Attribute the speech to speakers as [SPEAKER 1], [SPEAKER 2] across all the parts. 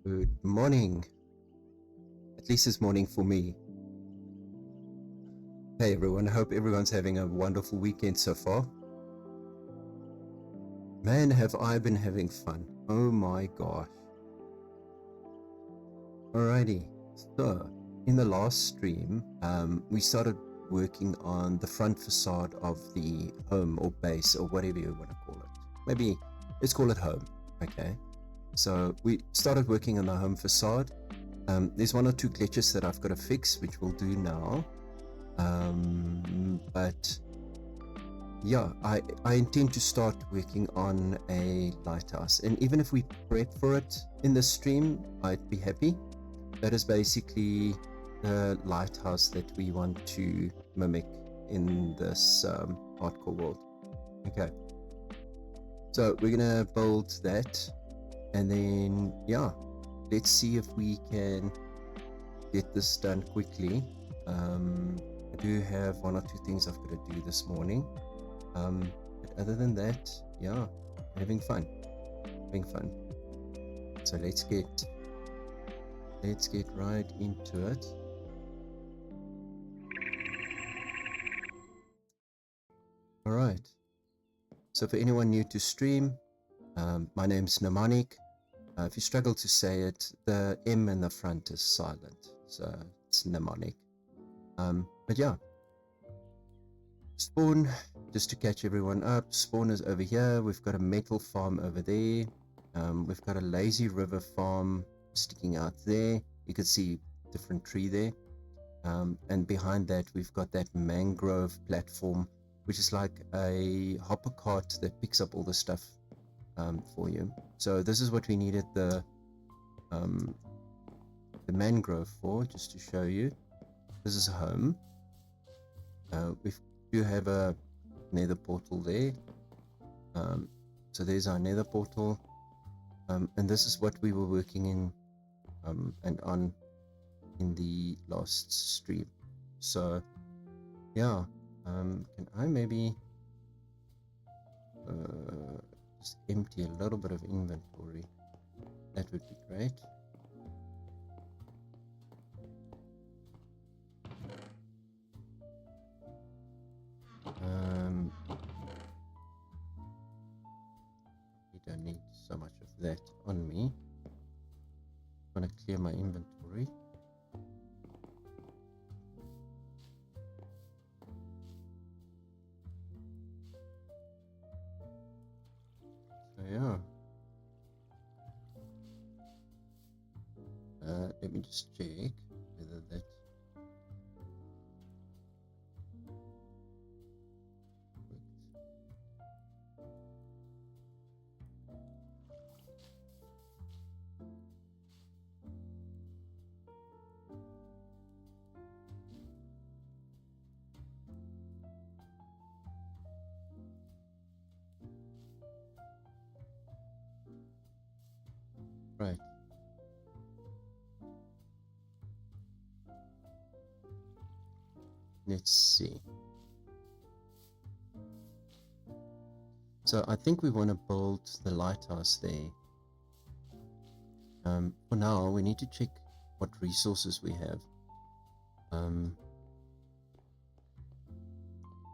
[SPEAKER 1] Good morning. At least it's morning for me. Hey everyone, I hope everyone's having a wonderful weekend so far. Man, have I been having fun. Oh my gosh. Alrighty, so in the last stream, we started working on the front facade of the home or base or whatever you want to call it. Maybe let's call it home, okay? So we started working on the home facade. There's one or two glitches that I've got to fix, which we'll do now. But yeah, I intend to start working on a lighthouse, and even if we prep for it in the stream, I'd be happy. That is basically the lighthouse that we want to mimic in this hardcore world. Okay, so we're gonna build that, and then yeah, let's see if we can get this done quickly. I do have one or two things I've got to do this morning, but other than that, yeah, having fun. So let's get right into it. All right, so for anyone new to stream, my name's Mnemonic. If you struggle to say it, the M in the front is silent, so it's Mnemonic. But yeah, spawn, just to catch everyone up, spawn is over here. We've got a metal farm over there. We've got a lazy river farm sticking out there. You can see different tree there. And behind that, we've got that mangrove platform, which is like a hopper cart that picks up all the stuff for you. So this is what we needed the mangrove for, just to show you. This is home. We do have a nether portal there. So there's our nether portal. And this is what we were working in and on in the last stream. So yeah, can I maybe just empty a little bit of inventory? That would be great. We don't need so much of that on me. I'm going to clear my inventory. So yeah. Let me just check whether that right. Let's see. So I think we want to build the lighthouse there. For now, we need to check what resources we have.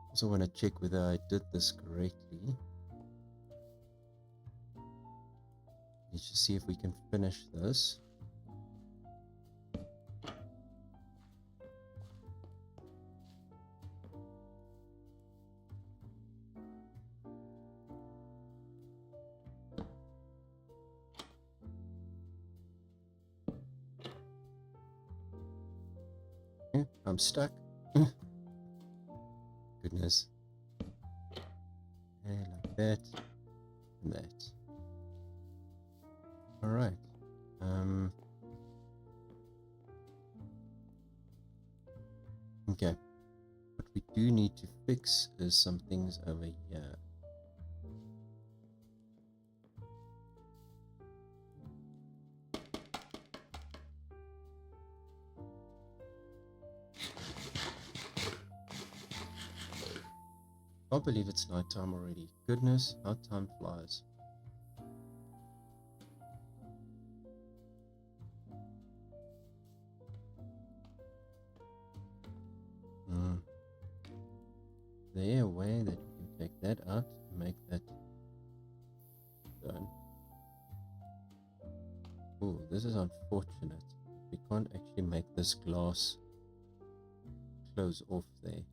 [SPEAKER 1] Also want to check whether I did this correctly. Let's just see if we can finish this. I'm stuck. Goodness. Okay, like that. And that. Alright. Okay. What we do need to fix is some things over here. I can't believe it's nighttime already. Goodness, how time flies. there a way that we can take that out and make that done? Oh, this is unfortunate. We can't actually make this glass close off there.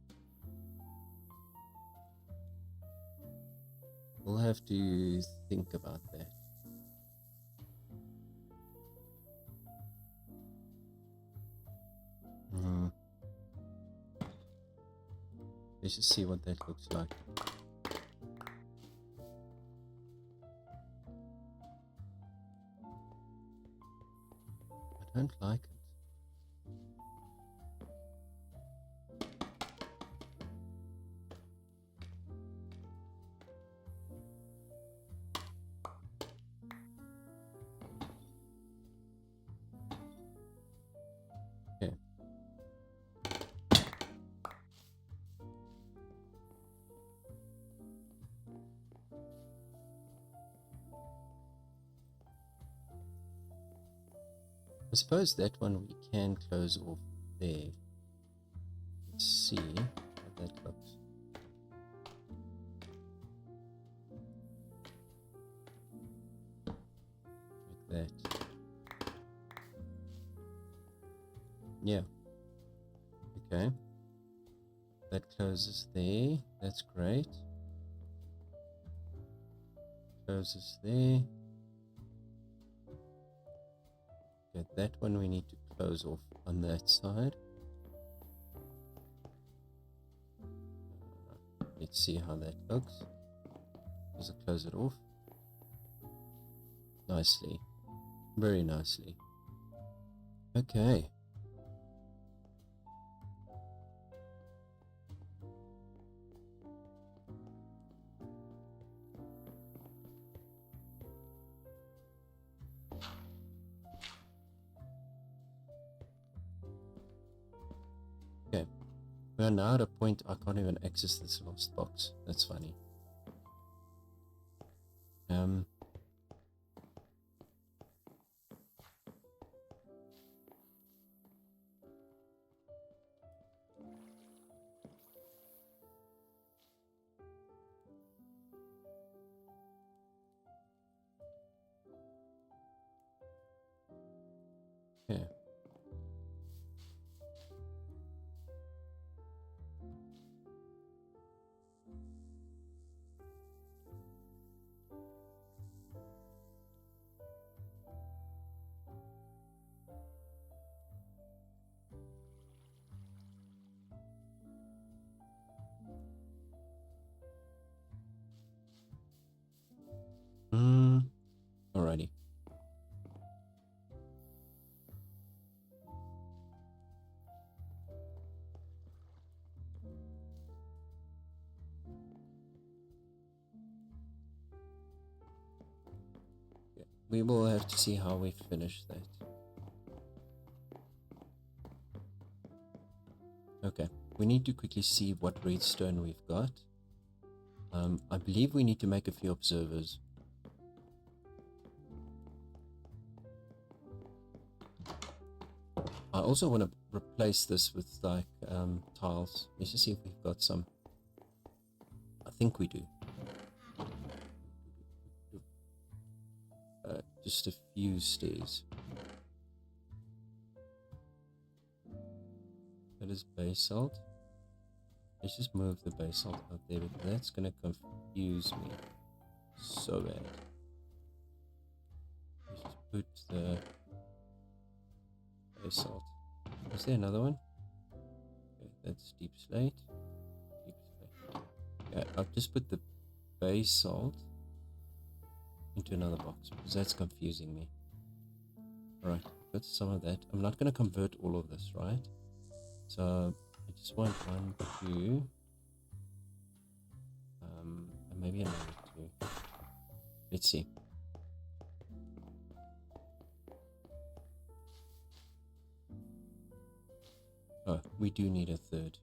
[SPEAKER 1] We'll have to think about that. Let's just see what that looks like. I don't like it. Okay. I suppose that one we can close off there. Let's see how that looks. Like that. Yeah. Okay. That closes there. That's great. Closes there. Okay, that one we need to close off on that side. Let's see how that looks. Does it close it off? Nicely. Very nicely. Okay. Okay. We are now at a point I can't even access this last box. That's funny. Okay. Alrighty. Yeah, we will have to see how we finish that. Okay, we need to quickly see what redstone we've got. I believe we need to make a few observers. I also want to replace this with like tiles. Let's just see if we've got some. I think we do. Just a few stairs. That is basalt. Let's just move the basalt out there, but that's going to confuse me so bad. Let's just put the basalt. Is there another one? Okay, that's deep slate. Deep slate. Yeah, I've just put the basalt into another box because that's confusing me. Alright, got some of that. I'm not going to convert all of this, right? So I just want 1, 2, and maybe another 2. Let's see. Oh, we do need a third.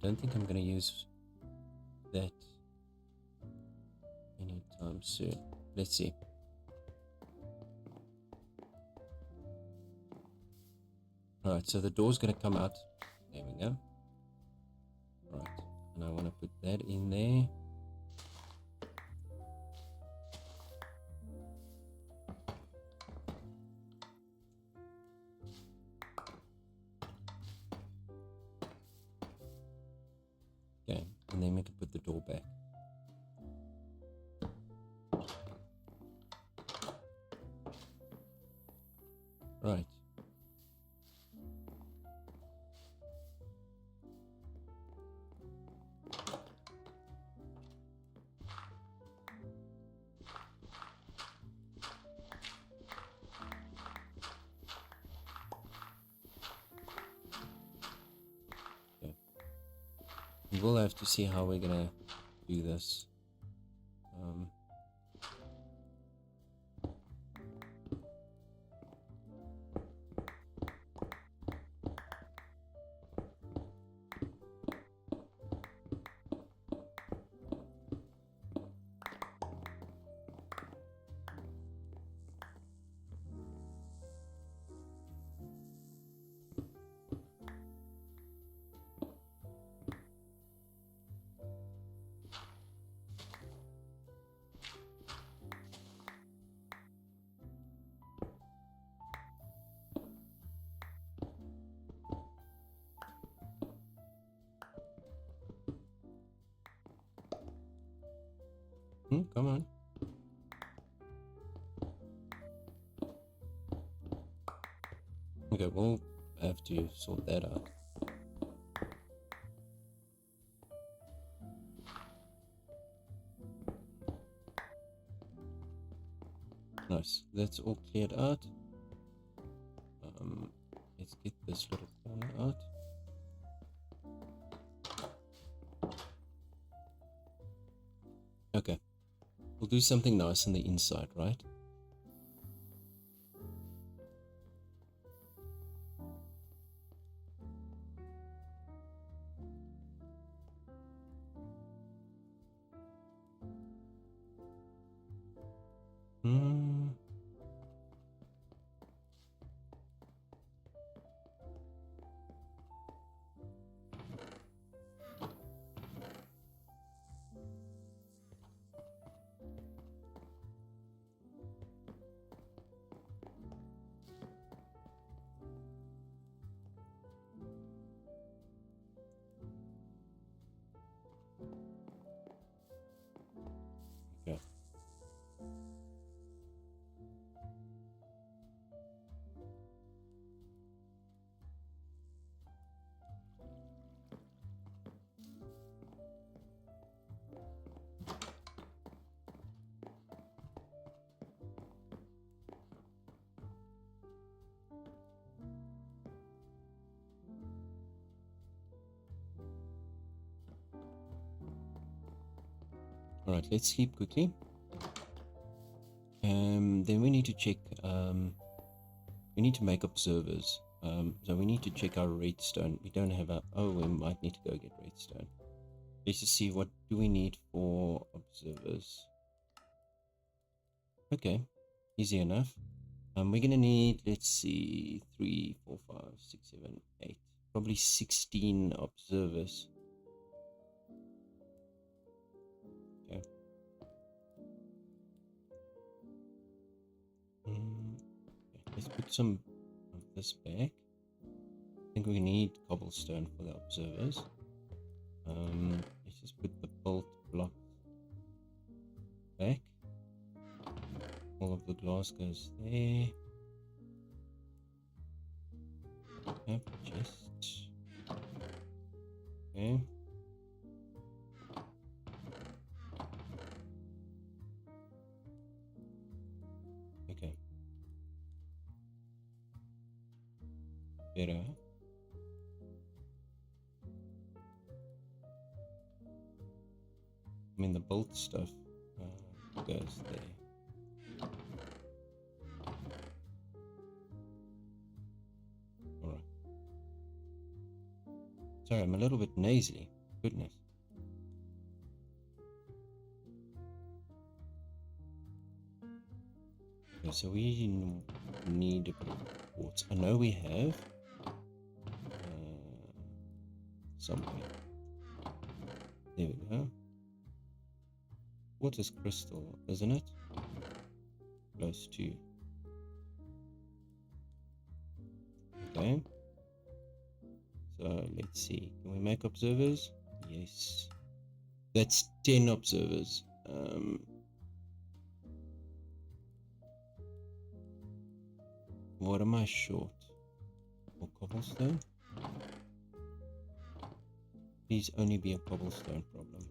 [SPEAKER 2] don't think I'm going to use that anytime soon. Let's see. Alright, so the door's going to come out. There we go. Right, and I want to put that in there. Okay, and then we can put the door back. Right. Okay. We'll have to see how we're gonna do this. Come on. Okay, we'll have to sort that out. Nice, that's all cleared out. Let's get this little corner out. Okay, we'll do something nice on the inside, right? Okay. Alright, let's sleep quickly. Then we need to check, we need to make observers. So we need to check our redstone. We don't have we might need to go get redstone. Let's just see, what do we need for observers? Okay, easy enough. We're gonna need, let's see, 3, 4, 5, 6, 7, 8, probably 16 observers. Okay. Let's put some of this back. I think we need cobblestone for the observers. Let's just put the bolt block back. All of the glass goes there. Okay, chest. Okay. Okay. Better. I mean, the bolt stuff goes there. Sorry, I'm a little bit nasally. Goodness. Okay, so we need a bit of quartz. I know we have somewhere. There we go. What is crystal, isn't it? Close to. Okay. So let's see. Can we make observers? Yes. That's 10 observers. What am I short? For cobblestone? Please only be a cobblestone problem.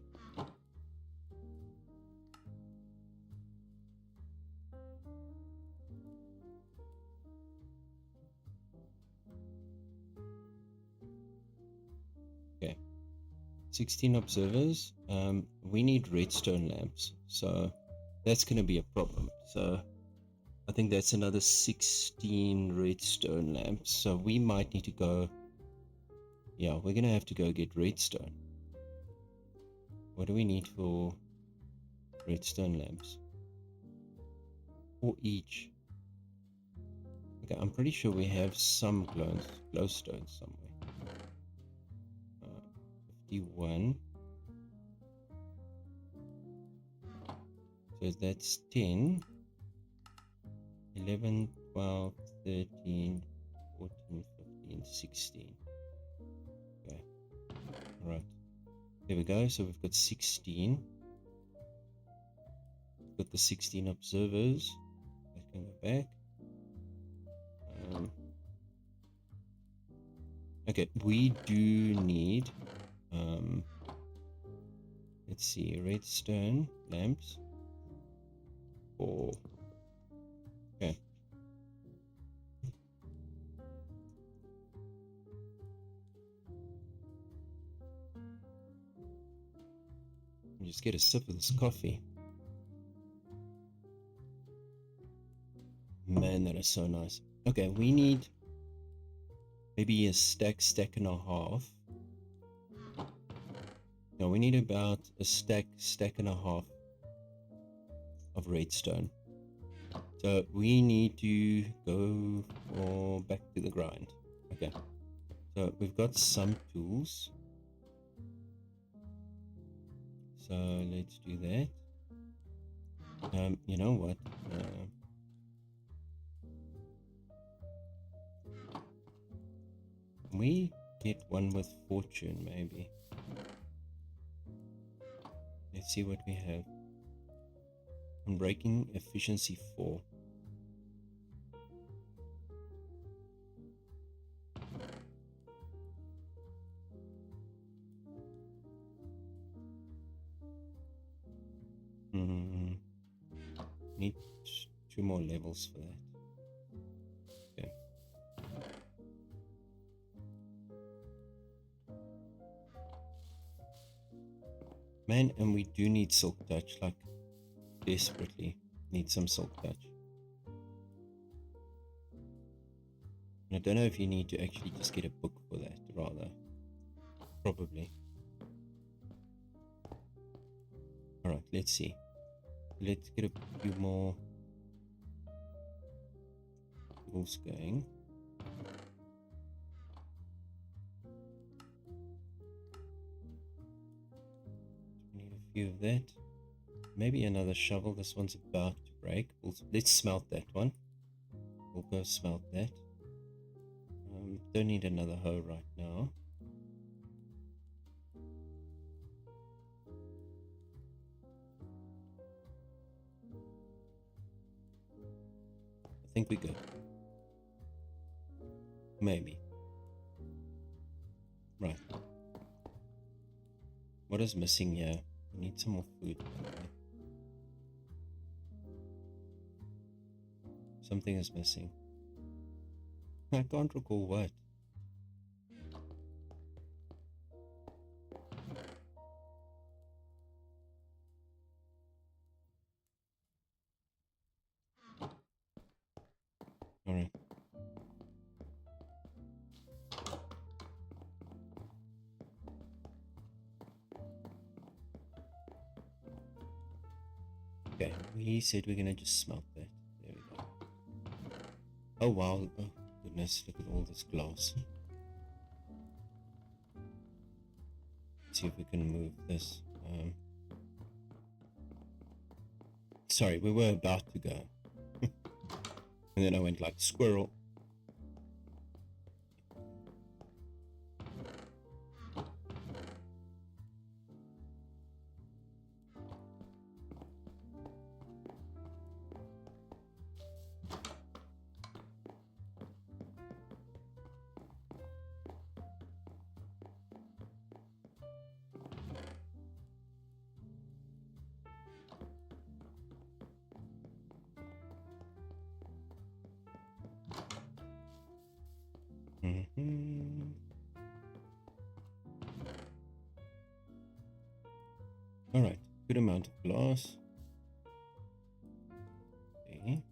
[SPEAKER 2] Okay. 16 observers. We need redstone lamps. So that's going to be a problem. So I think that's another 16 redstone lamps. So we might need to go. Yeah, we're going to have to go get redstone. What do we need for redstone lamps? 4 each. Okay, I'm pretty sure we have some glowstone somewhere. 51. So that's 10. 11, 12, 13, 14, 15, 16. Okay. Alright. There we go. So we've got 16. We've got the 16 observers. I can go back. Okay, we do need let's see, redstone lamps. 4. Okay. Just get a sip of this coffee. Man, that is so nice. Okay, we need maybe a stack and a half. No, we need about a stack and a half of redstone. So we need to go back to the grind. Okay. So we've got some tools. So let's do that. You know what? We get one with fortune, maybe. Let's see what we have. Unbreaking efficiency 4. Need 2 more levels for that. Okay. Man, and we do need silk touch, like desperately need some silk touch. And I don't know if you need to actually just get a book for that, rather. Probably. Alright, let's see. Let's get a few more tools going. Need a few of that. Maybe another shovel. This one's about to break. Let's smelt that one. We'll go smelt that. Don't need another hoe right now. I think we're good. Maybe. Right. What is missing here? We need some more food. Something is missing. I can't recall what. Alright. we said we're gonna just smelt that. There we go. Oh wow, oh goodness, look at all this glass. Let's see if we can move this. Sorry, we were about to go. And then I went like squirrel. All right, good amount of glass. Okay.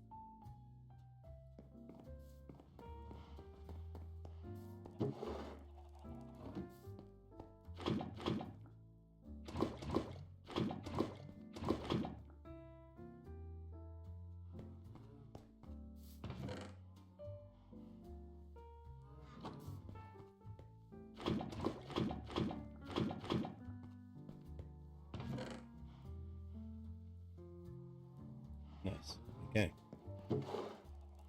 [SPEAKER 2] Nice. Okay. Cool.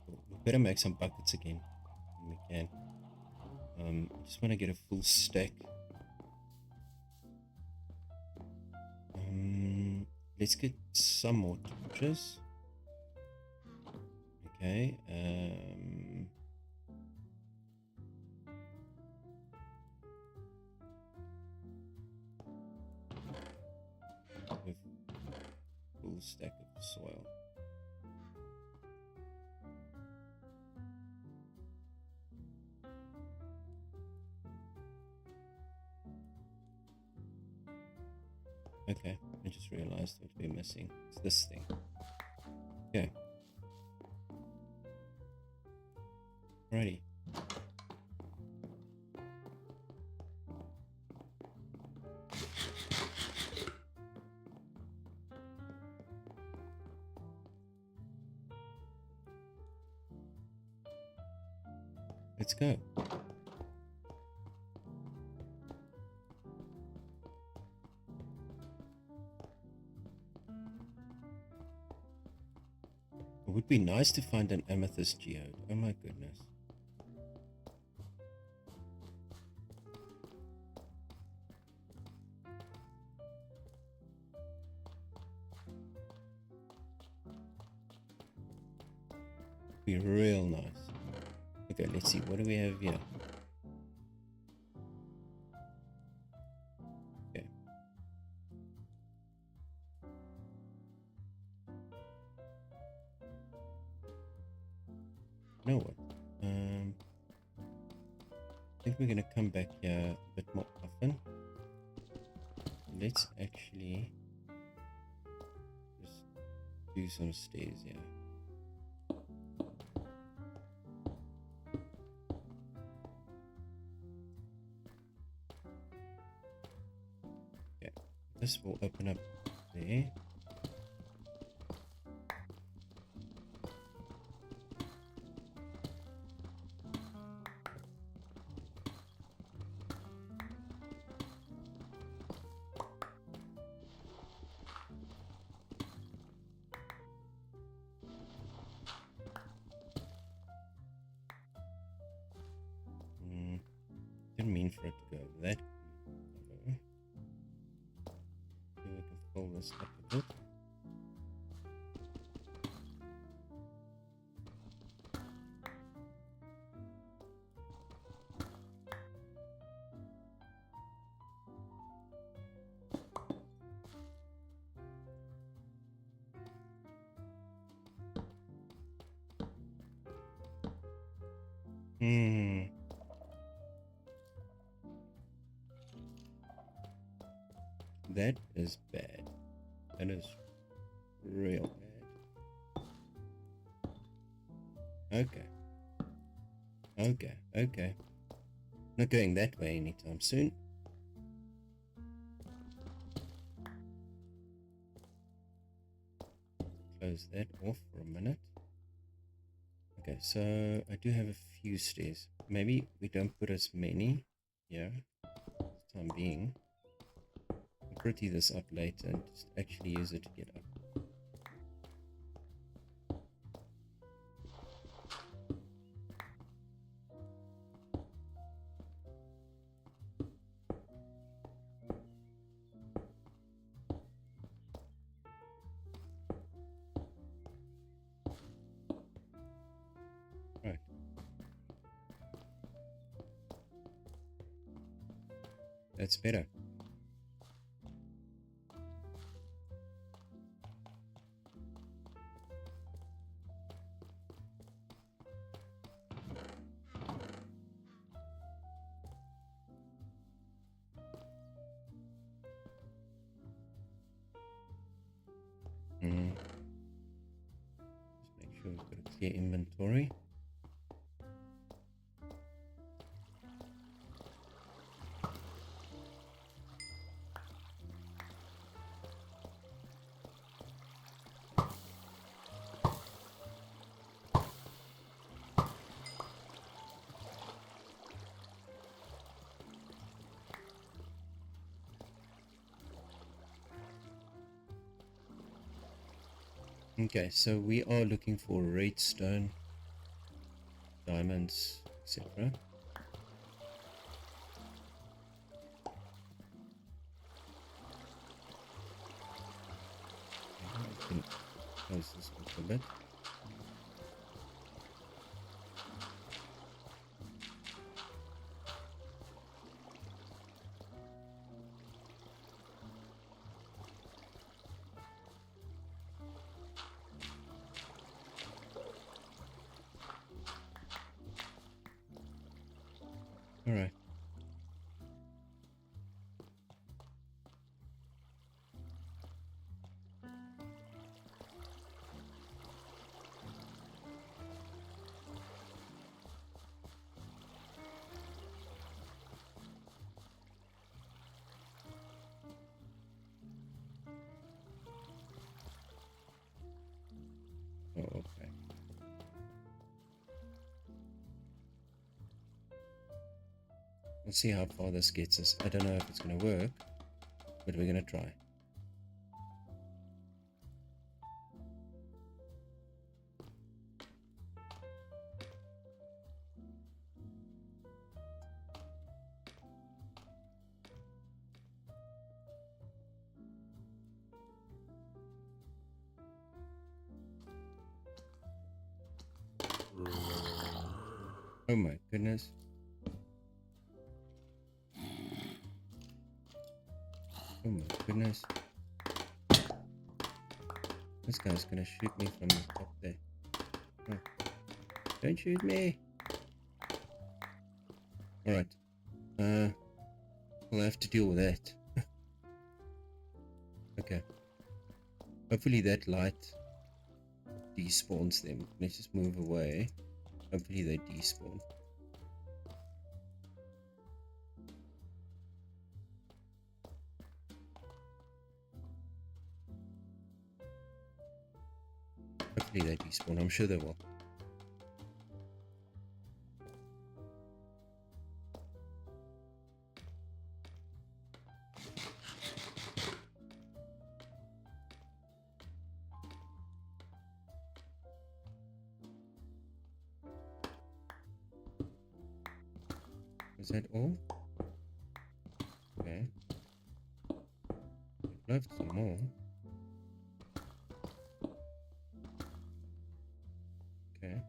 [SPEAKER 2] We better make some buckets again when we can. I just want to get a full stack. Let's get some more torches. Okay. With full stack of soil. Okay, I just realized what we're missing. It's this thing. Okay. Alrighty. Let's go. It would be nice to find an amethyst geode. Oh my goodness. Be real nice. Okay, let's see. What do we have here? Okay. You know what? I think we're gonna come back here a bit more often. Let's actually just do some stairs here. Okay, this will open up there. Didn't mean for it to go that way. Maybe we can pull this up a bit. That is bad. That is real bad. Okay. Not going that way anytime soon. close that off for a minute. Okay, so I do have a few stairs. Maybe we don't put as many here for the time being. I'll pretty this up later and just actually use it to get up. Right. That's better. Just make sure we've got a clear inventory. Okay, so we are looking for redstone, diamonds, etc. I can close this off a bit. All right. Oh, okay. We'll see how far this gets us. I don't know if it's going to work, but we're going to try. Oh my goodness. Oh my goodness. This guy's gonna shoot me from the top there. Oh. Don't shoot me. Alright. We'll have to deal with that. Okay. Hopefully that light despawns them. Let's just move away. Hopefully they despawn. Hopefully they despawn. I'm sure they will. Is that all? Okay. I'd love some more. Okay.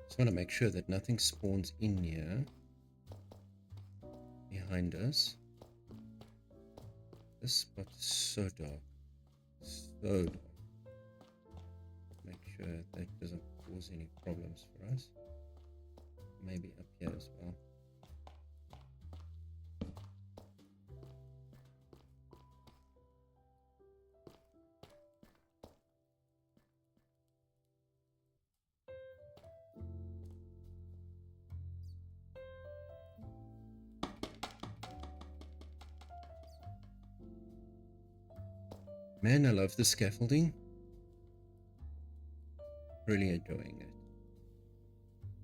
[SPEAKER 2] Just want to make sure that nothing spawns in here behind us. This spot is so dark. So dark. Make sure that doesn't cause any problems for us. Maybe up here as well. Man, I love the scaffolding. Really enjoying it.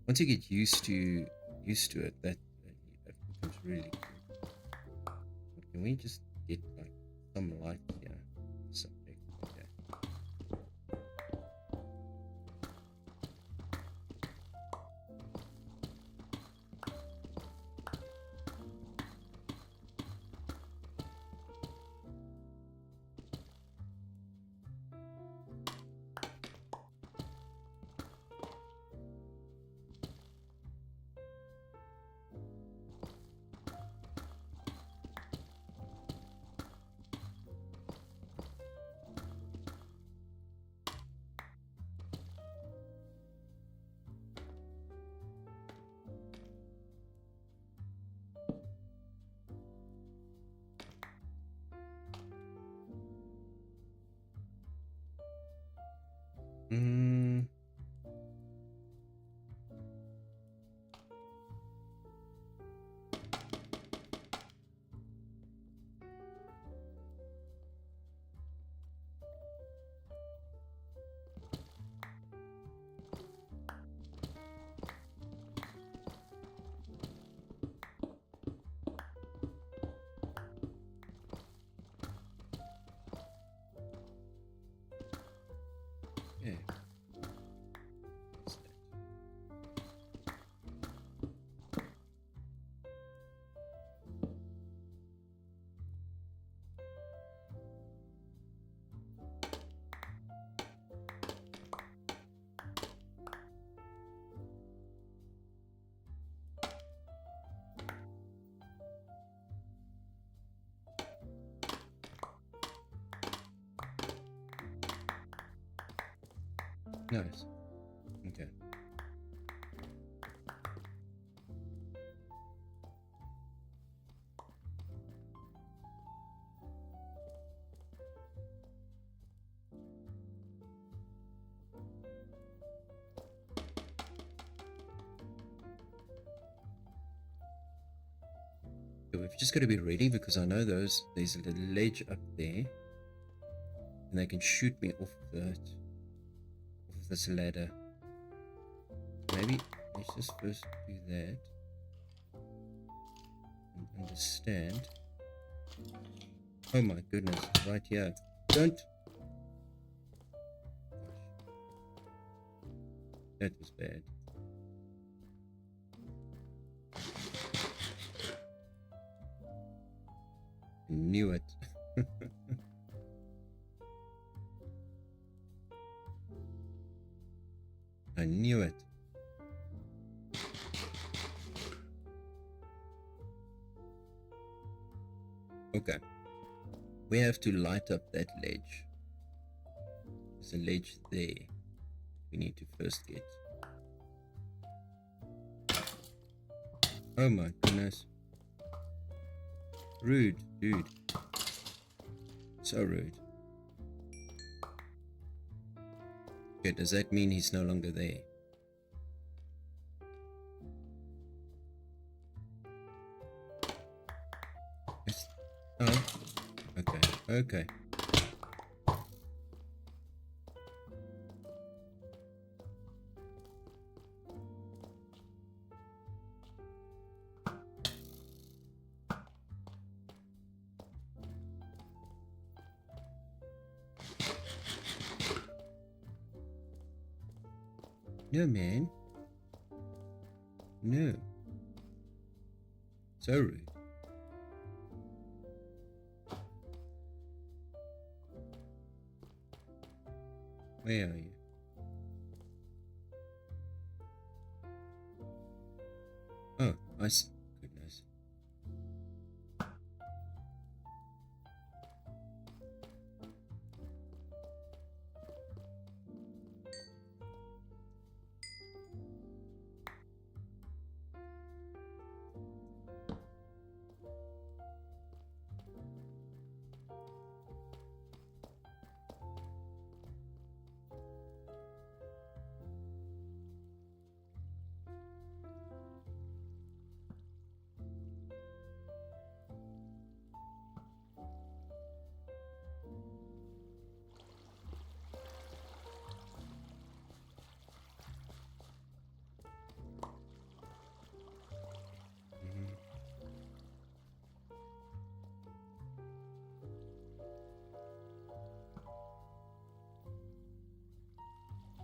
[SPEAKER 2] Once you get used to it, that becomes really cool. But can we just get like some light here? Something like that. Yeah. What's that? Nice. Okay. So we've just got to be ready because I know there's a little ledge up there, and they can shoot me off of that, off of this ladder. Maybe let's just first do that and understand. Oh my goodness, right here. Don't. That was bad. I knew it. I knew it. Okay. We have to light up that ledge. There's a ledge there. We need to first get. Oh my goodness. Rude, dude. So rude. Okay, does that mean he's no longer there? Oh, okay, okay. No, man. No. So rude. Where are you? Goodness.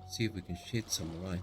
[SPEAKER 2] See if we can shed some light.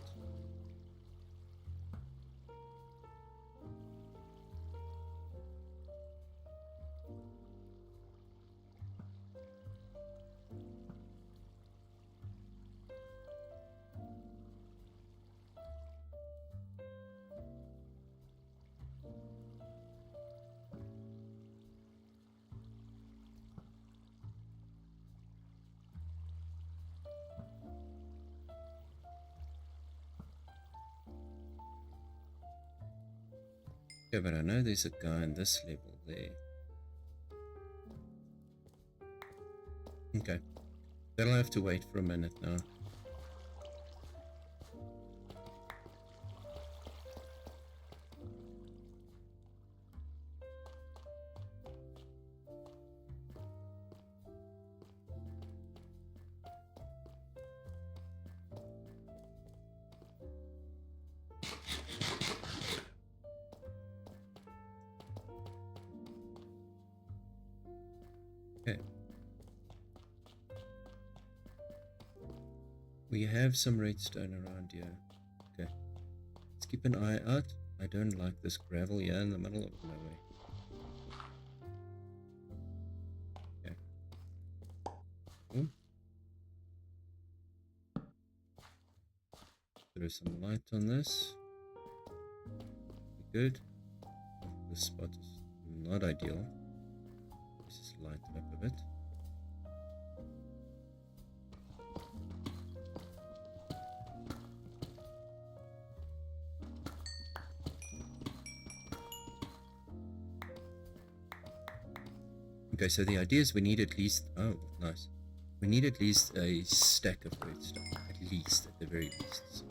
[SPEAKER 2] Okay, but I know there's a guy on this level there. Okay. That'll have to wait for a minute now. Okay. We have some redstone around here. Okay. Let's keep an eye out. I don't like this gravel here in the middle of nowhere. Okay. Throw some light on this. Good. This spot is not ideal. Let's just light it up a bit. Okay, so the idea is we need at least, oh, nice. We need at least a stack of redstone, at least, at the very least. So.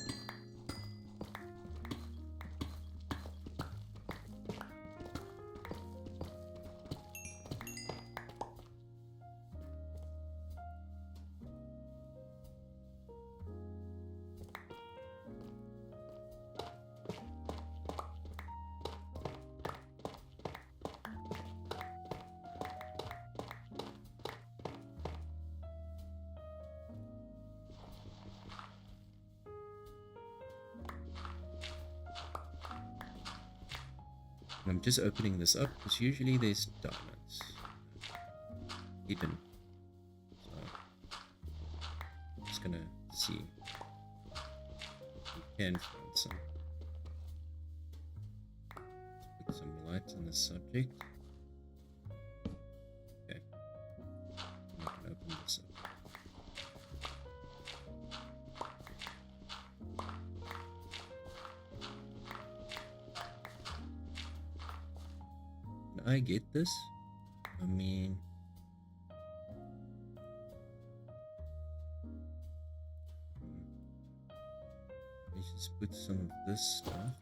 [SPEAKER 2] I'm just opening this up because usually there's diamonds hidden. So I'm just gonna see if we can find some. Let's put some light on the subject. Okay. I can open this up. I get this. I mean, let's just put some of this stuff.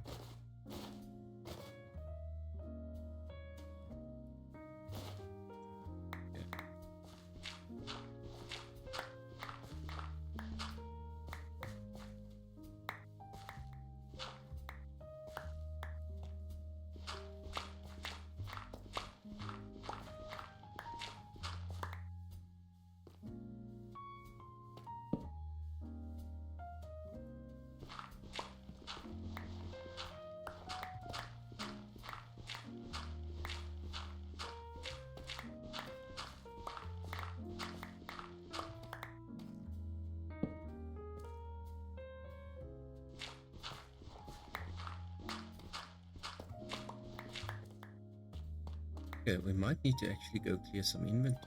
[SPEAKER 2] Okay, we might need to actually go clear some inventory.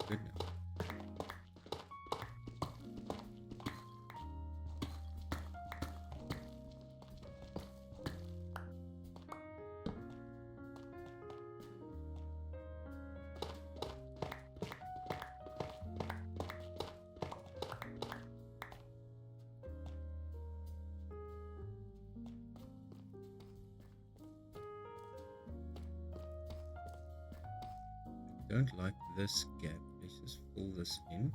[SPEAKER 2] Good now. Don't like this gap. Let's just fill this in.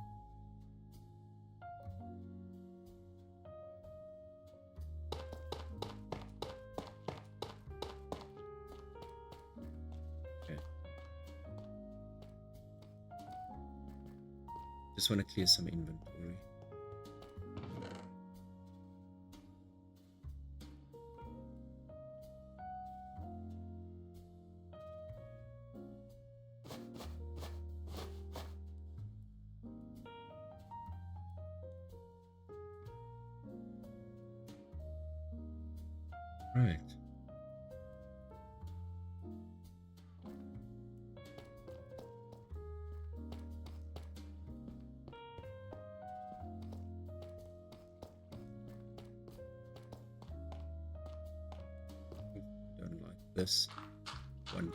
[SPEAKER 2] Okay. Just want to clear some inventory. Right. Don't like this one bit.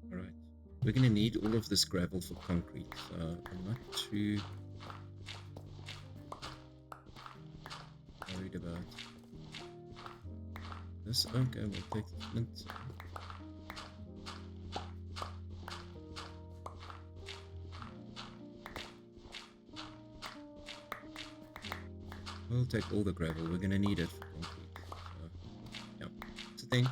[SPEAKER 2] Alright, we're going to need all of this gravel for concrete, so I'm not too worried about this. Okay, we'll take the flint. We'll take all the gravel, we're going to need it for concrete. So, yeah, it's a thing.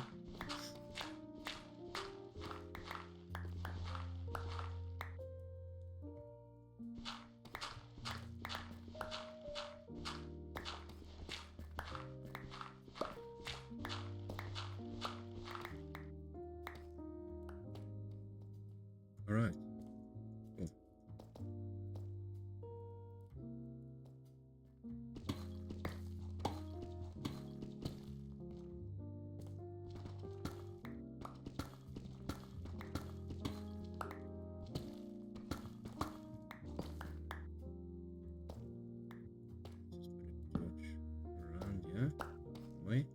[SPEAKER 2] Alright, cool. Just put a torch around here. Wait.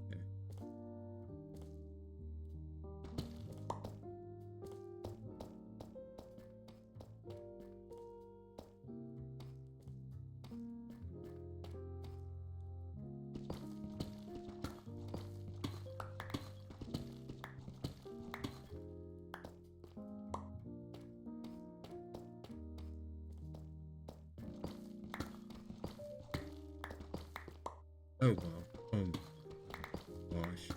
[SPEAKER 2] Okay. Oh wow. Oh gosh.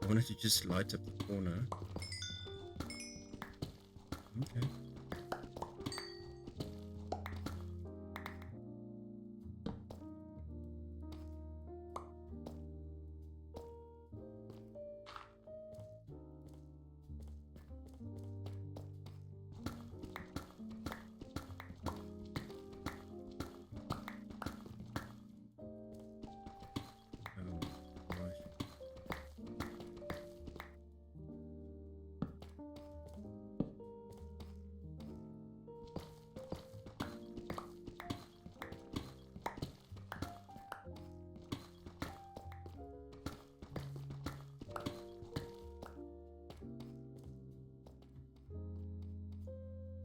[SPEAKER 2] I wanted to just light up the corner. Okay. Oh gosh.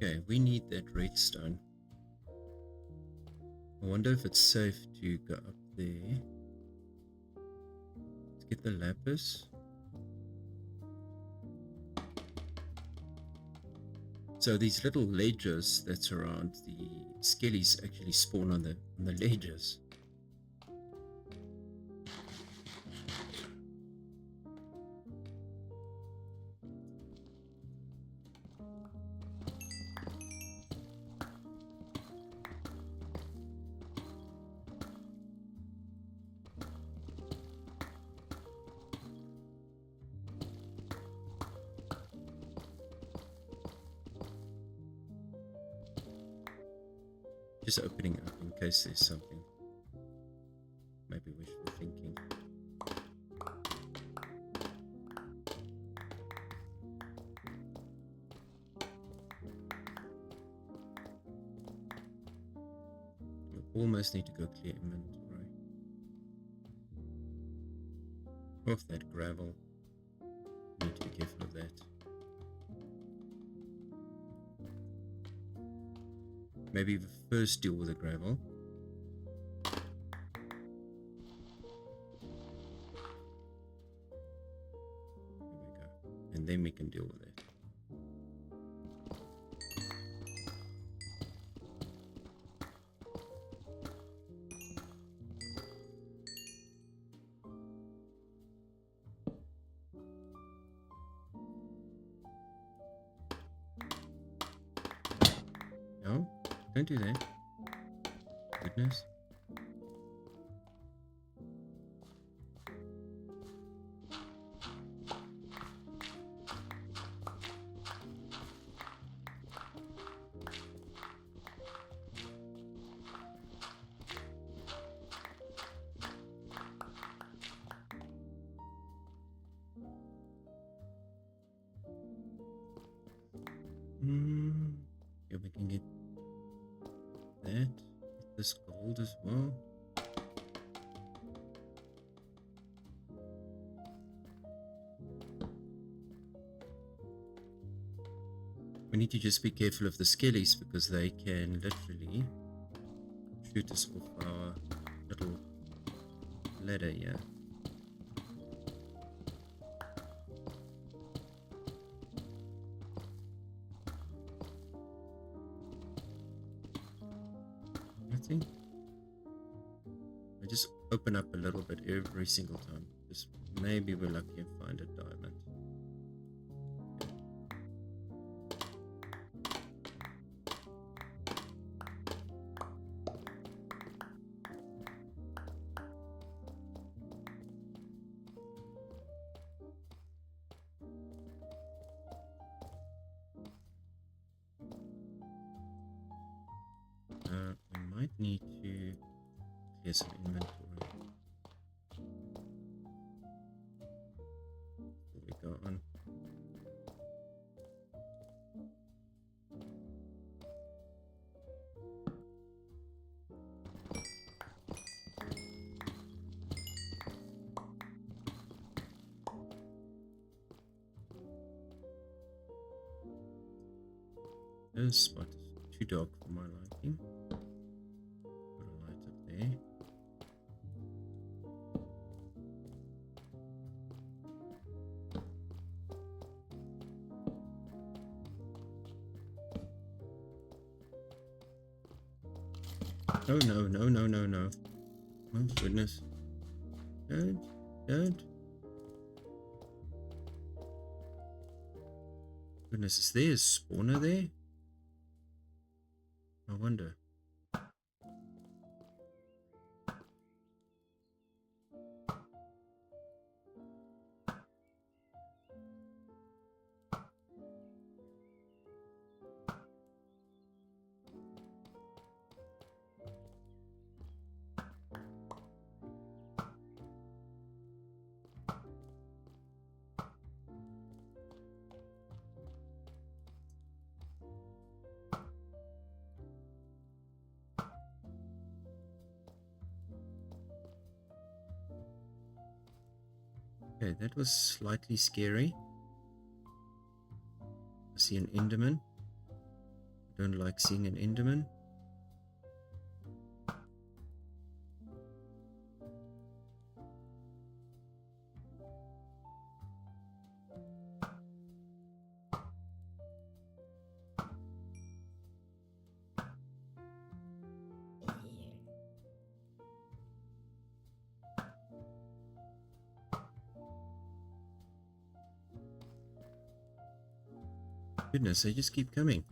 [SPEAKER 2] Okay, we need that redstone. I wonder if it's safe to go up there. Let's get the lapis. So these little ledges that surround the skellies actually spawn on the ledges. Just opening up in case there's something. Maybe wishful thinking. We almost need to go clear inventory. Off that gravel. Need to be careful of that. Maybe first deal with the gravel. There we go. And then we can deal with it. No, don't do that. Goodness. Yeah, we can get that. Get this gold as well. We need to just be careful of the skellies because they can literally shoot us off our little ladder here. Nothing. I just open up a little bit every single time. Just maybe we're lucky and find a diamond. We might need to clear some inventory before we go on. This spot is too dark for my liking. Put a light up there. Oh no, no, no, no, no. Oh goodness. Don't. Goodness, is there a spawner there? I wonder. Okay, that was slightly scary. I see an Enderman. don't like seeing an Enderman. Goodness, they just keep coming.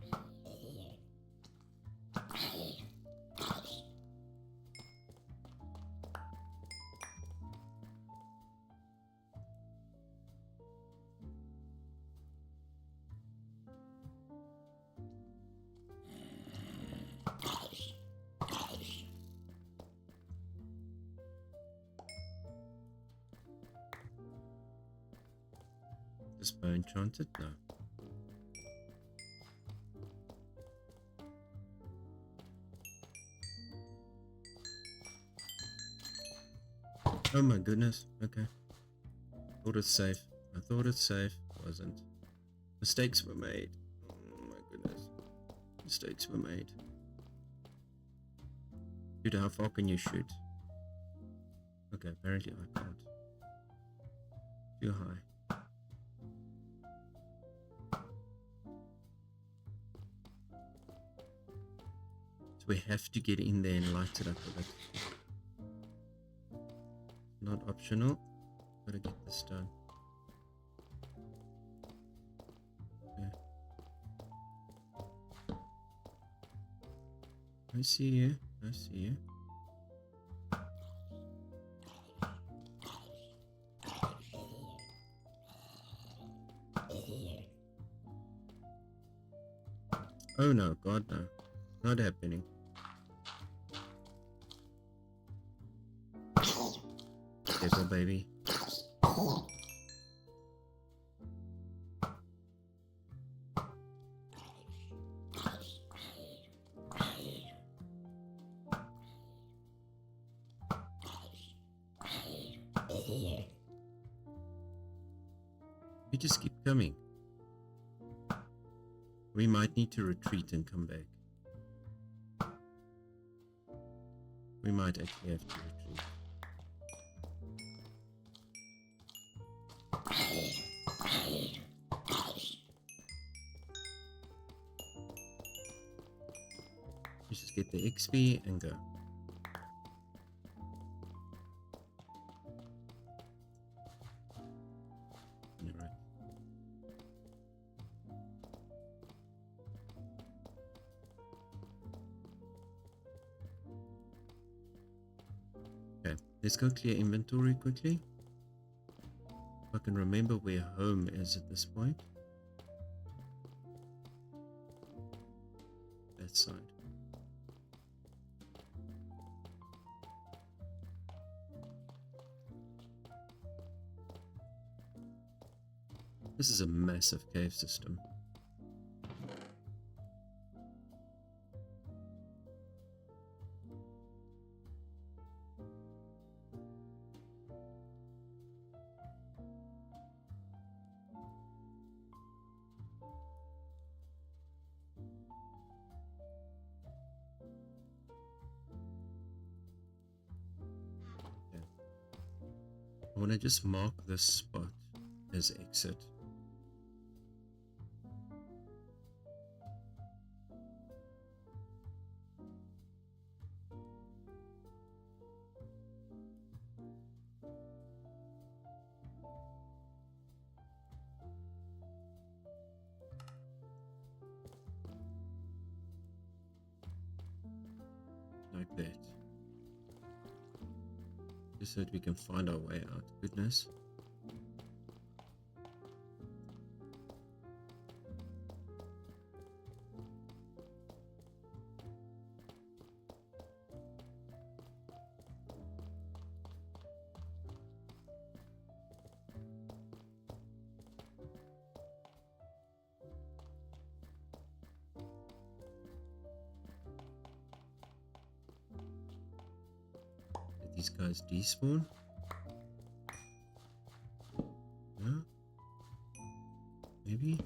[SPEAKER 2] Is bow enchanted? No. Oh my goodness. Okay. Thought it's safe. I thought it's safe. Wasn't. Mistakes were made. Oh my goodness. Mistakes were made. Dude, how far can you shoot? Okay, apparently I can't. Too high. So we have to get in there and light it up a bit. Not optional. Gotta get this done. Okay. I see you. I see you. Oh no, God no. Not happening. Careful, baby. You just keep coming. We might need to retreat and come back. We might actually have to retreat. Let's just get the XP and go. Alright. Okay, let's go clear inventory quickly. If I can remember where home is at this point. That side. This is a massive cave system. I want to just mark this spot as exit. Like that. Just so that we can find our way out. Goodness. Did these guys despawn? No? Maybe?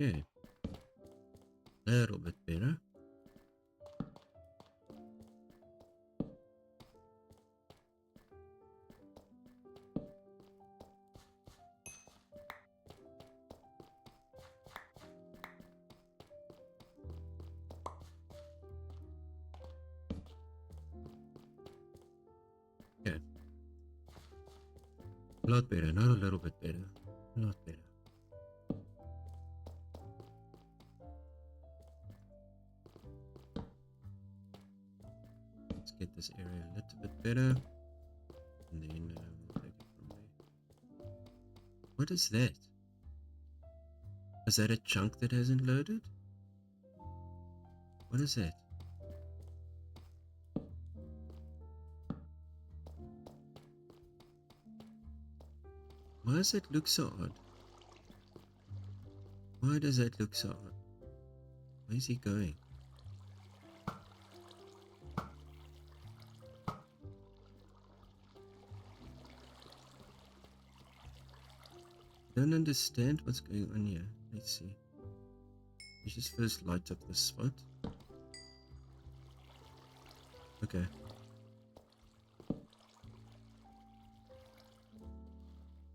[SPEAKER 2] Okay. A little bit better. Okay. A lot better, not a little bit better. A lot better. Let's get this area a little bit better. And then we'll take it from there. What is that? Is that a chunk that hasn't loaded? What is that? Why does that look so odd? Why does that look so odd? Where is he going? Don't understand what's going on here. Let's see. Let's just first light up this spot. Okay.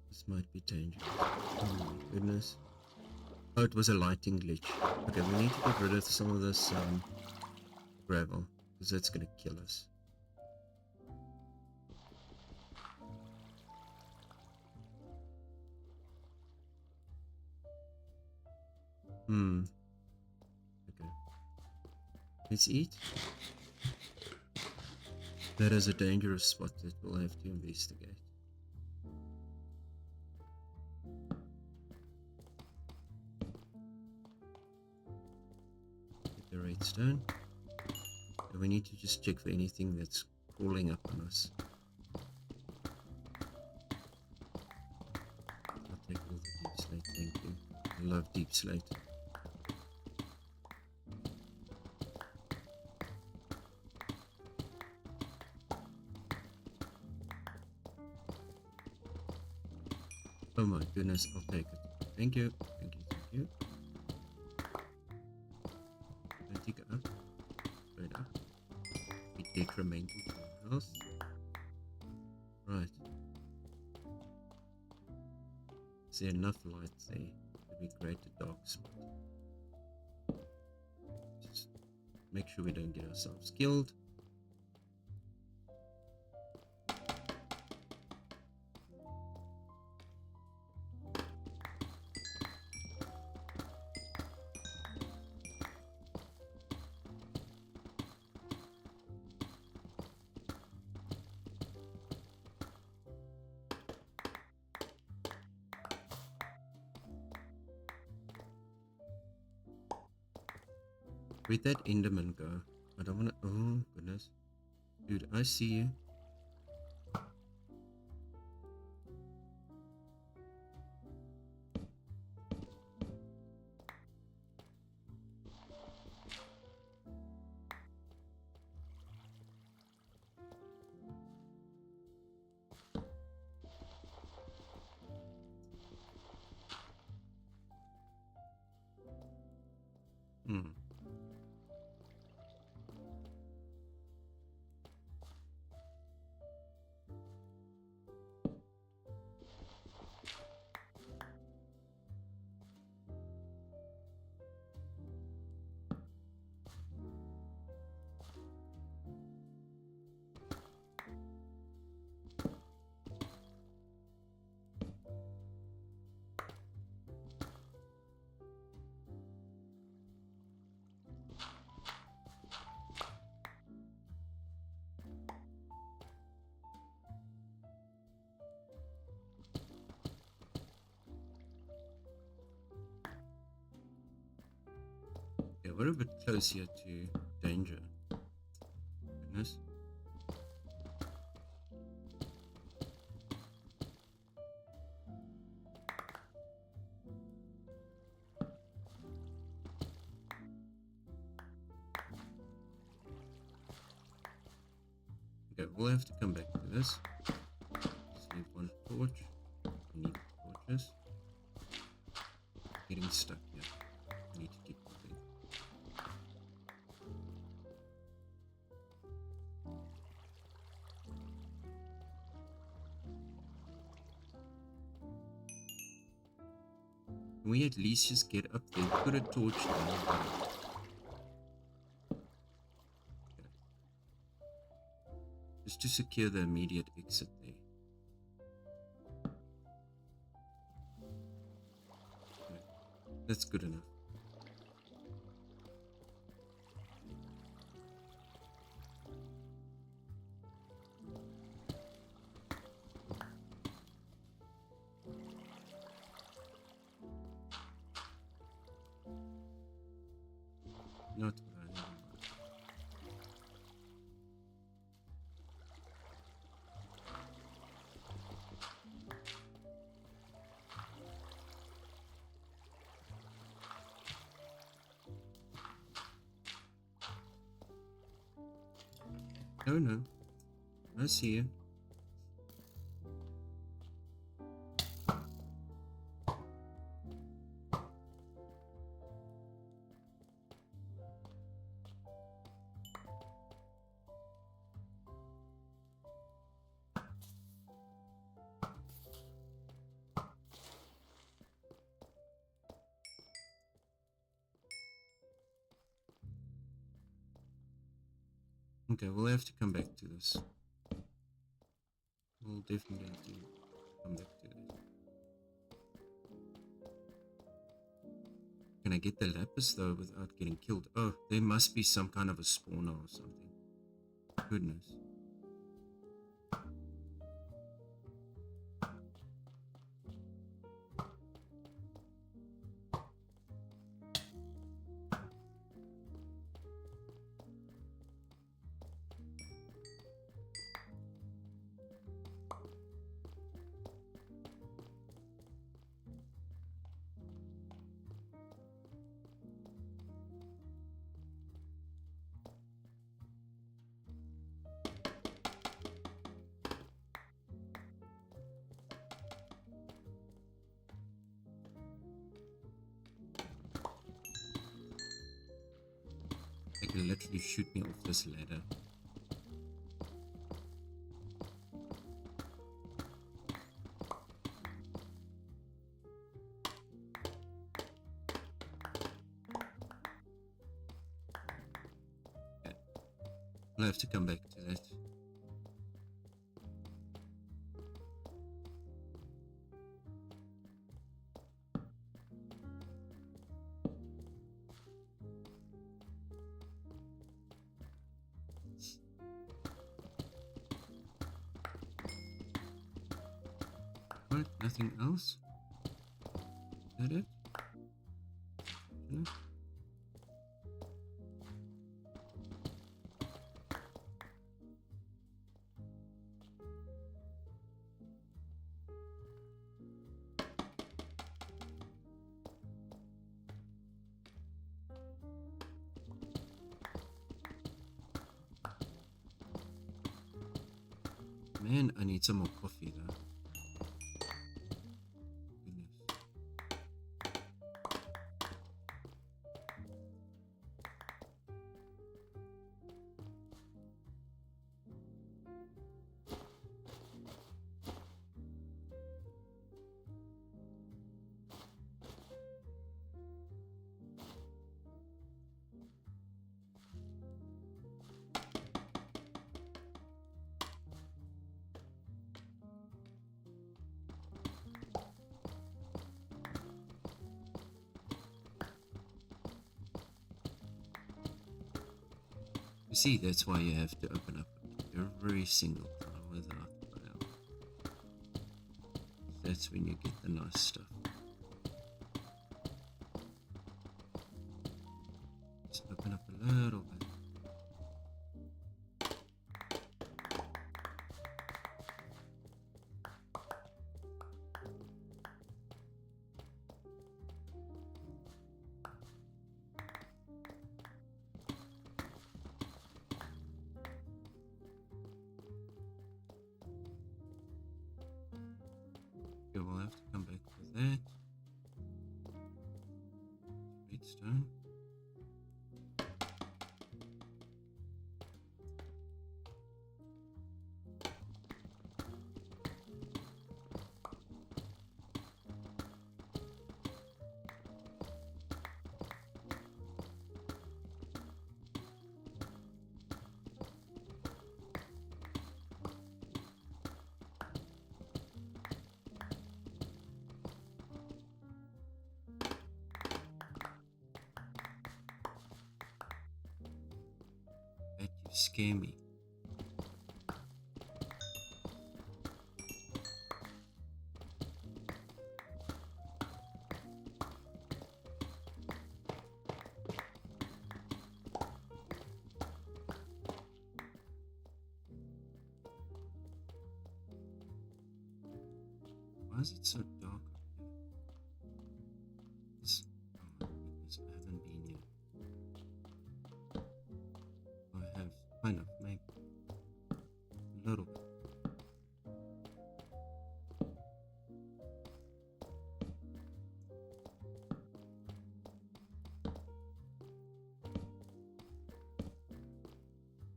[SPEAKER 2] This might be dangerous. Oh my goodness. Oh, it was a lighting glitch. Okay, we need to get rid of some of this gravel, because that's gonna kill us. Okay. Let's eat. That is a dangerous spot that we'll have to investigate. Get the redstone. And we need to just check for anything that's crawling up on us. I'll take all the deep slate, thank you. I love deep slate. Oh my goodness, I'll take it. Thank you, thank you, thank you. Don't take it up. Straight up. Be detrimental to our health. Right. Is there enough light there to be create a dark spot? Just make sure we don't get ourselves killed. Where'd that Enderman go? I don't wanna. Oh, goodness. Dude, I see you. Hmm. Yeah, we're a bit close here to danger. Goodness. Okay, we'll have to come back to this. Just leave one torch. I need torches. Getting stuck here. Can we at least just get up there, put a torch down? Okay. Just to secure the immediate exit there. Okay. That's good enough. Not what I need. Oh no, I see you. Okay, we'll have to come back to this. We'll definitely have to come back to this. Can I get the lapis though without getting killed? Oh, there must be some kind of a spawner or something. Goodness. They can literally shoot me off this ladder. Okay. I'll have to come back to that. What? Nothing else? Is that it? No? Man, I need some more coffee though. Goodness. You see, that's why you have to open up every single time without fail. That's when you get the nice stuff. Just open up a little bit. Okay, we'll have to come back for that. Redstone. scare me. Why is it so dark up here? Oh my goodness, I haven't been here. I have, kind of, maybe a little bit.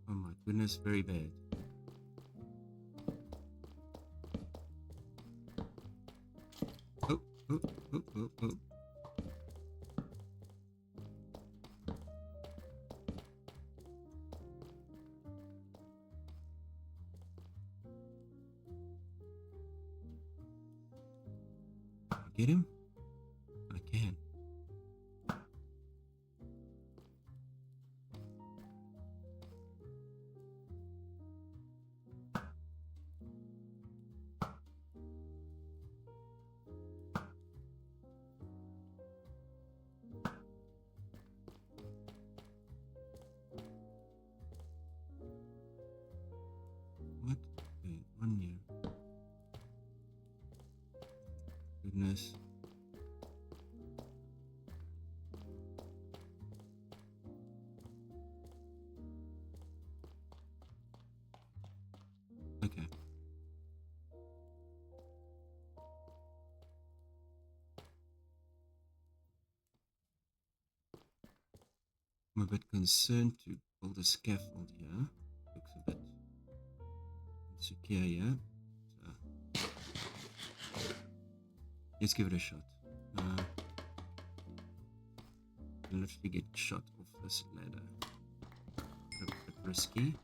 [SPEAKER 2] Oh my goodness, very bad. Oh, oh, oh, oh, oh. Get him? I can. What? Okay, 1 year. Goodness. Okay. I'm a bit concerned to build a scaffold here. Looks a bit insecure here. So let's give it a shot. I'll literally get shot off this ladder. A bit risky.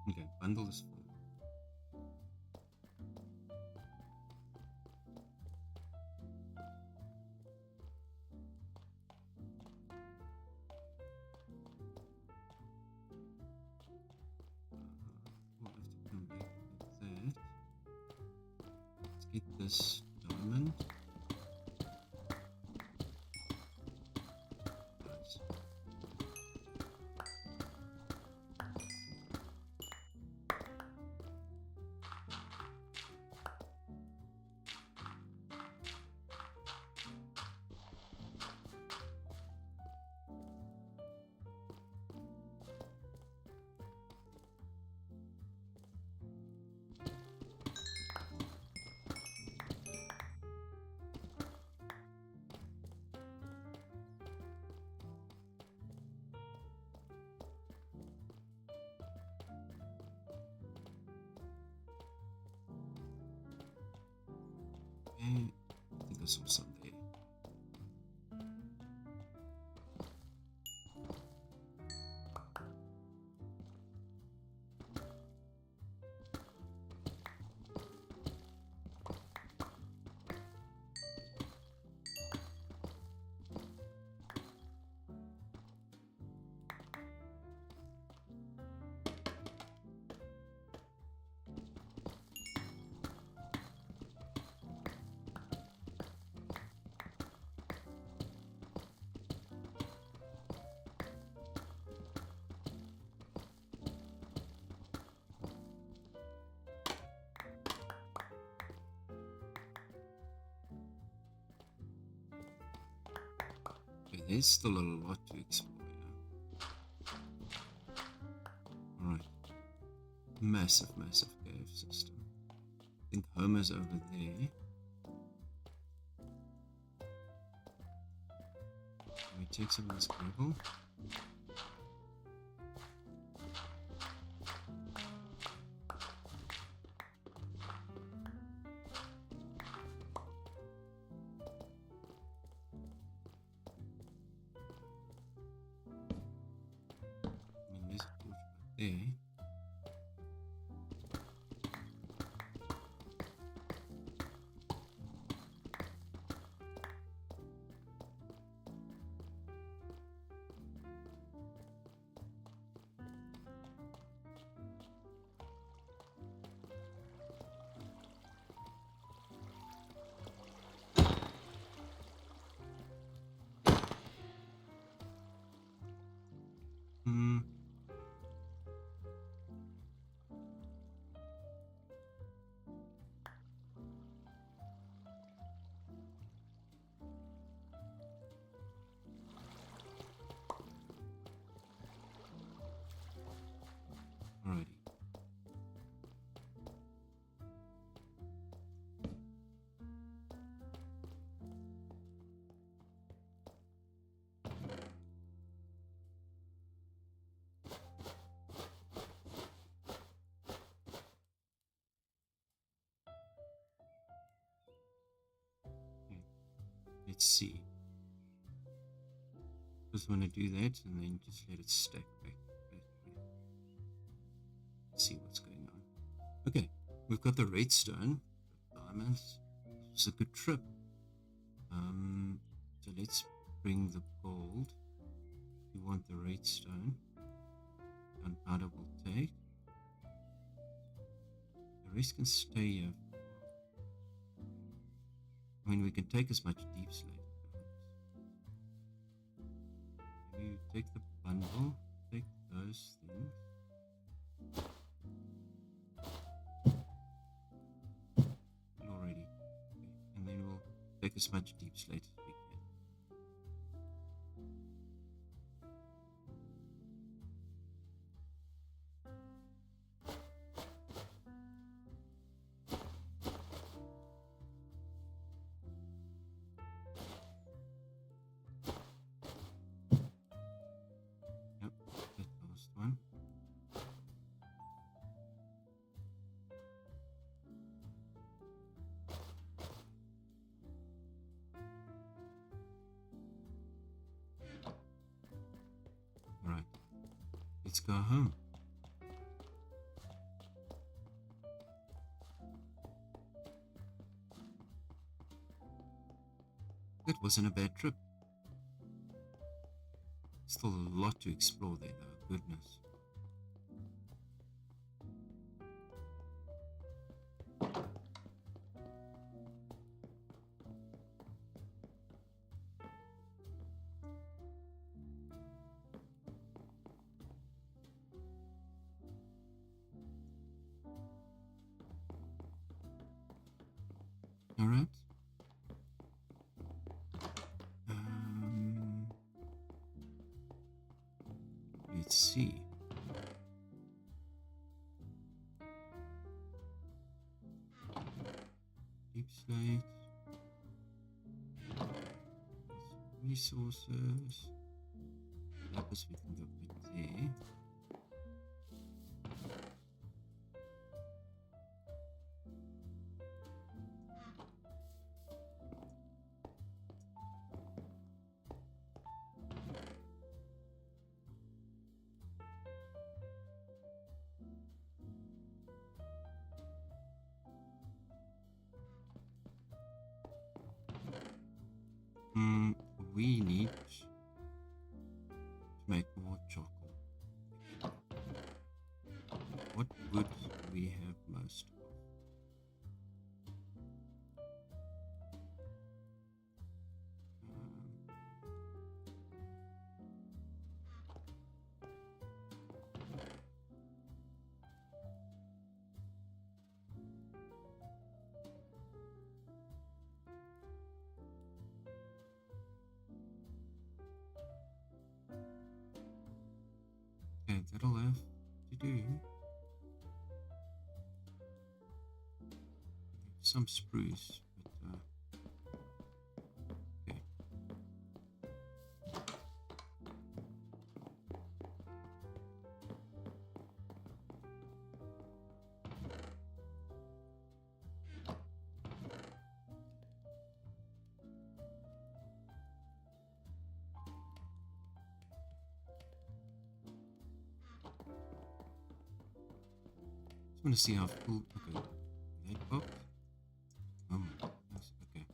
[SPEAKER 2] Okay, bundle is full. We'll have to come back with that. Let's get this diamond. Nice. Okay, I think I saw some there. There's still a lot to explore here. Alright. Massive cave system. I think Homer's over there. Can we take some of this gravel? There's a torch right there. Alrighty. Let's see. Just want to do that and then just let it stack back. Let's see what's going on. Okay, we've got the redstone, diamonds. It's a good trip. So let's bring the gold. We want the redstone. Gunpowder will take. The rest can stay here. I mean, we can take as much deep slate. Maybe you take the bundle, take those things. Already. Okay. And then we'll take as much deep slate as we can. One. All right, let's go home. It wasn't a bad trip. Still a lot to explore there, though. Goodness. All right. Let's see. Deep slate. Resources. Lapis we can go put there. We need to make more charcoal. What wood do we have most of? that'll have to do. Some spruce, but okay. Just want to see how full. Okay, that book. Oh my goodness. Okay.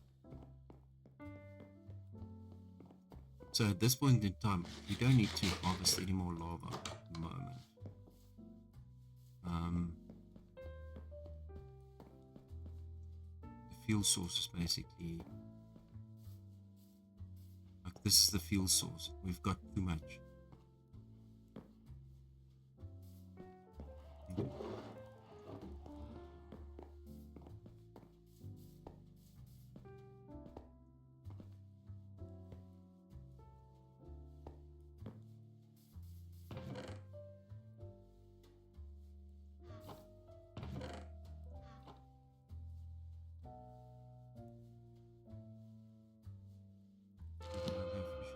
[SPEAKER 2] So at this point in time, you don't need to harvest any more lava at the moment. The fuel source is basically like this is the fuel source. We've got too much. Okay.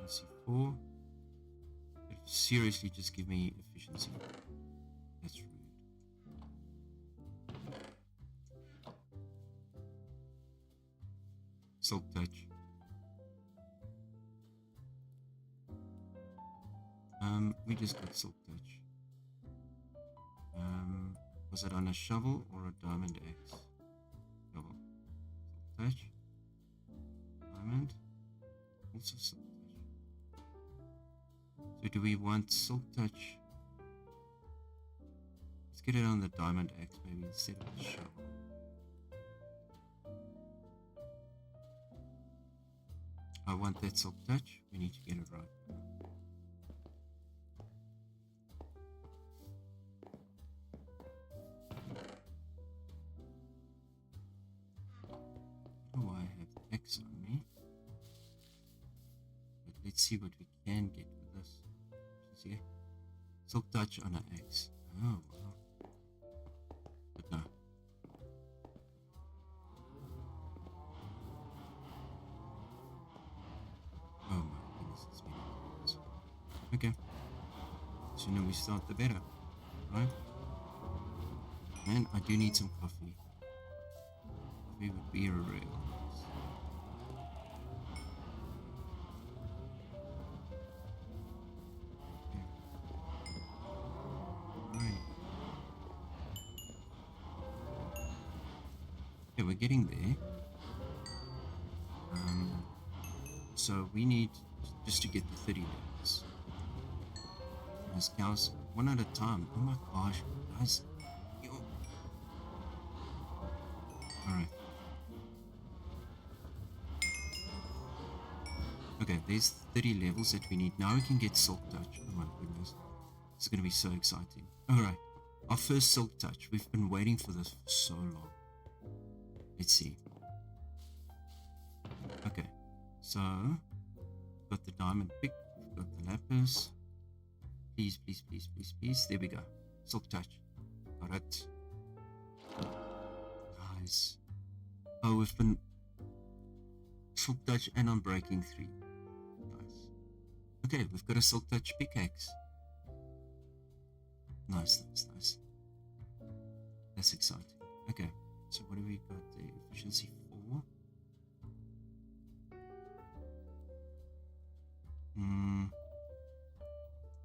[SPEAKER 2] Efficiency 4. Seriously, just give me efficiency. That's rude. Silk touch. We just got silk touch. Was it on a shovel or a diamond axe? Shovel. Silk touch. Diamond. Also silk touch. So do we want silk touch? Let's get it on the diamond axe maybe instead of the shovel. I want that silk touch. We need to get it right now. Oh, I have X on me. But let's see what we can get with this. See? Silk touch on an X. Oh, wow. But no. Oh my goodness, it's many things. Okay. The sooner we start, the better. Right? And I do need some coffee. Coffee would be a real nice. Okay, we're getting there. So we need just to get the 30 levels. These cows, one at a time. Oh my gosh, guys. Alright. Okay, there's 30 levels that we need. Now we can get silk touch. Oh my goodness. It's going to be so exciting. Alright. Our first silk touch. We've been waiting for this for so long. Let's see. Okay. So, we've got the diamond pick. We've got the lapis. Please, please, please, please, please. There we go. Silk touch. Got it. Nice. Oh, we've been silk touch and I'm breaking 3. Nice. Okay, we've got a silk touch pickaxe. Nice, nice, nice. That's exciting. Okay, so what do we got there? Efficiency 4.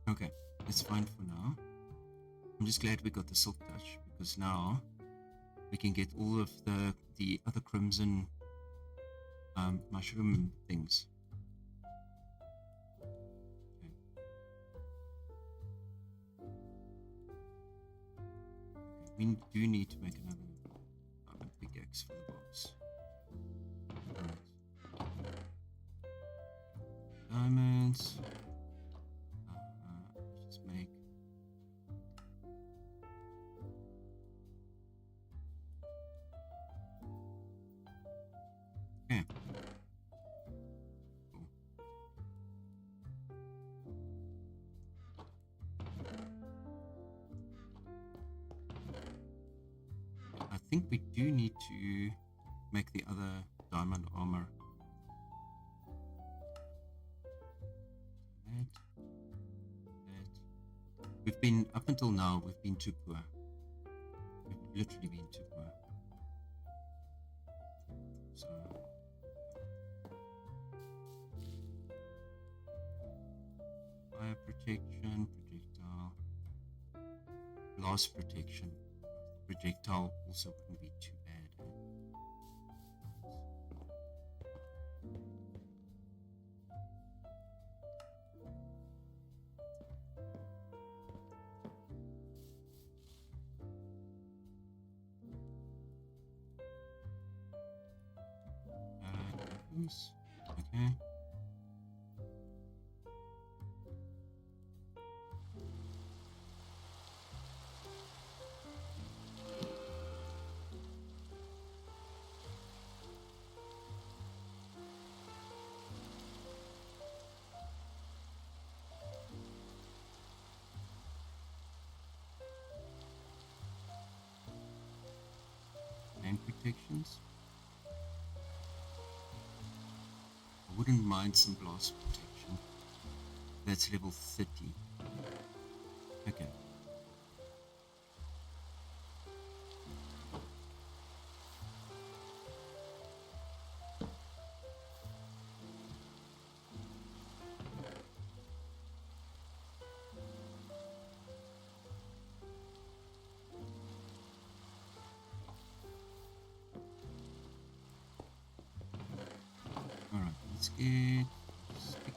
[SPEAKER 2] Okay, that's fine for now. I'm just glad we got the silk touch because now we can get all of the other crimson mushroom things. Okay. We do need to make another pickaxe for the box. Alright. Diamonds. Let's just make. Okay. Cool. think we do need to make the other diamond armor. We've been, up until now, we've been too poor. We've literally been too poor. So, fire protection, projectile, blast protection. Projectile also wouldn't be too bad. Okay. And protections. I wouldn't mind some blast protection. That's level 30. Okay. Alright, let's get sticks.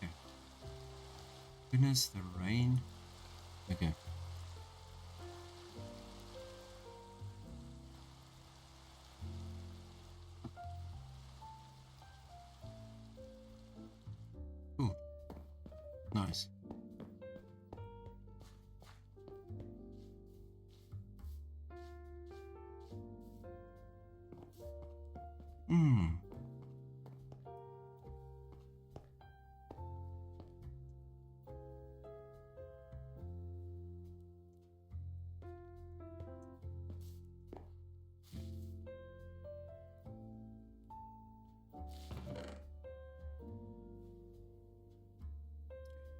[SPEAKER 2] Okay. Goodness, the rain. Okay. Cool. Nice.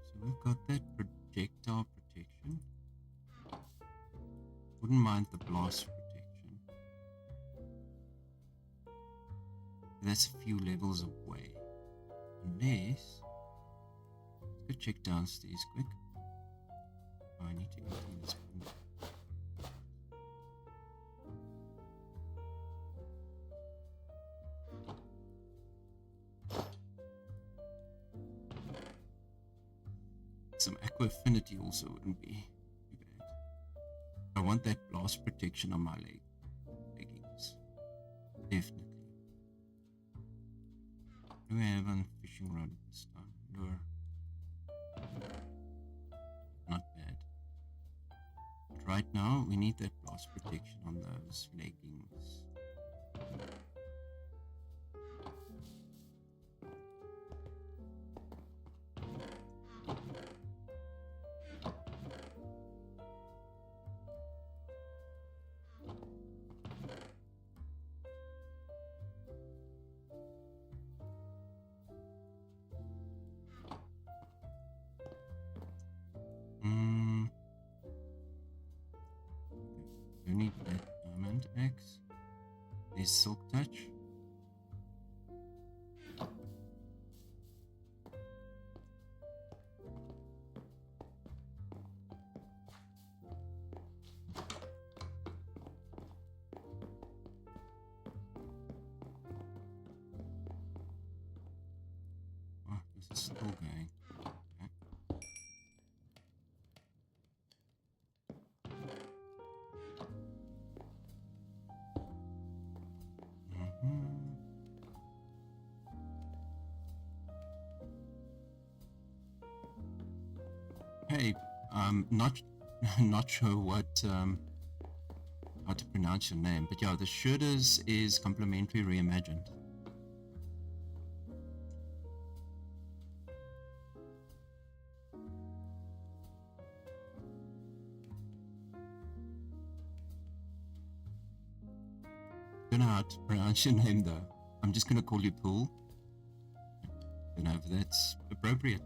[SPEAKER 2] So we've got that projectile protection. Wouldn't mind the blast protection. That's a few levels away. Unless, let's go check downstairs quick. Oh, I need to empty this one. Some aqua affinity also wouldn't be too bad. I want that blast protection on my leggings. Definitely. Do we have a fishing rod this time? Lure. Not bad. But right now, we need that blast protection on those leggings. You need that diamond axe. There's silk touch. Oh, this is still going. Hey, not sure what how to pronounce your name. But yeah, the Shurders is Complimentary Reimagined. Don't know how to pronounce your name though. I'm just gonna call you Pool. Don't know if that's appropriate.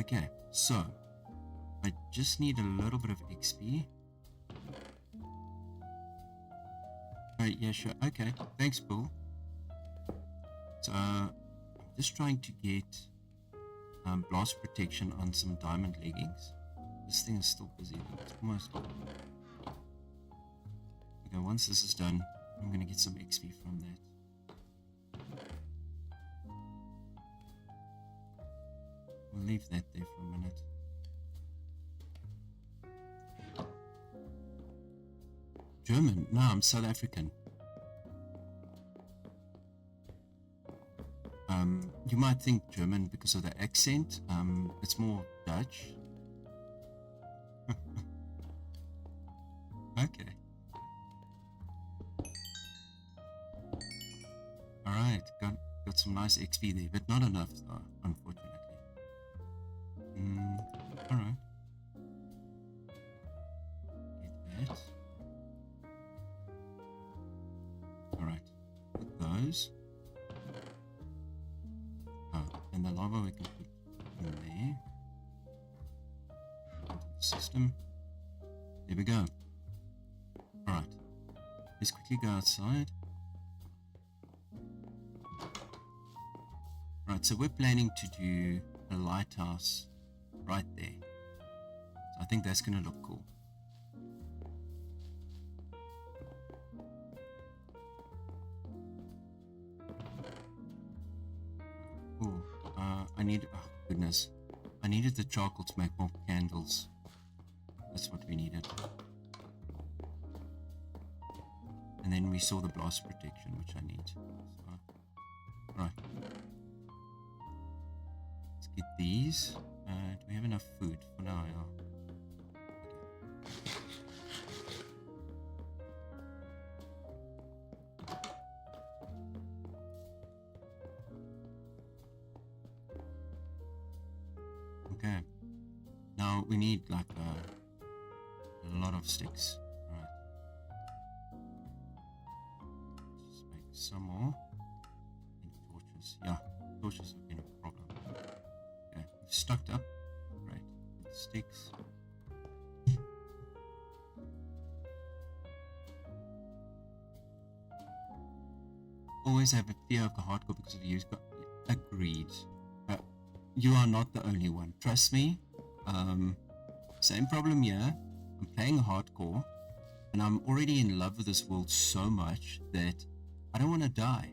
[SPEAKER 2] Okay, so I just need a little bit of XP. Oh, yeah, sure. Okay, thanks, Pool. So I'm just trying to get blast protection on some diamond leggings. This thing is still busy. It's almost. Okay, once this is done, I'm gonna get some XP from that. We'll leave that there for a minute. German? No, I'm South African. You might think German because of the accent. It's more Dutch. Okay. Alright, got some nice XP there, but not enough though, unfortunately. Alright. Get that. Alright, put those. Oh, and the lava we can put in there. Into the system. There we go. Alright. Let's quickly go outside. Right, so we're planning to do a lighthouse right there. So I think that's going to look cool. Oh, I need, oh goodness. I needed the charcoal to make more candles. That's what we needed. And then we saw the blast protection, which I need. So, right. Let's get these. Do we have enough food for now? Yeah. Okay. Now we need like a lot of sticks. Right. Just make some more. And torches. Yeah, torches have been a problem. Okay, we've stocked up. Right. With sticks. Always have a fear of the hardcore because of you. Agreed. You are not the only one. Trust me. Same problem here. I'm playing hardcore, and I'm already in love with this world so much that I don't want to die.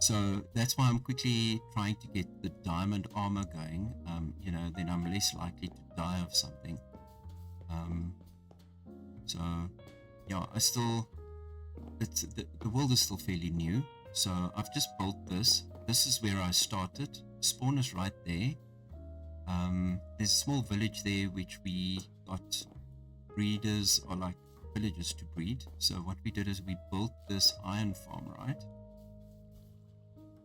[SPEAKER 2] So that's why I'm quickly trying to get the diamond armor going. Then I'm less likely to die of something. So yeah, the world is still fairly new. So I've just built this. This is where I started. Spawn is right there. There's a small village there which we got breeders, or like villagers to breed. So what we did is we built this iron farm, right?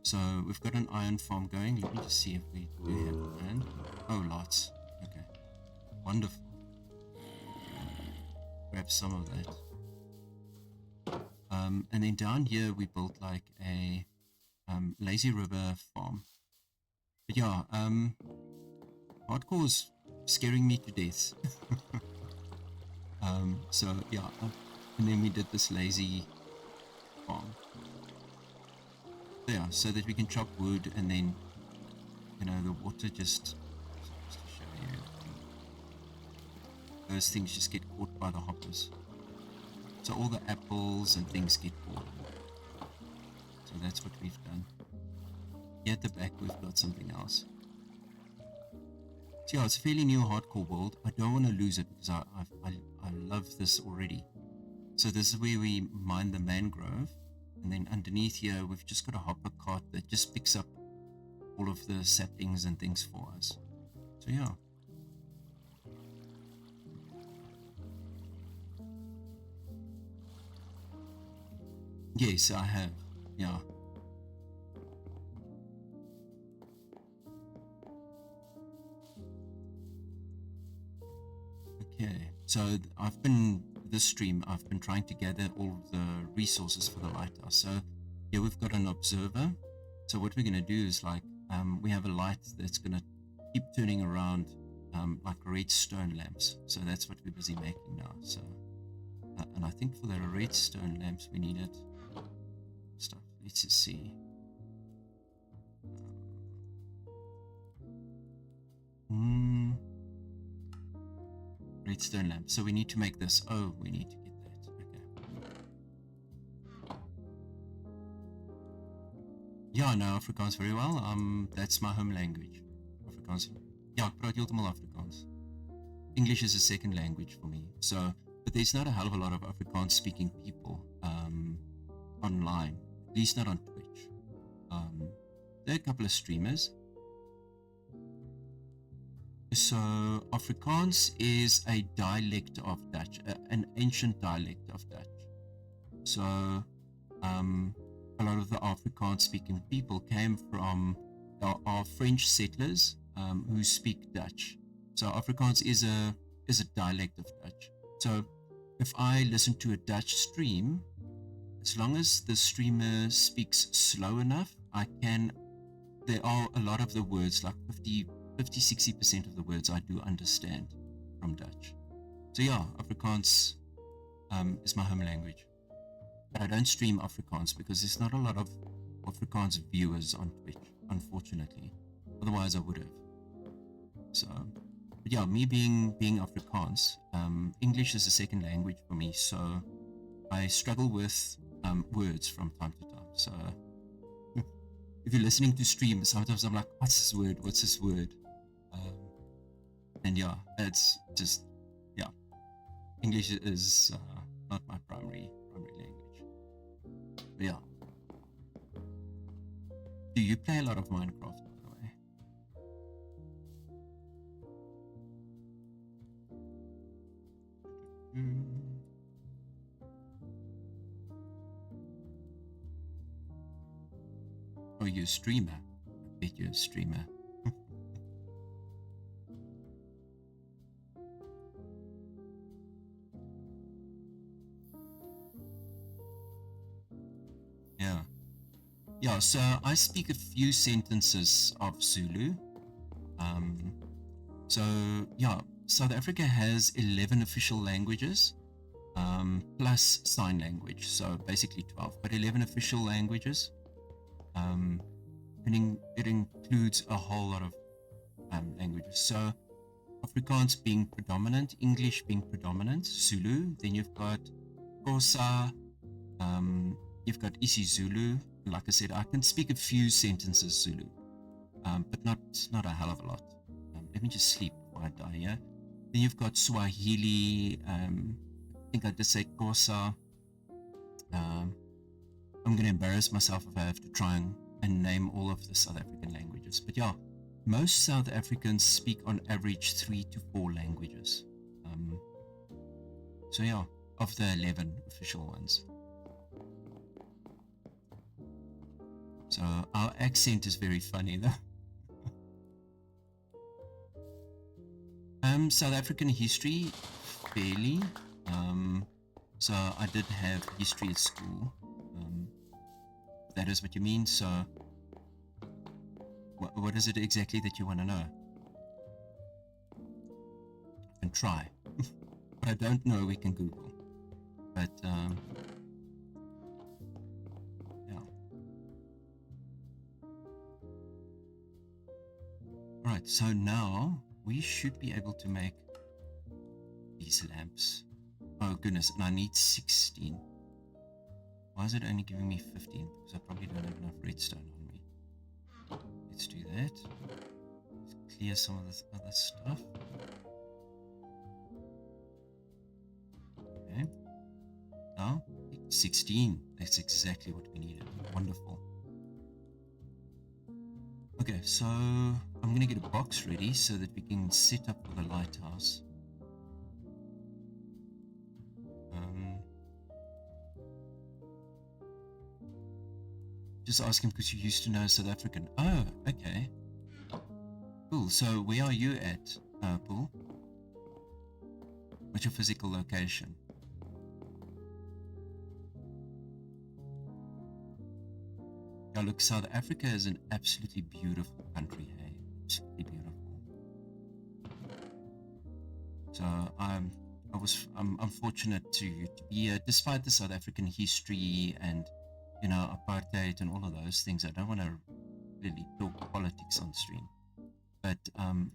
[SPEAKER 2] So we've got an iron farm going. Let me just see if we do have land. Oh, lots. Okay. Wonderful. Grab some of that. And then down here we built like a lazy river farm. But yeah, hardcore is scaring me to death. So yeah, and then we did this lazy farm. So yeah, so that we can chop wood, and then the water just to show you, those things just get caught by the hoppers. So all the apples and things get caught. So that's what we've done. Here at the back we've got something else. So yeah, it's a fairly new hardcore world. I don't want to lose it because I love this already. So this is where we mine the mangrove, and then underneath here we've just got a hopper cart that just picks up all of the saplings and things for us. So yeah. Yes, I have. Yeah. Okay. So this stream, I've been trying to gather all the resources for the lighthouse. So here we've got an observer. So what we're going to do is we have a light that's going to keep turning around like redstone lamps. So that's what we're busy making now. So, and I think for the redstone lamps we needed stuff. Let's just see. Redstone lamp. So we need to make this. Oh, we need to get that. Okay. Ja, nou Afrikaans very well. That's my home language. Afrikaans. Ja, ek praat heeltemal Afrikaans. English is a second language for me. So, but there's not a hell of a lot of Afrikaans speaking people online. At least not on Twitch. There are a couple of streamers. So Afrikaans is a dialect of Dutch, an ancient dialect of Dutch. So a lot of the Afrikaans-speaking people came from are French settlers who speak Dutch. So Afrikaans is a dialect of Dutch. So if I listen to a Dutch stream, as long as the streamer speaks slow enough, there are a lot of the words, like 50-60% of the words I do understand from Dutch. So yeah, Afrikaans is my home language. But I don't stream Afrikaans because there's not a lot of Afrikaans viewers on Twitch, unfortunately. Otherwise I would have. So, but yeah, me being Afrikaans, English is a second language for me, so I struggle with words from time to time. So if you're listening to stream, sometimes I'm like, what's this word? And yeah, it's just, yeah, English is not my primary language. But yeah. Do you play a lot of Minecraft, by the way? Oh, you're a streamer. I bet you're a streamer. Yeah, so I speak a few sentences of Zulu. So yeah, South Africa has 11 official languages, plus sign language, so basically 12, but 11 official languages. It includes a whole lot of languages. So Afrikaans being predominant, English being predominant, Zulu, then you've got Xhosa, you've got isiZulu. Like I said, I can speak a few sentences Zulu, but not a hell of a lot. Let me just sleep before I die, yeah? Then you've got Swahili, I think I did say Xhosa. I'm going to embarrass myself if I have to try and name all of the South African languages. But yeah, most South Africans speak on average 3 to 4 languages. So yeah, of the 11 official ones. So our accent is very funny though. South African history, fairly. So I did have history at school. If that is what you mean. So what is it exactly that you want to know? I can try. But I don't know, we can Google. But yeah. Alright, so now we should be able to make these lamps. Oh goodness, and I need 16. Why is it only giving me 15? Because I probably don't have enough redstone on me. Let's do that. Let's clear some of this other stuff. Okay. Now, 16. That's exactly what we needed. Wonderful. Okay, so I'm going to get a box ready so that we can set up for the lighthouse. Just ask him because you used to know South African. Oh, okay. Cool. So where are you at, Paul? What's your physical location? Yeah, look, South Africa is an absolutely beautiful country, hey? Absolutely beautiful. So I'm fortunate to be here, despite the South African history and, you know, apartheid and all of those things. I don't want to really talk politics on stream. But,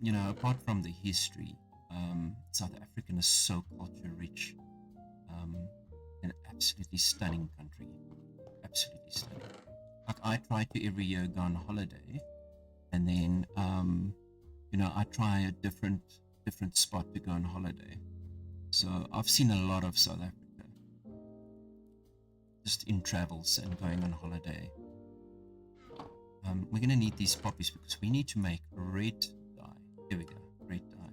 [SPEAKER 2] you know, apart from the history, South African is so culture rich. An absolutely stunning country. Absolutely stunning. Like, I try to every year go on holiday, and then, you know, I try a different spot to go on holiday. So I've seen a lot of South Africa, just in travels and going on holiday. We're gonna need these poppies because we need to make red dye. Here we go, red dye.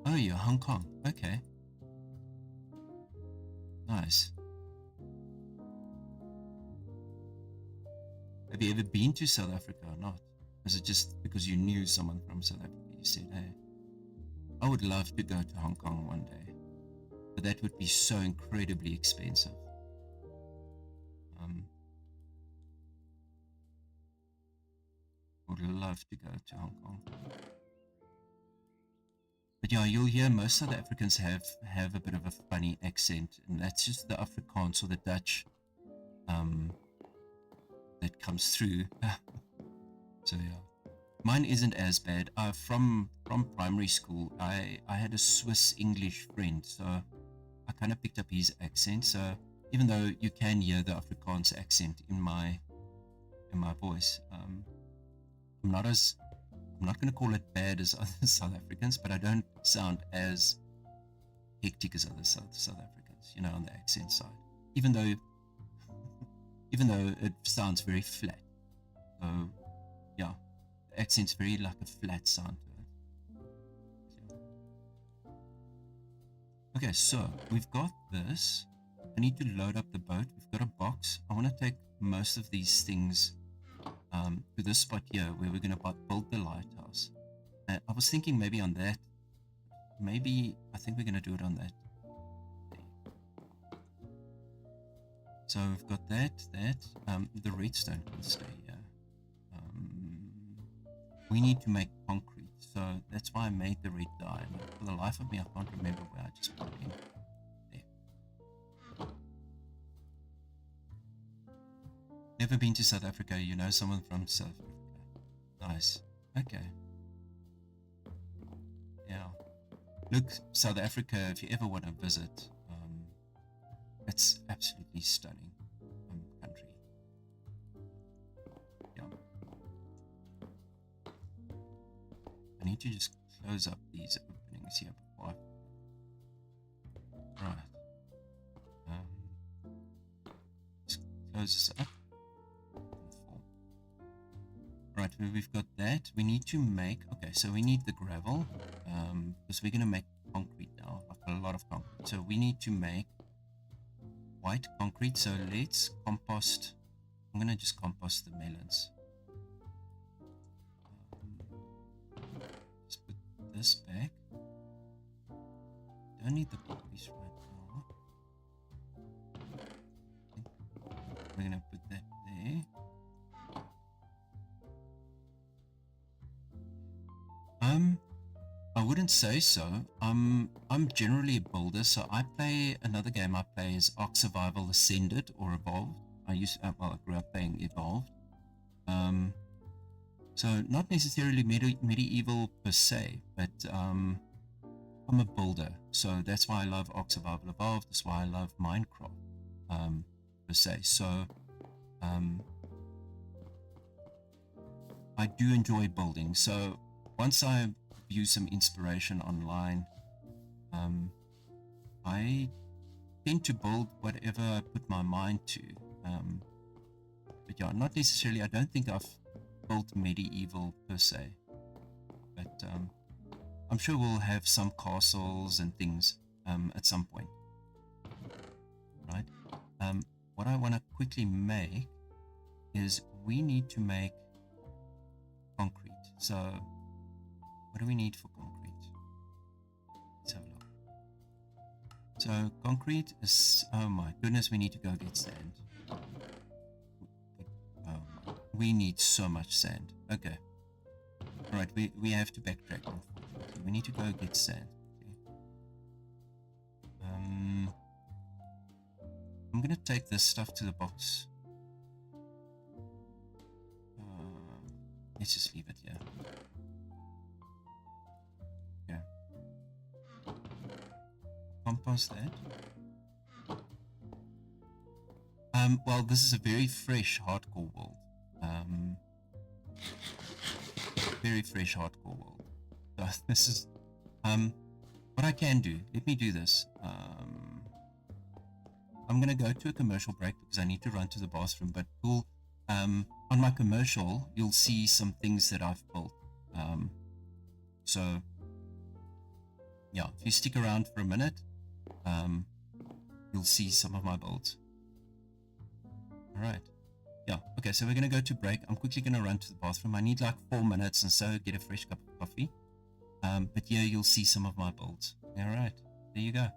[SPEAKER 2] Oh, you're Hong Kong. Okay. Nice. Have you ever been to South Africa or not? Was it just because you knew someone from South Africa? You said, hey, I would love to go to Hong Kong one day, but that would be so incredibly expensive. Would love to go to Hong Kong. But yeah, you'll hear most South Africans have a bit of a funny accent, and that's just the Afrikaans or the Dutch that comes through. So yeah, mine isn't as bad. From primary school, I had a Swiss English friend, so I kind of picked up his accent. So even though you can hear the Afrikaans accent in my voice, I'm not going to call it bad as other South Africans, but I don't sound as hectic as other South Africans, you know, on the accent side. Even though it sounds very flat. So yeah, the accent's very like a flat sound to it. Okay, so we've got this. I need to load up the boat. We've got a box. I want to take most of these things to this spot here where we're going to build the lighthouse. I was thinking maybe on that. I think we're going to do it on that. So we've got that. The redstone can stay here. We need to make concrete, so that's why I made the red dye. But for the life of me, I can't remember where I just put it in. There. Never been to South Africa. You know someone from South Africa. Nice. Okay. Yeah. Look, South Africa, if you ever want to visit, it's absolutely stunning country. Yeah. I need to just close up these openings here before Right. Just close this up. Right, we've got that. We need to make, okay, so we need the gravel, because we're going to make concrete now, like a lot of concrete. So we need to make white concrete. So let's compost. I'm going to just compost the melons. Just put this back. Don't need the poppies right now. We're going to put that there. I wouldn't say so. I'm generally a builder, so another game I play is Ark Survival Ascended or Evolved. I grew up playing Evolved. So not necessarily medieval per se, but I'm a builder. So that's why I love Ark Survival Evolved. That's why I love Minecraft per se. So I do enjoy building. So once I view some inspiration online, I tend to build whatever I put my mind to. But yeah, not necessarily. I don't think I've built medieval per se, but I'm sure we'll have some castles and things at some point, right? what I want to quickly make is we need to make concrete. So what do we need for concrete? Let's have a look. So concrete is, oh my goodness, we need to go get sand. We need so much sand. Okay. Alright, we have to backtrack. Unfortunately. We need to go get sand. Okay. I'm gonna take this stuff to the box. Let's just leave it here. Okay. Compost that. Well, this is a very fresh hardcore world. Very fresh hardcore world. So this is what I can do. Let me do this. I'm gonna go to a commercial break because I need to run to the bathroom, but we'll on my commercial you'll see some things that I've built. So yeah, if you stick around for a minute, you'll see some of my builds. Alright. Yeah, okay, so we're gonna go to break. I'm quickly gonna run to the bathroom. I need like 4 minutes and so get a fresh cup of coffee. But yeah, you'll see some of my builds. Alright, there you go.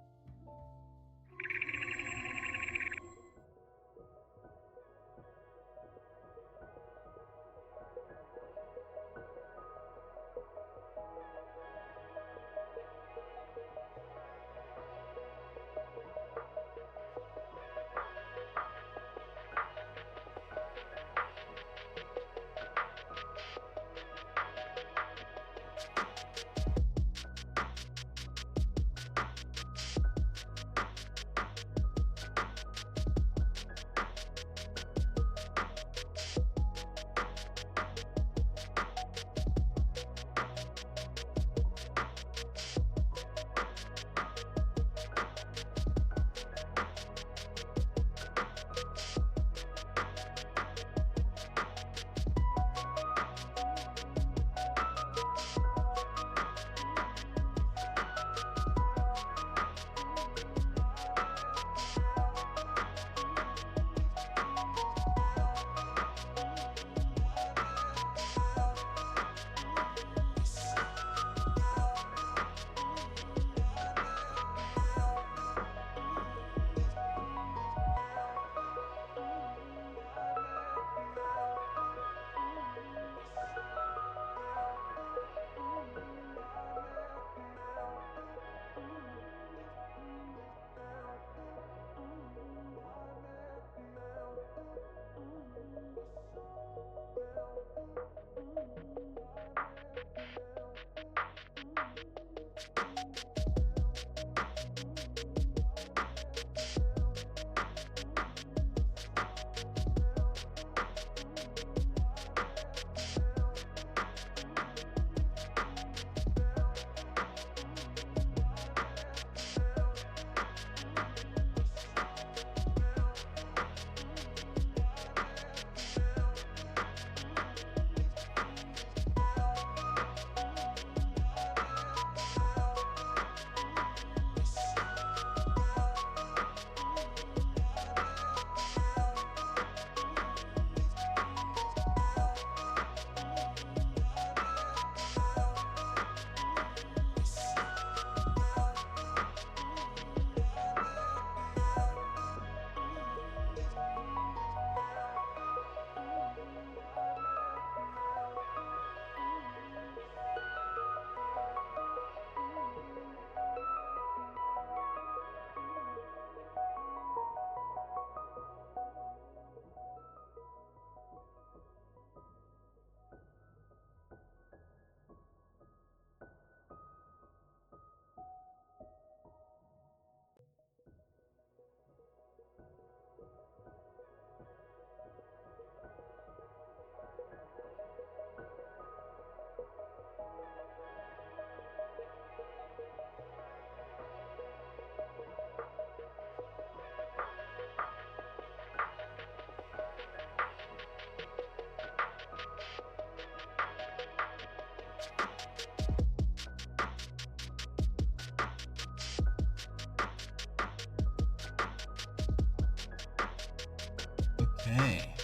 [SPEAKER 2] Okay.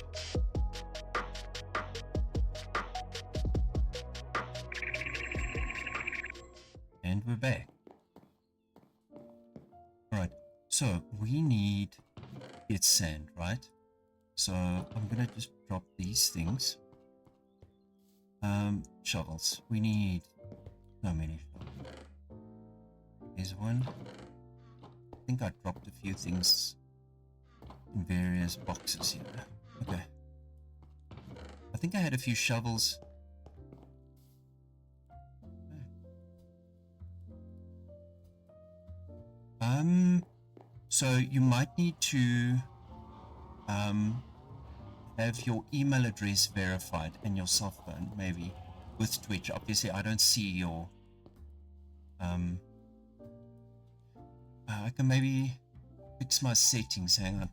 [SPEAKER 2] And we're back. Alright, so we need its sand, right? So I'm gonna just drop these things. Shovels. We need so many shovels. Here's one. I think I dropped a few things in various boxes here. Okay. I think I had a few shovels. So you might need to have your email address verified and your cell phone, maybe, with Twitch. Obviously, I don't see your I can maybe fix my settings. Hang on.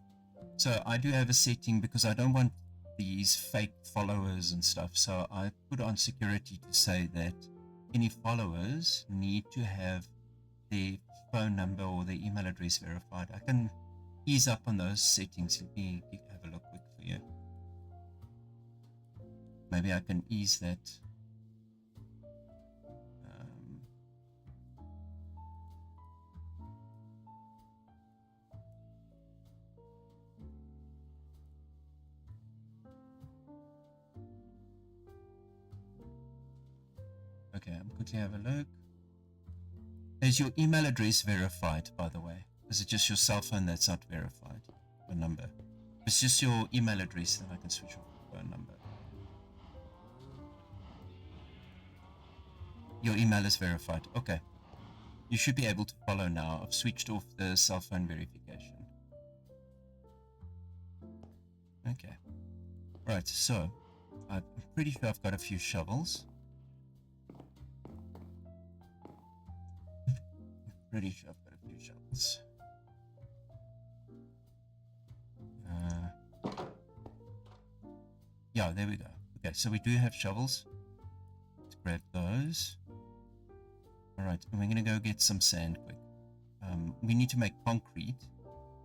[SPEAKER 2] So I do have a setting because I don't want these fake followers and stuff. So I put on security to say that any followers need to have their phone number or their email address verified. I can ease up on those settings. Let me have a look quick for you. Maybe I can ease that. Okay, I'm quickly have a look. Is your email address verified, by the way? Is it just your cell phone that's not verified? The number. It's just your email address that I can switch off the phone number. Your email is verified. Okay. You should be able to follow now. I've switched off the cell phone verification. Okay. Right, so I'm pretty sure I've got a few shovels. Pretty sure I've got a few shovels. Yeah, there we go. Okay, so we do have shovels. Let's grab those. Alright, and we're going to go get some sand quick. We need to make concrete.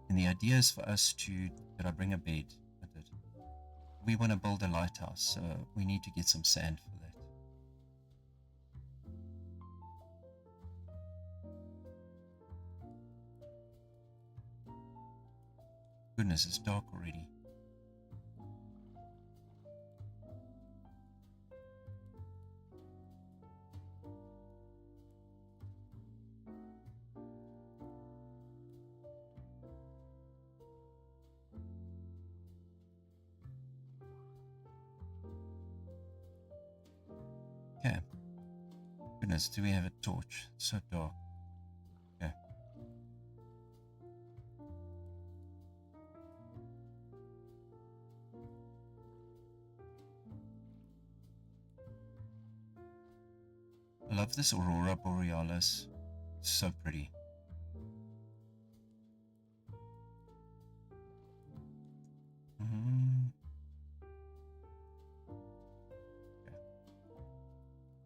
[SPEAKER 2] And the idea is for us to... Did I bring a bed? I did. We want to build a lighthouse, so we need to get some sand for that. Goodness, it's dark already. Okay. Goodness, do we have a torch? It's so dark. Okay. I love this Aurora Borealis. It's so pretty.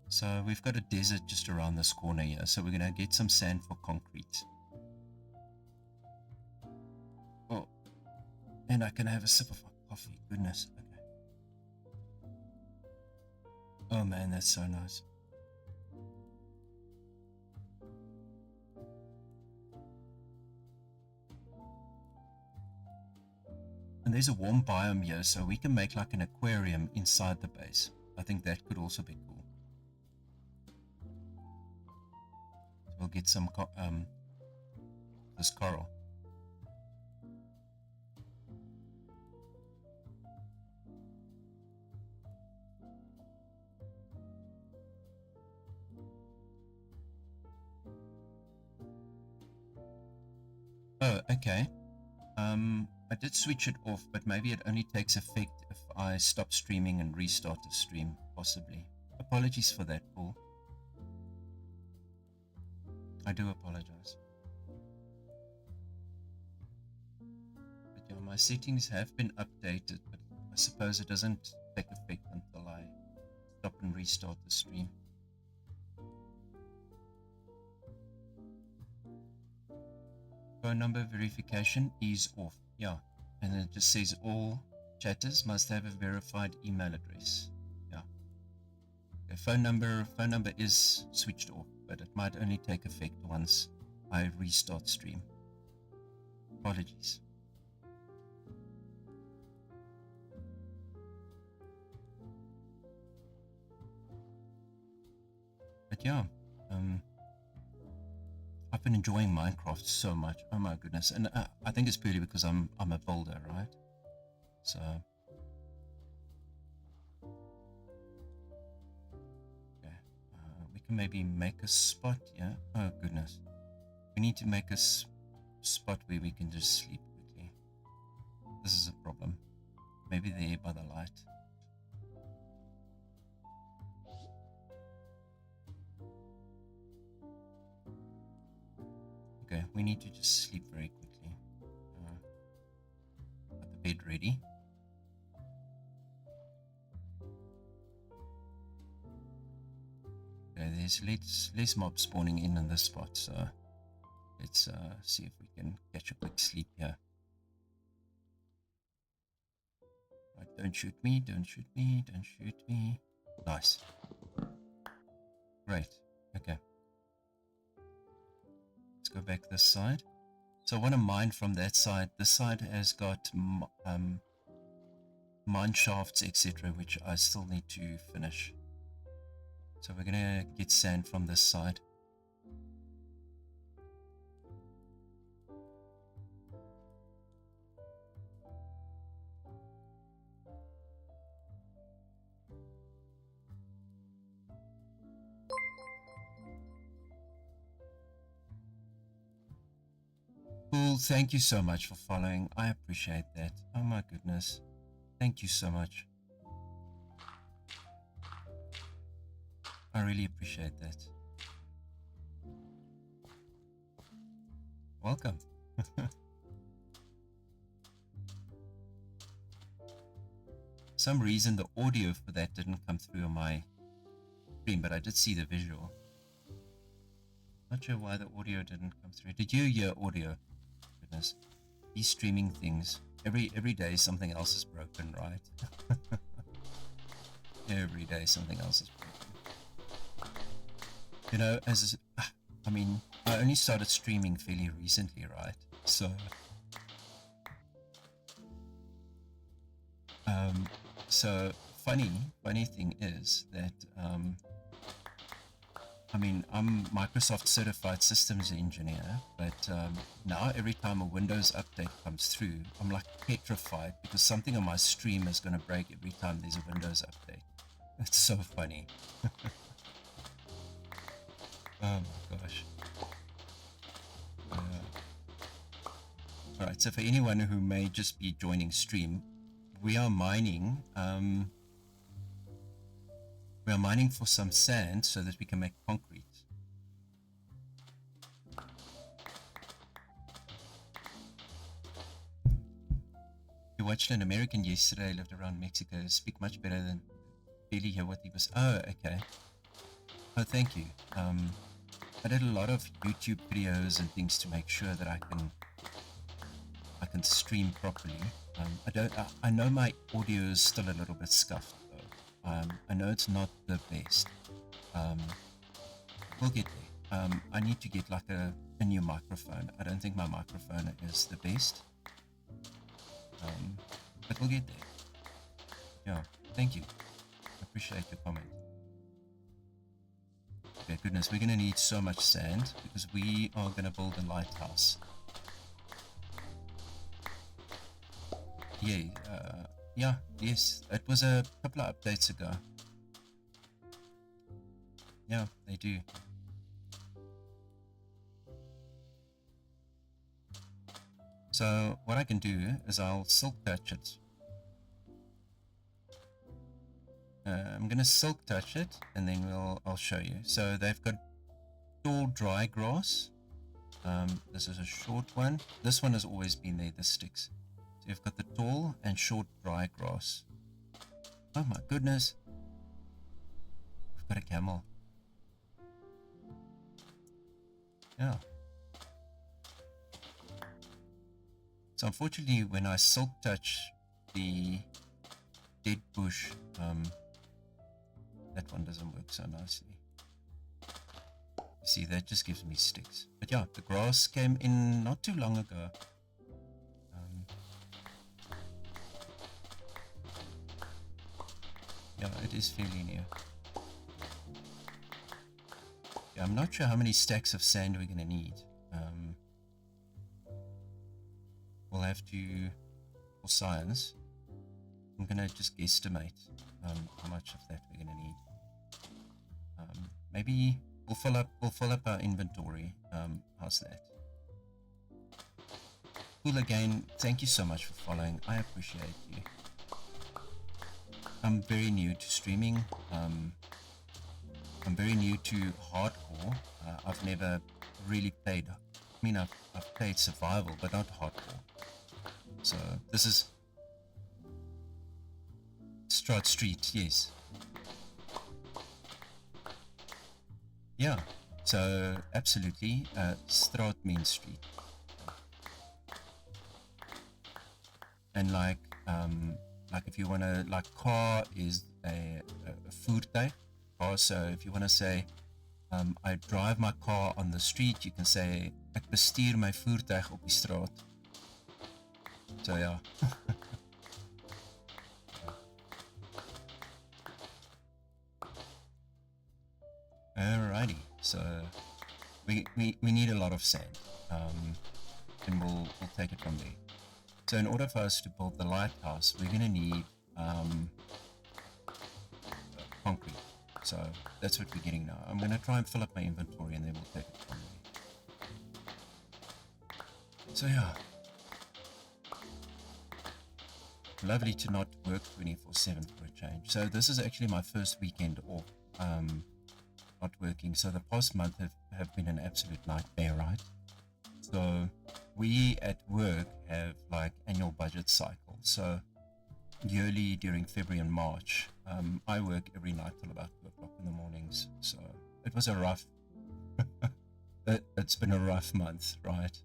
[SPEAKER 2] So we've got a desert just around this corner here, so we're going to get some sand for concrete. Oh, and I can have a sip of my coffee. Goodness. Okay. Oh man, that's so nice. And there's a warm biome here, so we can make like an aquarium inside the base. I think that could also be cool. So we'll get some this coral. Oh, okay. I did switch it off, but maybe it only takes effect if I stop streaming and restart the stream, possibly. Apologies for that, Paul. I do apologize. But yeah, my settings have been updated, but I suppose it doesn't take effect until I stop and restart the stream. Phone number verification is off. Yeah, and it just says all chatters must have a verified email address. Yeah. Okay, phone number is switched off, but it might only take effect once I restart stream. Apologies. But yeah, I've been enjoying Minecraft so much. Oh my goodness. And I think it's purely because I'm a builder, right? So okay, we can maybe make a spot. Yeah. Oh goodness, we need to make a spot where we can just sleep quickly. This is a problem. Maybe there by the light. Okay, we need to just sleep very quickly. Got the bed ready. Okay, there's less mobs spawning in this spot, so let's see if we can catch a quick sleep here. Right, don't shoot me, don't shoot me, don't shoot me. Nice. Great. Okay. Let's go back this side. So I want to mine from that side. This side has got mine shafts, etc., which I still need to finish. So we're gonna get sand from this side. Cool, thank you so much for following. I appreciate that. Oh my goodness. Thank you so much. I really appreciate that. Welcome. For some reason the audio for that didn't come through on my stream, but I did see the visual. Not sure why the audio didn't come through. Did you hear audio? Goodness. These streaming things. Every day something else is broken, right? Every day something else is broken. You know, I only started streaming fairly recently, right? So funny thing is that I'm Microsoft certified systems engineer, but now every time a Windows update comes through, I'm like petrified because something on my stream is going to break every time there's a Windows update. It's so funny. Oh my gosh. Alright, so for anyone who may just be joining stream, we are mining for some sand so that we can make concrete. You watched an American yesterday, lived around Mexico, speak much better than barely hear what he was. Oh, okay. Oh, thank you. I did a lot of YouTube videos and things to make sure that I can stream properly. I know my audio is still a little bit scuffed though. I know it's not the best. We'll get there. I need to get like a new microphone. I don't think my microphone is the best. But we'll get there. Yeah, thank you. I appreciate your comment. Okay, goodness, we're gonna need so much sand because we are gonna build a lighthouse. Yeah, yes, it was a couple of updates ago. Yeah, they do. So what I can do is I'll silk touch it. I'm gonna silk touch it and then I'll show you. So they've got tall dry grass. This is a short one. This one has always been there, the sticks. So you've got the tall and short dry grass. Oh my goodness. We've got a camel. Yeah. So unfortunately when I silk touch the dead bush. That one doesn't work so nicely. You see, that just gives me sticks. But yeah, the grass came in not too long ago. Yeah, it is fairly new. Yeah, I'm not sure how many stacks of sand we're gonna need. We'll have to, for science, I'm gonna just guesstimate how much of that we're gonna need. Maybe we'll fill up our inventory. How's that? Cool, again, thank you so much for following. I appreciate you. I'm very new to streaming. I'm very new to hardcore. I've never really played. I mean, I've played survival, but not hardcore. So this is Strahd Street, yes. Yeah. So absolutely, Strahd means street. And like if you wanna, like, car is a voertuig. Car. So if you wanna say, I drive my car on the street, you can say, ek bestuur my voertuig op die straat. So yeah. Alrighty, so we need a lot of sand, and we'll take it from there. So in order for us to build the lighthouse, we're gonna need concrete. So that's what we're getting now. I'm gonna try and fill up my inventory, and then we'll take it from there. So yeah, lovely to not work 24/7 for a change. So this is actually my first weekend off. Not working, so the past month have been an absolute nightmare, right? So we at work have like annual budget cycle, so yearly during February and March, I work every night till about 2 o'clock in the mornings. So it was a rough it's been a rough month, right?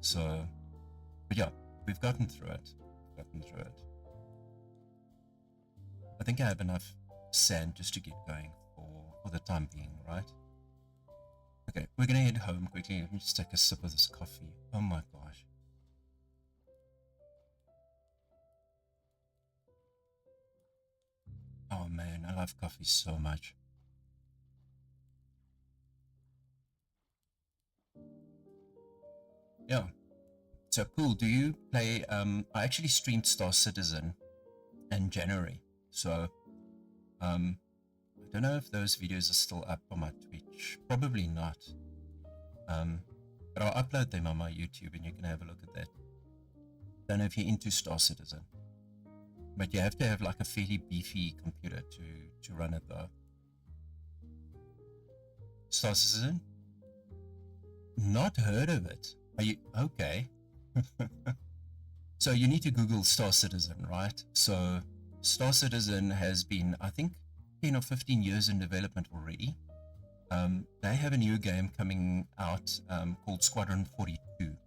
[SPEAKER 2] So, but yeah, we've gotten through it. I think I have enough sand just to get going for the time being, right? Okay, we're gonna head home quickly. Let me just take a sip of this coffee. Oh my gosh. Oh man, I love coffee so much. Yeah. So cool. Do you play, I actually streamed Star Citizen in January. So I don't know if those videos are still up on my Twitch. Probably not. But I'll upload them on my YouTube and you can have a look at that. Don't know if you're into Star Citizen. But you have to have like a fairly beefy computer to run it though. Star Citizen? Not heard of it. Are you okay? So you need to Google Star Citizen, right? So Star Citizen has been, I think, 10 or 15 years in development already. They have a new game coming out called Squadron 42.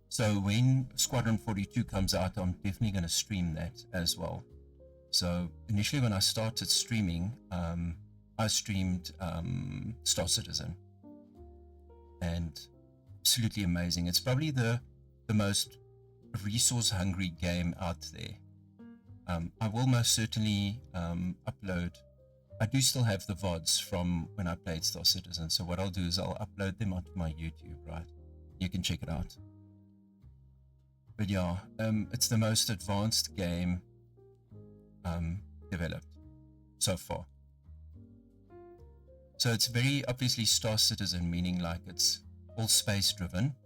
[SPEAKER 2] So when Squadron 42 comes out, I'm definitely going to stream that as well. So initially when I started streaming, I streamed Star Citizen. And absolutely amazing. It's probably the most resource-hungry game out there. I will most certainly upload. I do still have the VODs from when I played Star Citizen, so what I'll do is I'll upload them onto my YouTube, right? You can check it out. But yeah, it's the most advanced game developed so far. So it's very obviously Star Citizen, meaning like it's all space driven,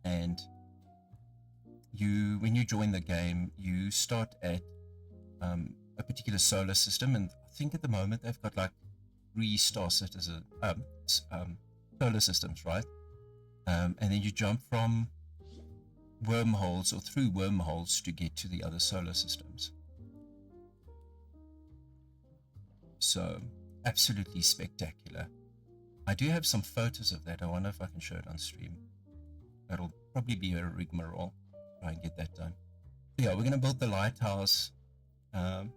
[SPEAKER 2] and when you join the game, you start at a particular solar system, and I think at the moment they've got like 3 solar systems, right? And then you jump from wormholes or through wormholes to get to the other solar systems. So absolutely spectacular. I do have some photos of that. I wonder if I can show it on stream. That'll probably be a rigmarole. Try and get that done. Yeah, we're gonna build the lighthouse. Will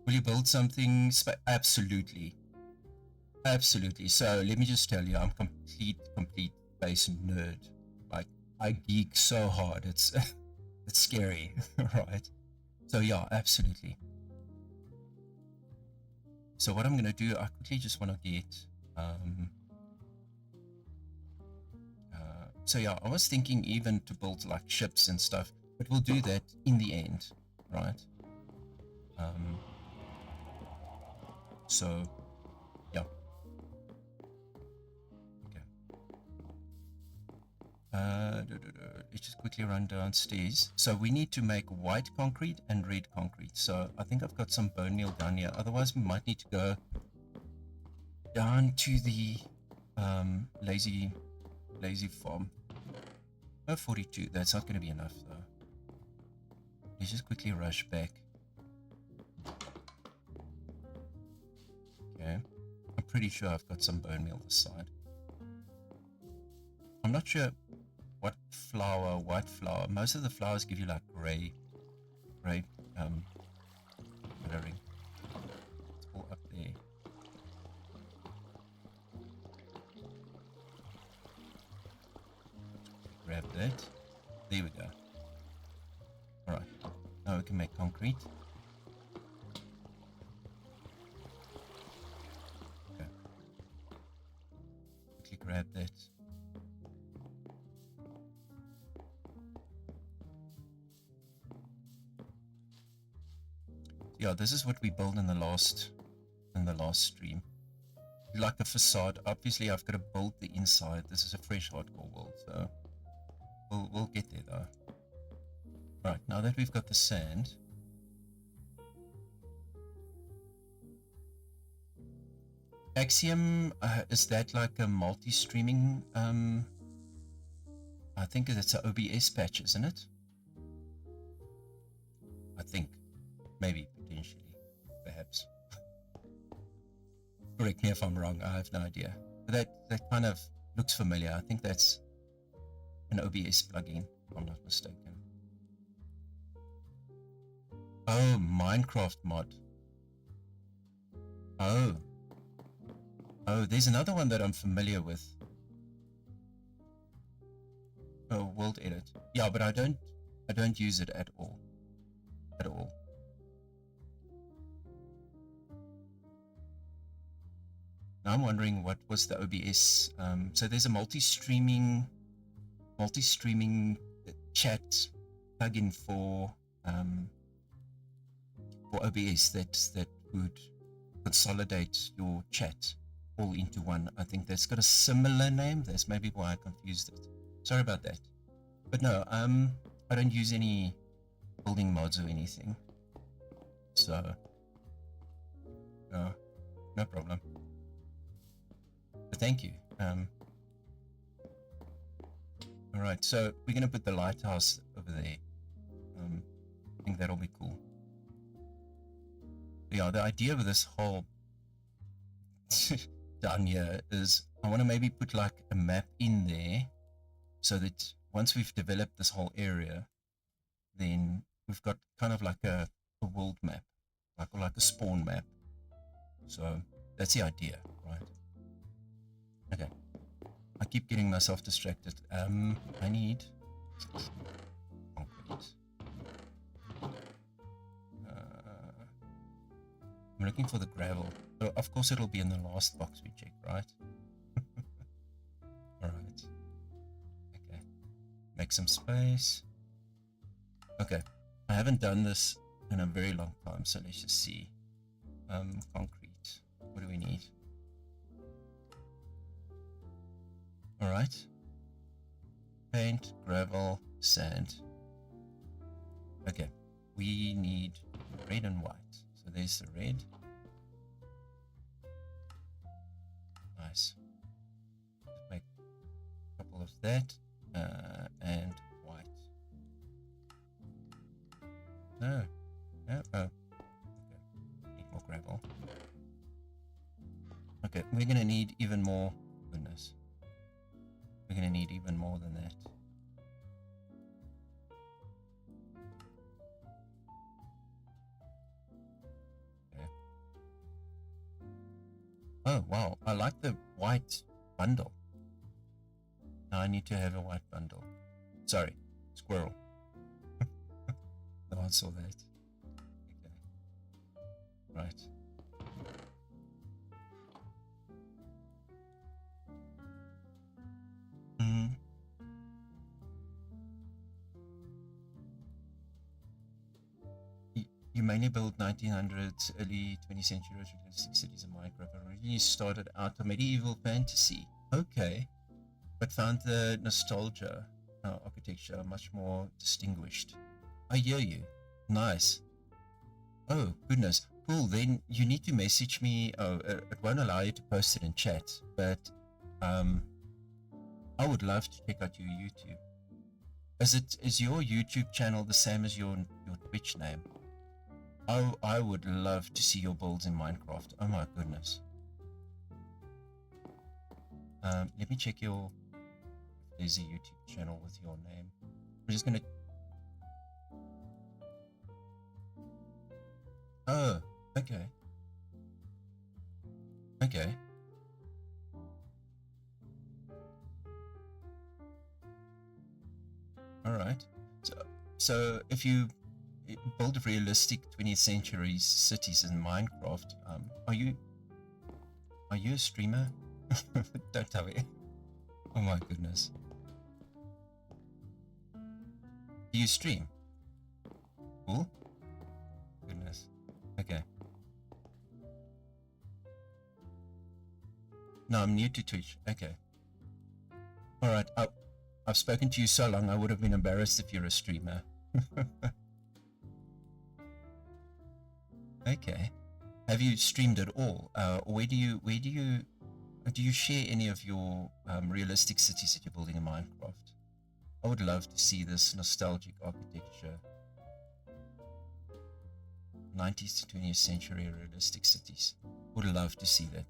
[SPEAKER 2] you build something? Absolutely, absolutely. So let me just tell you, I'm complete base nerd. Like I geek so hard, it's it's scary, right? So yeah, absolutely. So what I'm gonna do, I quickly just want to get. So yeah, I was thinking even to build like ships and stuff, but we'll do that in the end, right? So yeah, okay. Let's just quickly run downstairs. So we need to make white concrete and red concrete. So I think I've got some bone meal down here. Otherwise, we might need to go down to the lazy farm. Oh, 42. That's not going to be enough though. Let's just quickly rush back. Okay. I'm pretty sure I've got some bone meal this side. I'm not sure what flour, white flour. Most of the flours give you like gray coloring. It's all up there. Grab that. There we go. Alright. Now we can make concrete. Okay. Quickly grab that. Yeah, this is what we built in the last stream. Like a facade. Obviously, I've got to build the inside. This is a fresh hardcore world, so we'll get there though. Right, now that we've got the sand, Axiom, is that like a multi-streaming? I think it's an OBS patch, isn't it? I think, maybe potentially, perhaps. Correct me if I'm wrong. I have no idea. But that kind of looks familiar. I think that's an OBS plugin, if I'm not mistaken. Oh, Minecraft mod. Oh, there's another one that I'm familiar with. Oh, World Edit. Yeah, but I don't use it at all. At all. Now I'm wondering what was the OBS. So there's a multi-streaming chat plugin for OBS that would consolidate your chat all into one. I think that's got a similar name. That's maybe why I confused it. Sorry about that. But no, I don't use any building mods or anything. So no problem. But thank you. All right, so we're gonna put the lighthouse over there. I think that'll be cool. Yeah, the idea of this whole down here is I want to maybe put like a map in there so that once we've developed this whole area, then we've got kind of like a world map, like a spawn map. So that's the idea, right? Okay. I keep getting myself distracted. I need concrete. I'm looking for the gravel. So of course it'll be in the last box we check, right? Alright. Okay. Make some space. Okay. I haven't done this in a very long time, so let's just see. Concrete. What do we need? Alright. Paint, gravel, sand. Okay. We need red and white. So there's the red. Nice. Just make a couple of that. And white. No. No. Oh. Okay. Need more gravel. Okay. We're gonna need even more. Goodness. We're gonna need even more than that. Oh, wow. I like the white bundle. Now I need to have a white bundle. Sorry, squirrel. No one saw that. Okay. Right. Mm. You mainly build 1900s, early 20th century realistic cities in Minecraft. Originally started out of medieval fantasy. Okay. But found the nostalgia architecture much more distinguished. I hear you. Nice. Oh, goodness. Cool. Then you need to message me. Oh, it won't allow you to post it in chat, but I would love to check out your YouTube. Is your YouTube channel the same as your Twitch name? I would love to see your builds in Minecraft. Oh my goodness. Let me check your. If there's a YouTube channel with your name. I'm just gonna. Oh, okay. Okay. All right. So if you build realistic 20th century cities in Minecraft, are you a streamer? Don't tell me. Oh my goodness. Do you stream? Cool. Goodness. Okay. No, I'm new to Twitch. Okay. All right. I've spoken to you so long, I would have been embarrassed if you're a streamer. Okay. Have you streamed at all? Where do you share any of your realistic cities that you're building in Minecraft? I would love to see this nostalgic architecture. 19th to 20th century realistic cities. Would love to see that.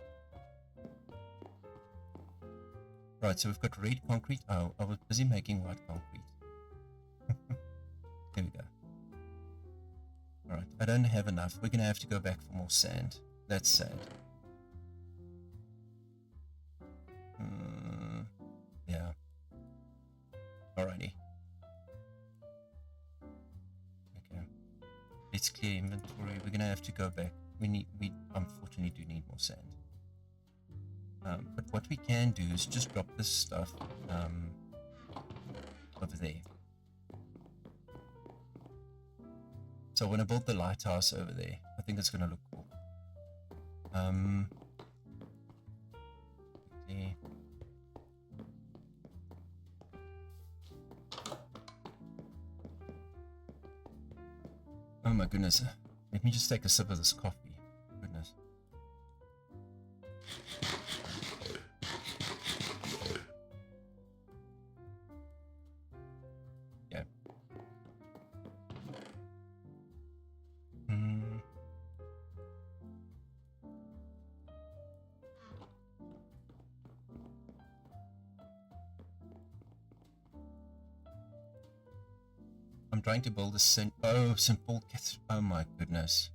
[SPEAKER 2] Right, so we've got red concrete. Oh, I was busy making white concrete. There we go. Alright, I don't have enough. We're gonna have to go back for more sand. That's sad. Yeah. Alrighty. Okay. Let's clear inventory. We're gonna have to go back. We unfortunately do need more sand. But what we can do is just drop this stuff over there. So when I build the lighthouse over there, I think it's going to look cool. Okay. Oh my goodness. Let me just take a sip of this coffee. Goodness. Yeah. I'm trying to build a St. Paul Cathedral. Oh my goodness.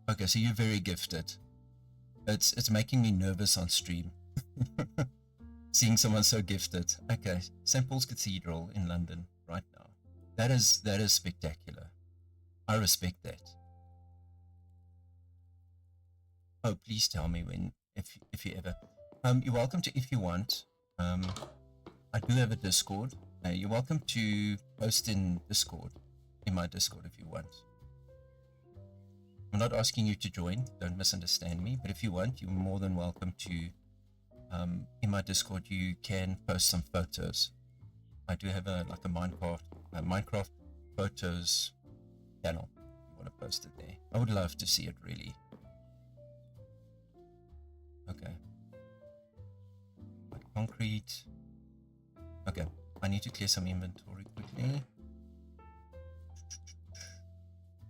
[SPEAKER 2] Okay, so you're very gifted. It's making me nervous on stream. Seeing someone so gifted. Okay, St. Paul's Cathedral in London right now. That is spectacular. I respect that. Oh, please tell me when, if you ever. You're welcome to, if you want. I do have a Discord. You're welcome to post in Discord, in my Discord if you want. I'm not asking you to join, don't misunderstand me, but if you want, you're more than welcome to, in my Discord, you can post some photos. I do have a Minecraft photos channel. If you want to post it there. I would love to see it, really. Okay. Like concrete. Okay. I need to clear some inventory quickly.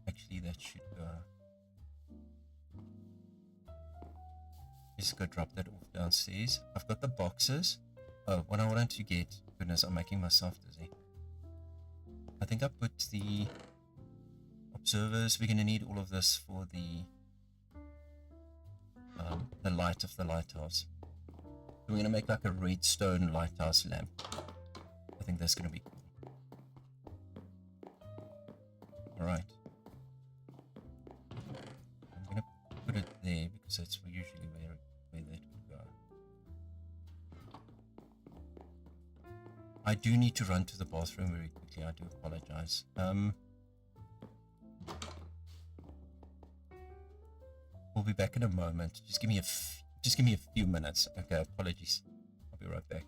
[SPEAKER 2] Actually, that should go. Let's go drop that off downstairs. I've got the boxes. Oh, what I wanted to get. Goodness, I'm making myself dizzy. I think I put the observers. We're going to need all of this for the the light of the lighthouse. So we're gonna make like a redstone lighthouse lamp. I think that's gonna be cool. Alright. I'm gonna put it there because that's usually where that would go. I do need to run to the bathroom very quickly. I do apologize. We'll be back in a moment. Just give me a few minutes. Okay, apologies. I'll be right back.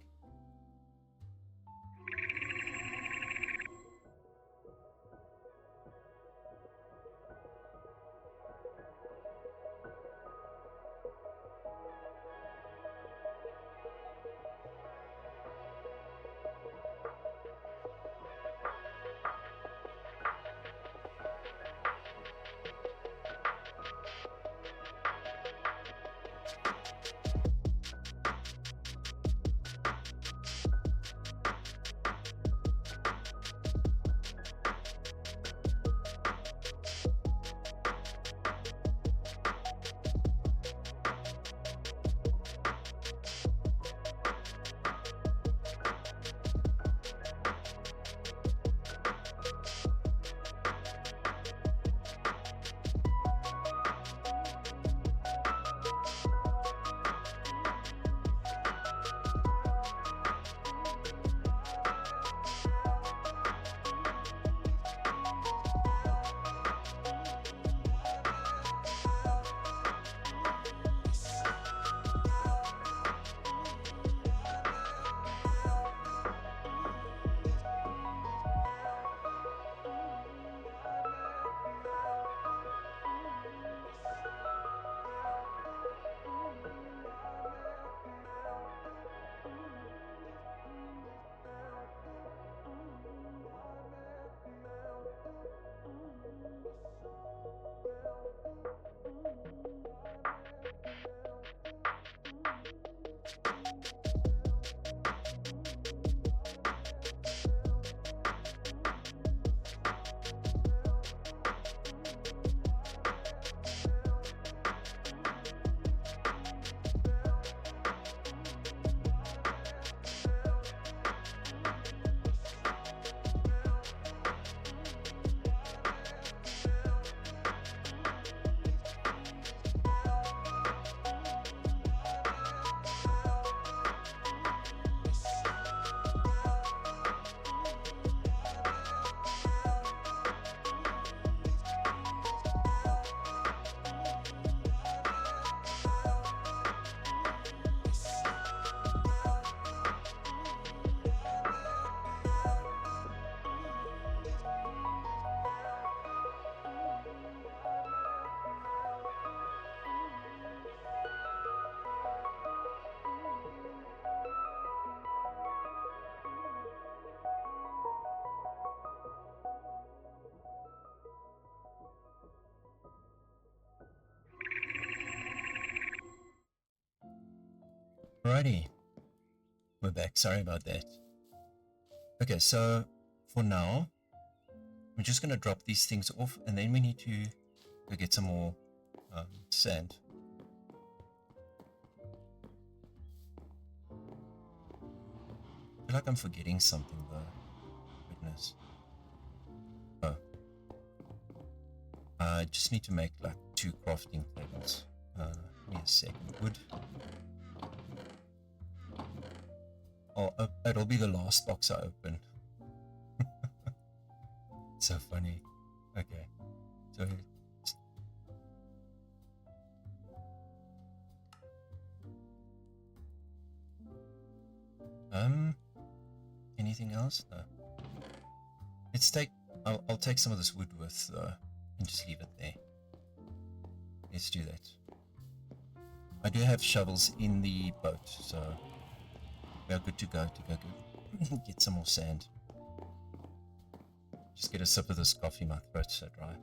[SPEAKER 2] Alrighty, we're back. Sorry about that. Okay, so for now, I'm just going to drop these things off, and then we need to go get some more sand. I feel like I'm forgetting something though. Goodness. Oh. I just need to make like 2 crafting tables. Give me a second. Wood. Oh, it'll be the last box I open. So funny. Okay. So anything else? No. Let's take I'll take some of this wood with and just leave it there. Let's do that. I do have shovels in the boat, so we are good to go get some more sand. Just get a sip of this coffee, my throat's so dry.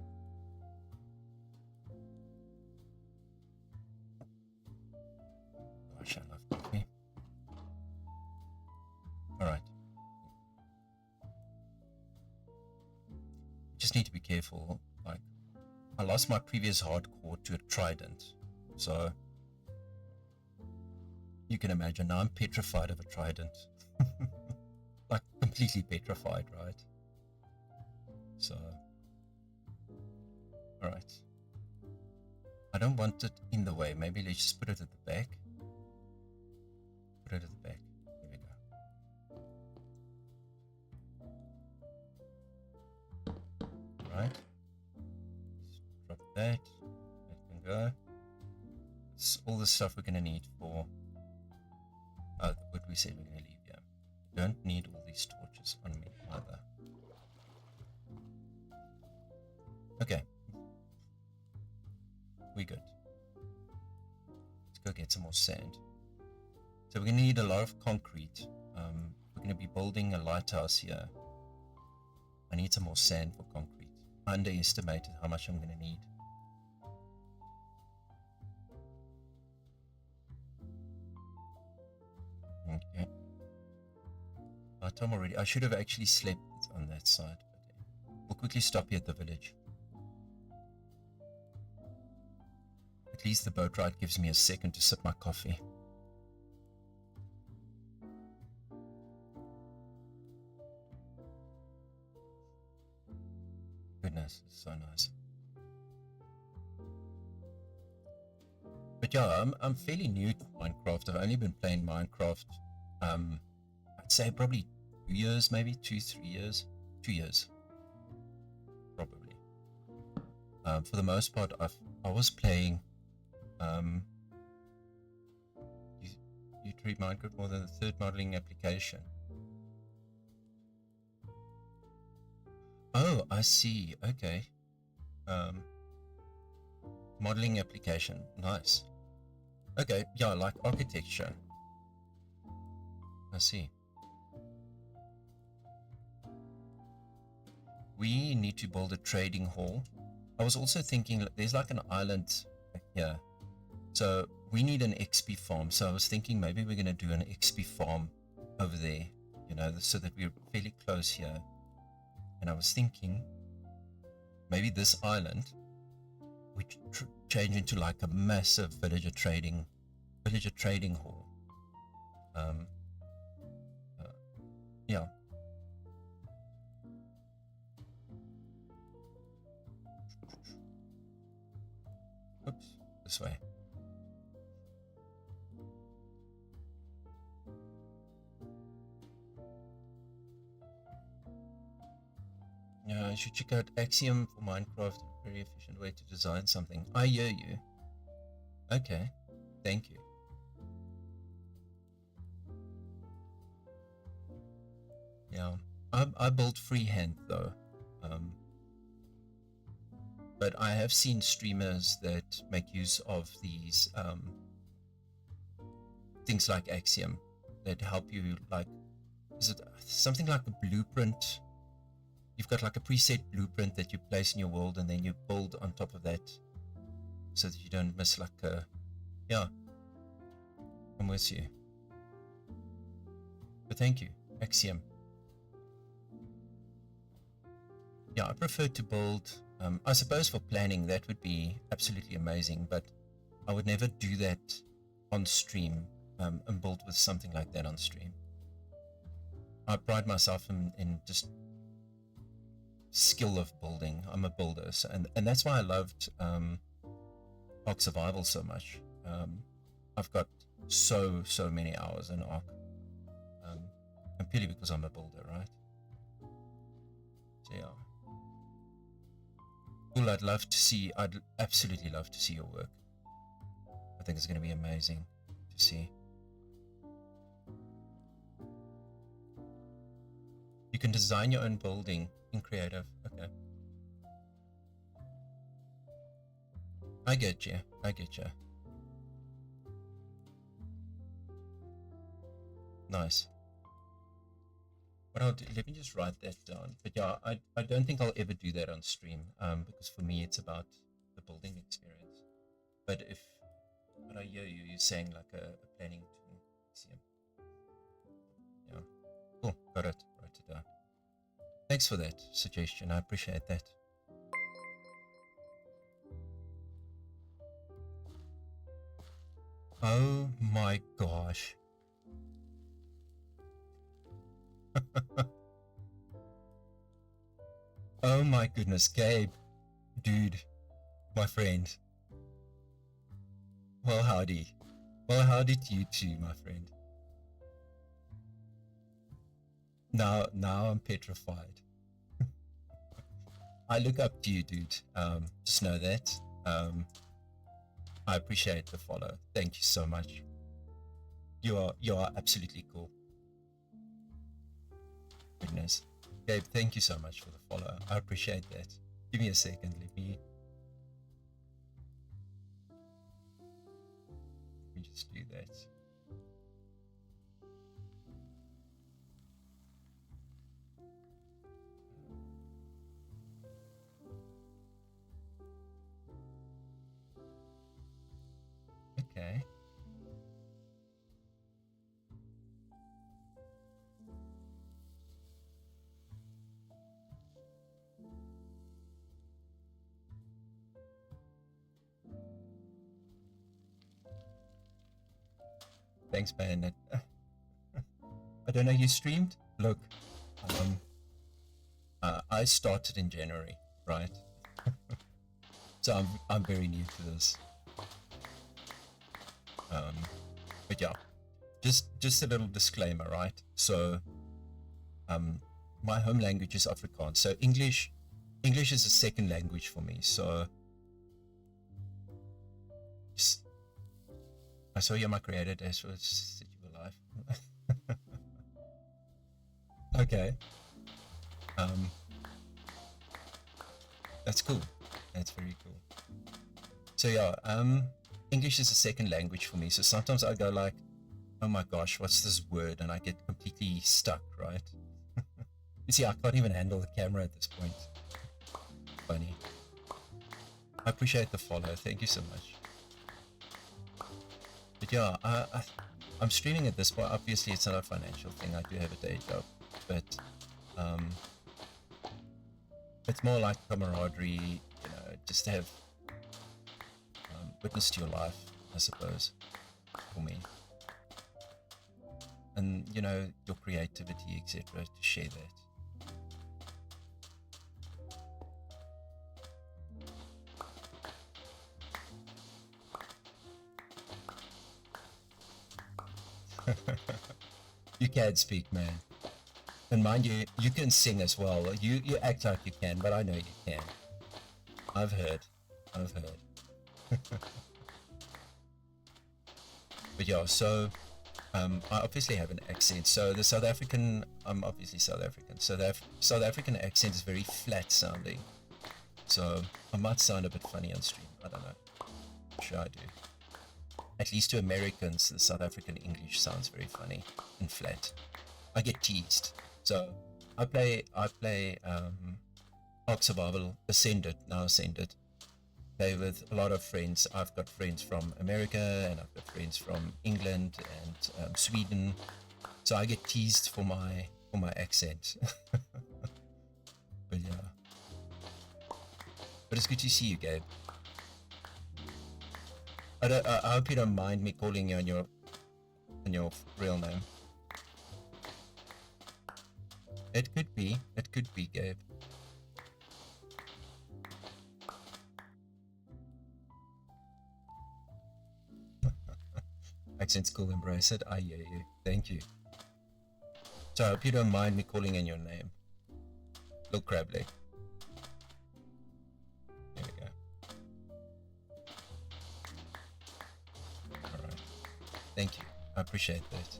[SPEAKER 2] Gosh, I love coffee. Alright. Just need to be careful. Like, I lost my previous hardcore to a trident, so you can imagine, now I'm petrified of a trident. Like completely petrified, right? So, alright. I don't want it in the way. Maybe let's just put it at the back. Put it at the back. There we go. Right. Drop that. That can go. It's all the stuff we're going to need for the wood we said we're going to leave here. Don't need all these torches on me either. Okay. We're good. Let's go get some more sand. So we're going to need a lot of concrete. We're going to be building a lighthouse here. I need some more sand for concrete. I underestimated how much I'm going to need. Okay. Time already. I should have actually slept on that side. But we'll quickly stop here at the village. At least the boat ride gives me a second to sip my coffee. Goodness, it's so nice. But yeah, I'm fairly new to Minecraft. I've only been playing Minecraft, I'd say probably 2 years, maybe 2-3 years. 2 years, probably. For the most part, I was playing. You treat Minecraft more than the third modeling application. Oh, I see. Okay. Modeling application. Nice. Okay. Yeah, like architecture. I see. We need to build a trading hall. I was also thinking there's like an island here. So we need an XP farm. So I was thinking maybe we're going to do an XP farm over there, you know, so that we're fairly close here. And I was thinking maybe this island we change into like a massive villager trading hall. Yeah. Oops, this way. Yeah, you should check out Axiom for Minecraft. A very efficient way to design something. I hear you. Okay, thank you. Yeah, I built freehand though. But I have seen streamers that make use of these things like Axiom that help you, like, is it something like a blueprint? You've got like a preset blueprint that you place in your world and then you build on top of that so that you don't miss like a, yeah, I'm with you. But thank you, Axiom. Yeah, I prefer to build, I suppose for planning that would be absolutely amazing, but I would never do that on stream and build with something like that on stream. I pride myself in just skill of building. I'm a builder, so, and that's why I loved Ark Survival so much. I've got so many hours in Ark, and purely because I'm a builder, right? So yeah. Cool, I'd absolutely love to see your work. I think it's going to be amazing to see. You can design your own building in creative. Okay. I get you. Nice. What I'll do, let me just write that down. But yeah, I don't think I'll ever do that on stream, because for me it's about the building experience. But I hear you're saying like a planning tool. Yeah. Cool, got it. Write it down. Thanks for that suggestion. I appreciate that. Oh my gosh. Oh my goodness, Gabe. Dude, my friend. Well, howdy. Well, howdy to you too, my friend. Now I'm petrified. I look up to you, dude. Just know that. I appreciate the follow. Thank you so much. You are absolutely cool. Goodness. Gabe, thank you so much for the follow. I appreciate that. Give me a second. Let me just do that. Okay. Thanks, man. I don't know, you streamed? Look, I started in January, right? So I'm very new to this. But yeah, just a little disclaimer, right? So, my home language is Afrikaans. So English is a second language for me. So, I saw you're my creator. That's what said you were live. Okay. That's cool. That's very cool. So yeah, English is a second language for me. So sometimes I go like, oh my gosh, what's this word? And I get completely stuck, right? You see, I can't even handle the camera at this point. Funny. I appreciate the follow. Thank you so much. But yeah, I'm streaming at this point. Obviously, it's not a financial thing. I do have a day job, but it's more like camaraderie. You know, just to have witness to your life, I suppose, for me. And you know, your creativity, etc. To share that. You can speak, man. And mind you, you can sing as well. You act like you can, but I know you can. I've heard. But yeah, so I obviously have an accent. So the South African, I'm obviously South African. So the South African accent is very flat sounding. So I might sound a bit funny on stream. I don't know. I'm sure I do. At least to Americans, the South African English sounds very funny and flat. I get teased. So I play Ark Survival Ascended, now Ascended. Play with a lot of friends. I've got friends from America and I've got friends from England and Sweden. So I get teased for my accent. But yeah. But it's good to see you, Gabe. I hope you don't mind me calling you on your real name. It could be, Gabe. Accent's cool, embrace it. I hear you. Thank you. So I hope you don't mind me calling in your name. Look, Crably. There we go. Alright. Thank you. I appreciate that.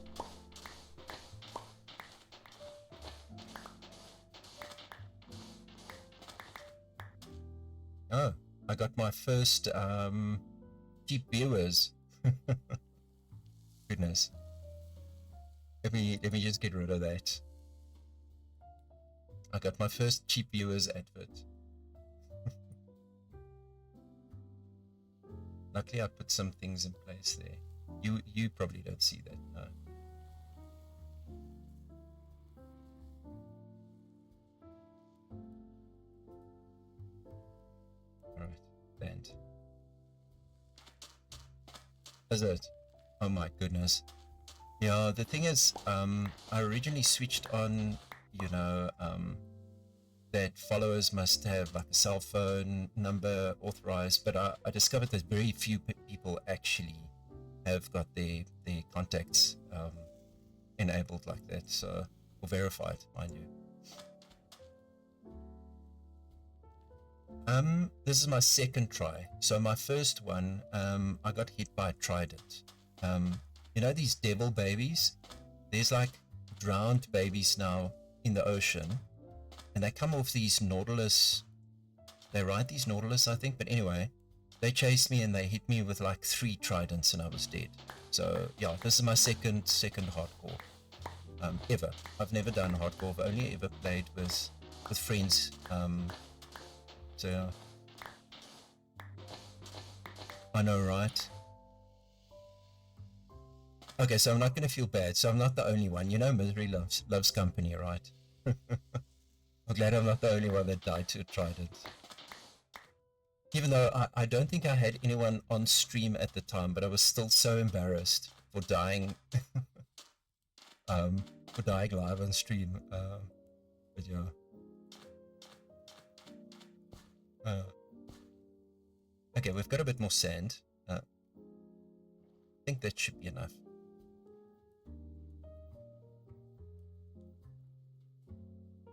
[SPEAKER 2] Oh, I got my first cheap viewers. Goodness. Let me just get rid of that. I got my first cheap viewers advert. Luckily I put some things in place there. You probably don't see that, no. Alright, banned. Is it? Oh my goodness. Yeah, the thing is, I originally switched on, you know, that followers must have like a cell phone number authorized, but I discovered that very few people actually have got their contacts enabled like that, so, or verified, mind you. This is my second try. So my first one, I got hit by a trident. You know these devil babies? There's like drowned babies now in the ocean, and they come off these nautilus. They ride these nautilus, I think. But anyway, they chased me and they hit me with like 3 tridents, and I was dead. So yeah, this is my second hardcore ever. I've never done hardcore. I've only ever played with friends. So yeah. I know, right? Okay, so I'm not going to feel bad. So I'm not the only one. You know, misery loves company, right? I'm glad I'm not the only one that died to a trident. Even though I don't think I had anyone on stream at the time, but I was still so embarrassed for dying, for dying live on stream. But yeah. Okay, we've got a bit more sand. I think that should be enough.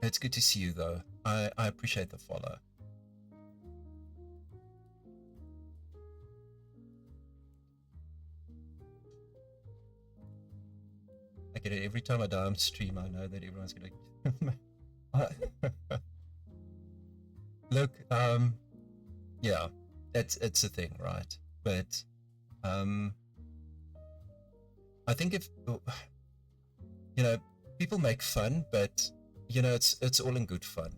[SPEAKER 2] It's good to see you, though. I appreciate the follow. I get it every time I die on stream. I know that everyone's gonna. Look, yeah, it's a thing, right? But I think if you know, people make fun, but you know, it's all in good fun.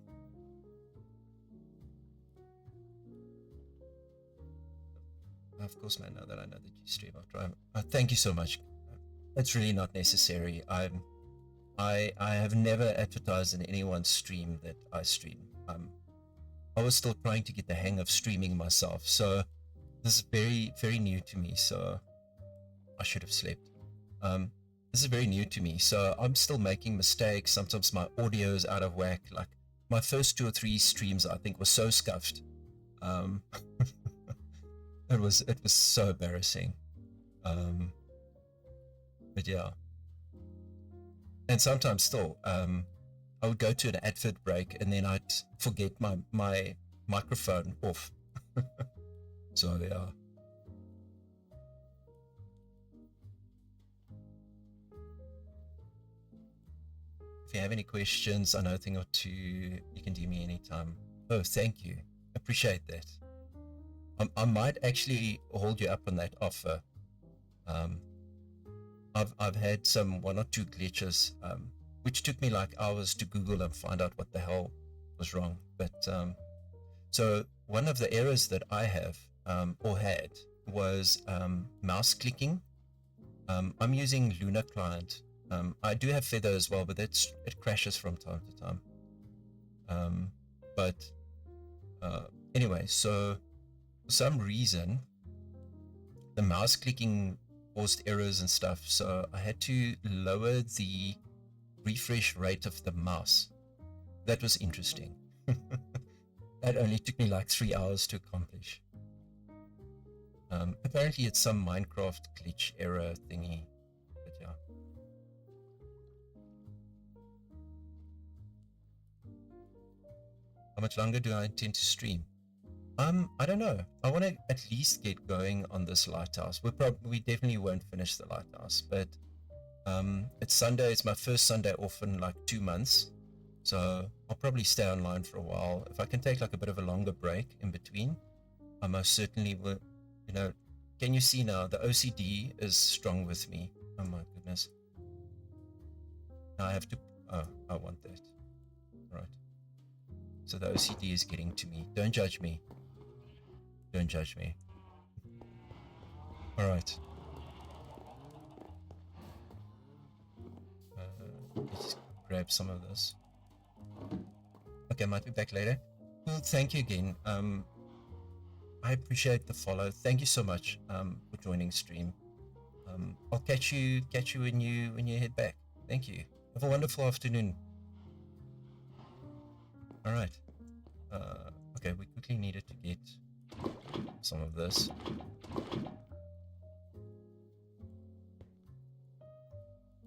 [SPEAKER 2] Of course, man. Now that I know that you stream after, thank you so much. It's really not necessary. I have never advertised in anyone's stream that I stream. I was still trying to get the hang of streaming myself, so this is very, very new to me. So I should have slept. This is very new to me, so I'm still making mistakes. Sometimes my audio is out of whack. Like my first 2 or 3 streams, I think, were so scuffed. It was so embarrassing. But yeah, and sometimes still, I would go to an advert break and then I'd forget my microphone off. So yeah. If you have any questions, I know a thing or two, you can DM me anytime. Oh, thank you. Appreciate that. I might actually hold you up on that offer. I've had some 1 or 2 glitches, which took me like hours to Google and find out what the hell was wrong. But so one of the errors that I have or had was mouse clicking. I'm using Luna client. I do have Feather as well, but it crashes from time to time. But anyway, so for some reason, the mouse clicking caused errors and stuff, so I had to lower the refresh rate of the mouse. That was interesting. That only took me like 3 hours to accomplish. Apparently it's some Minecraft glitch error thingy, but yeah. How much longer do I intend to stream? I don't know. I want to at least get going on this lighthouse. We definitely won't finish the lighthouse, but it's Sunday. It's my first Sunday off in like 2 months, so I'll probably stay online for a while. If I can take like a bit of a longer break in between, I most certainly will. You know, can you see now? The OCD is strong with me. Oh my goodness. Now I have to. Oh, I want that. Right. So the OCD is getting to me. Don't judge me. Don't judge me. All right. Let's just grab some of this. Okay, might be back later. Well, thank you again. I appreciate the follow. Thank you so much for joining stream. I'll catch you when you head back. Thank you. Have a wonderful afternoon. All right. Okay, we quickly needed to get some of this.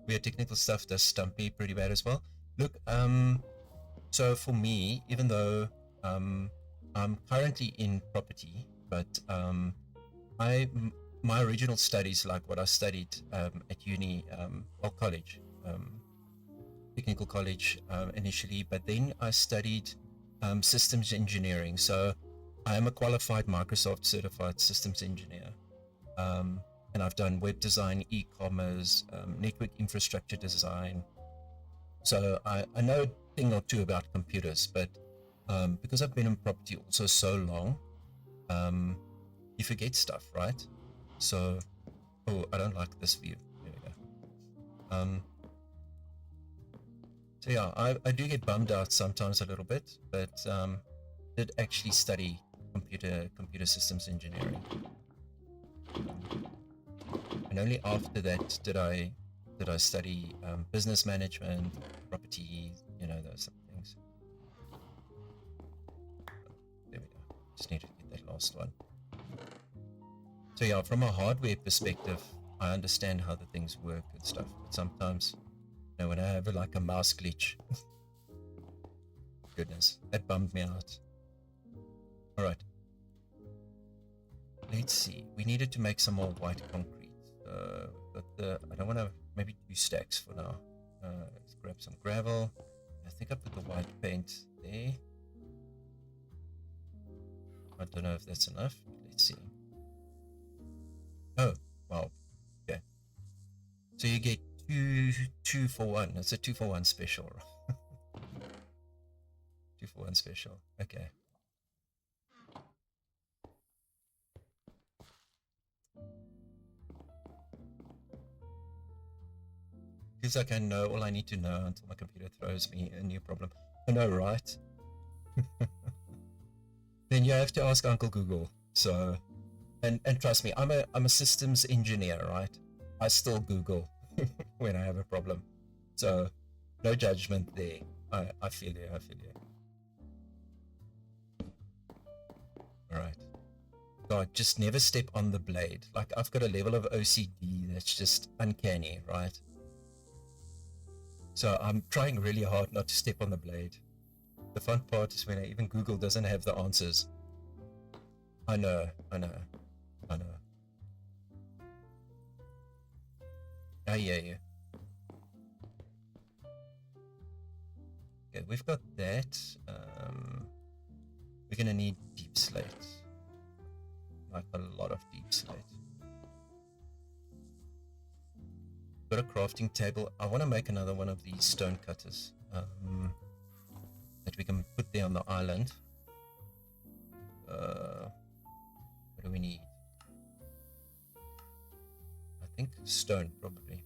[SPEAKER 2] Weird technical stuff does stump me pretty bad as well. Look, so for me, even though I'm currently in property, but my original studies, like what I studied at uni or college, technical college initially, but then I studied systems engineering. So I am a qualified Microsoft certified systems engineer. And I've done web design, e-commerce, network infrastructure design. So I know a thing or two about computers, but because I've been in property also so long, you forget stuff, right? So, oh, I don't like this view. There we go. So yeah, I do get bummed out sometimes a little bit, but did actually study computer systems engineering. And only after that did I study business management, property, those things. There we go. Just need to get that last one. So yeah, from a hardware perspective, I understand how the things work and stuff, but sometimes, when I have like a mouse glitch, goodness, that bummed me out. All right. Let's see. We needed to make some more white concrete. But I don't want to, maybe 2 stacks for now. Let's grab some gravel. I think I put the white paint there. I don't know if that's enough. Let's see. Oh, wow. Okay. So you get two for one. It's a 2 for 1 special. 2 for 1 special. Okay. Feels like I know all I need to know until my computer throws me a new problem. I know, right? Then you have to ask Uncle Google. So, and trust me, I'm a systems engineer, right? I still Google when I have a problem. So, no judgment there. I feel you. All right. God, just never step on the blade. Like, I've got a level of OCD that's just uncanny, right? So I'm trying really hard not to step on the blade. The fun part is when even Google doesn't have the answers. I know. I hear you. Okay, we've got that. We're gonna need deep slate. Like a lot of deep slate. Got a crafting table. I want to make another one of these stone cutters that we can put there on the island. What do we need? I think stone, probably.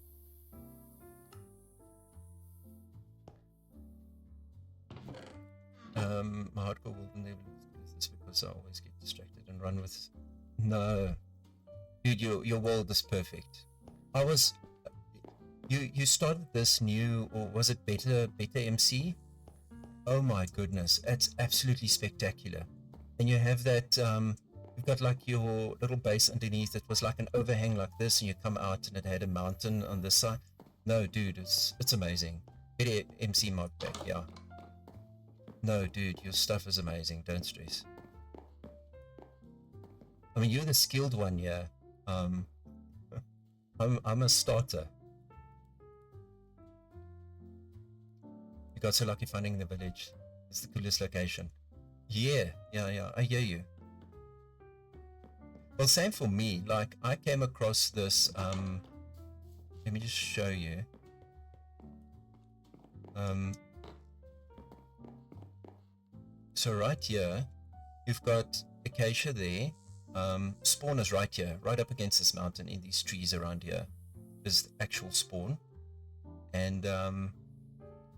[SPEAKER 2] My hardcore will never lose this because I always get distracted and run with. No, dude, your world is perfect. I was. You started this new, or was it beta MC? Oh my goodness, it's absolutely spectacular. And you have that, you've got like your little base underneath. It was like an overhang like this, and you come out and it had a mountain on this side. No, dude, it's amazing. Beta MC mod pack, yeah. No, dude, your stuff is amazing. Don't stress. I mean, you're the skilled one, yeah. I'm a starter. Got so lucky finding the village. It's the coolest location. Yeah, I hear you. Well, same for me. Like, I came across this, let me just show you. So right here, you've got acacia there. Spawn is right here, right up against this mountain in these trees around here. Is the actual spawn. And,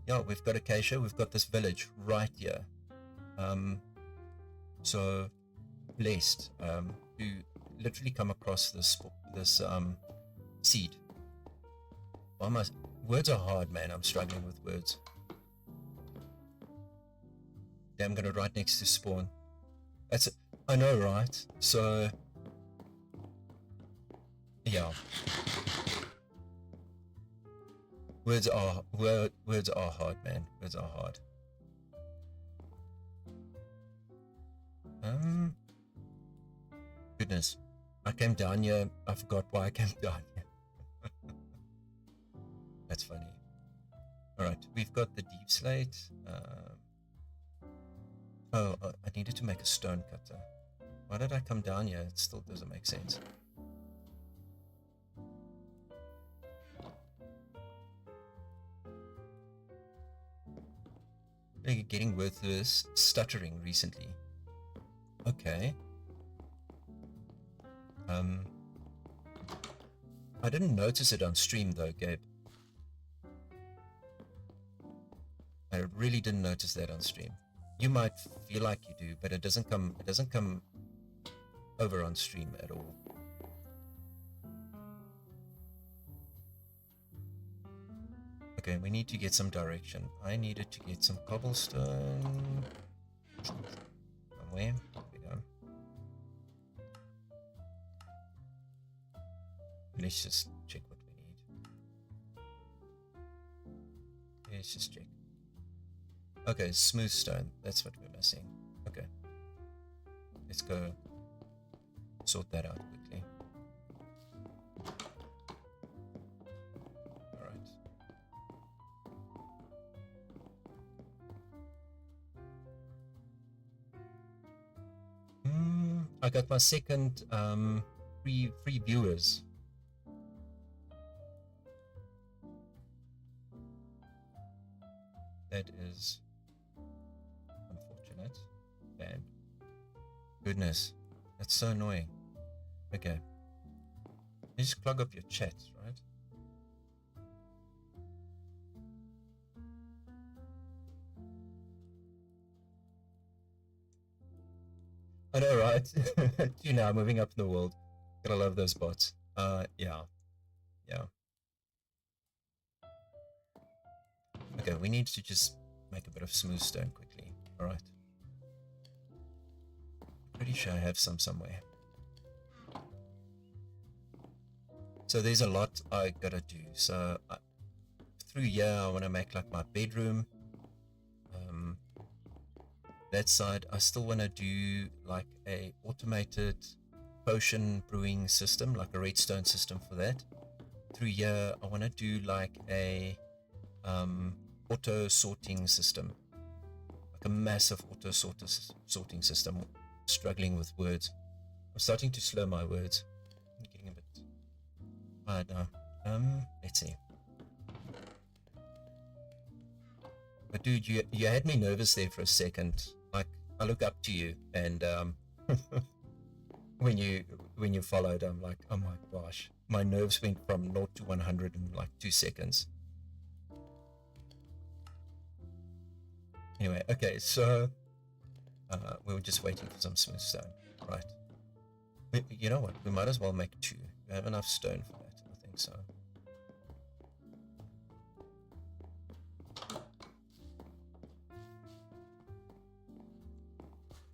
[SPEAKER 2] yeah, we've got acacia, we've got this village right here. So blessed to literally come across this Seed. Why am I... Words are hard, man. I'm struggling with words. Yeah, I'm gonna write next to spawn. That's it. I know, right? So... Yeah. Words are hard, man. Words are hard. Goodness. I came down here. I forgot why I came down here. That's funny. Alright, we've got the deep slate. I needed to make a stone cutter. Why did I come down here? It still doesn't make sense. Getting worthless stuttering recently. Okay. I didn't notice it on stream though, Gabe. I really didn't notice that on stream. You might feel like you do, but it doesn't come over on stream at all. Okay, we need to get some direction. I needed to get some cobblestone. Somewhere. There we go. Let's just check what we need. Let's just check. Okay, smooth stone. That's what we're missing. Okay. Let's go sort that out quickly. Alright. I got my second free viewers. That is unfortunate. Damn. Goodness. That's so annoying. Okay. You just clog up your chat, right? I know, right? You know, moving up in the world. Gotta love those bots. Yeah. Okay, we need to just make a bit of smooth stone quickly. Alright. Pretty sure I have some somewhere. So there's a lot I gotta do. So through here I want to make like my bedroom. That side I still want to do like a automated potion brewing system, like a redstone system for that. Through here I want to do like a auto sorting system, like a massive auto sorting system. Struggling with words. I'm starting to slur my words. I'm getting a bit tired now. Let's see. But dude, you had me nervous there for a second. Like I look up to you, and when you followed, I'm like, oh my gosh, my nerves went from 0 to 100 in like 2 seconds. Anyway, okay, so we were just waiting for some smooth stone, right? You know what? We might as well make 2. We have enough stone for that. I think so.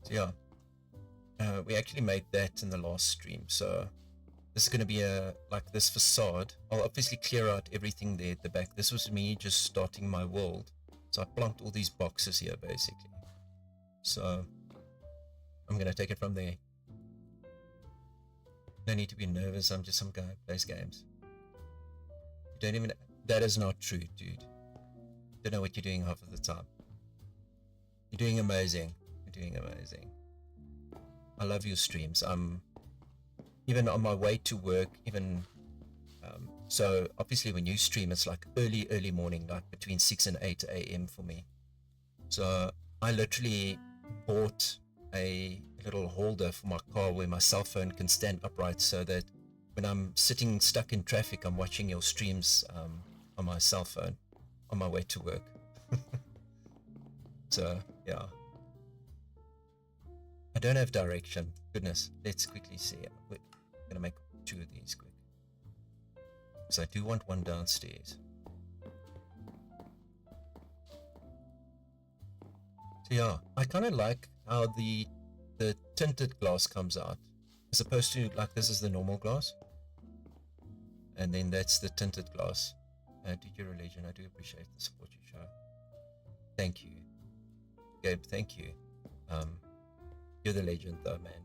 [SPEAKER 2] So yeah, we actually made that in the last stream. So this is going to be like this facade. I'll obviously clear out everything there at the back. This was me just starting my world. So I plunked all these boxes here basically. So I'm going to take it from there. No need to be nervous. I'm just some guy who plays games. You don't even... That is not true, dude. Don't know what you're doing half of the time. You're doing amazing. You're doing amazing. I love your streams. Even on my way to work, even... so obviously when you stream, it's like early morning, like between 6 and 8 a.m. for me. So I literally bought a little holder for my car where my cell phone can stand upright, so that when I'm sitting stuck in traffic, I'm watching your streams on my cell phone on my way to work. So yeah, I don't have direction. Goodness, let's quickly see. We're gonna make 2 of these quick. because I do want one downstairs. So yeah, I kind of like how the tinted glass comes out, as opposed to like this is the normal glass, and then that's the tinted glass. Did your religion? I do appreciate the support you show. Thank you, Gabe. Thank you. You're the legend, though, man.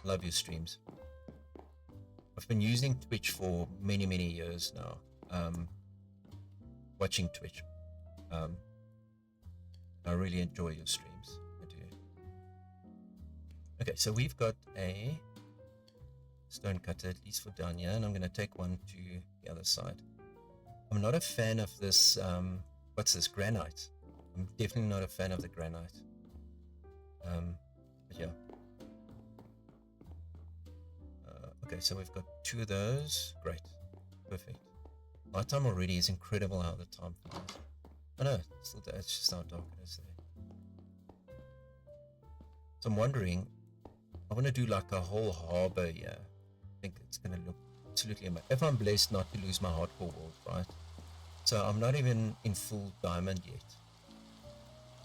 [SPEAKER 2] Love your streams. I've been using Twitch for many years now. Watching Twitch. I really enjoy your streams. I do. Okay, so we've got a stone cutter, at least for down here, and I'm going to take one to the other side. I'm not a fan of this, what's this, granite. I'm definitely not a fan of the granite. But yeah. Okay, so we've got 2 of those. Great. Perfect. Nighttime already is incredible how the time flies. Oh no, it's still there. It's just how dark it is there. So I'm wondering, I want to do like a whole harbor here. I think it's going to look absolutely amazing. If I'm blessed not to lose my hardcore world, right? So I'm not even in full diamond yet.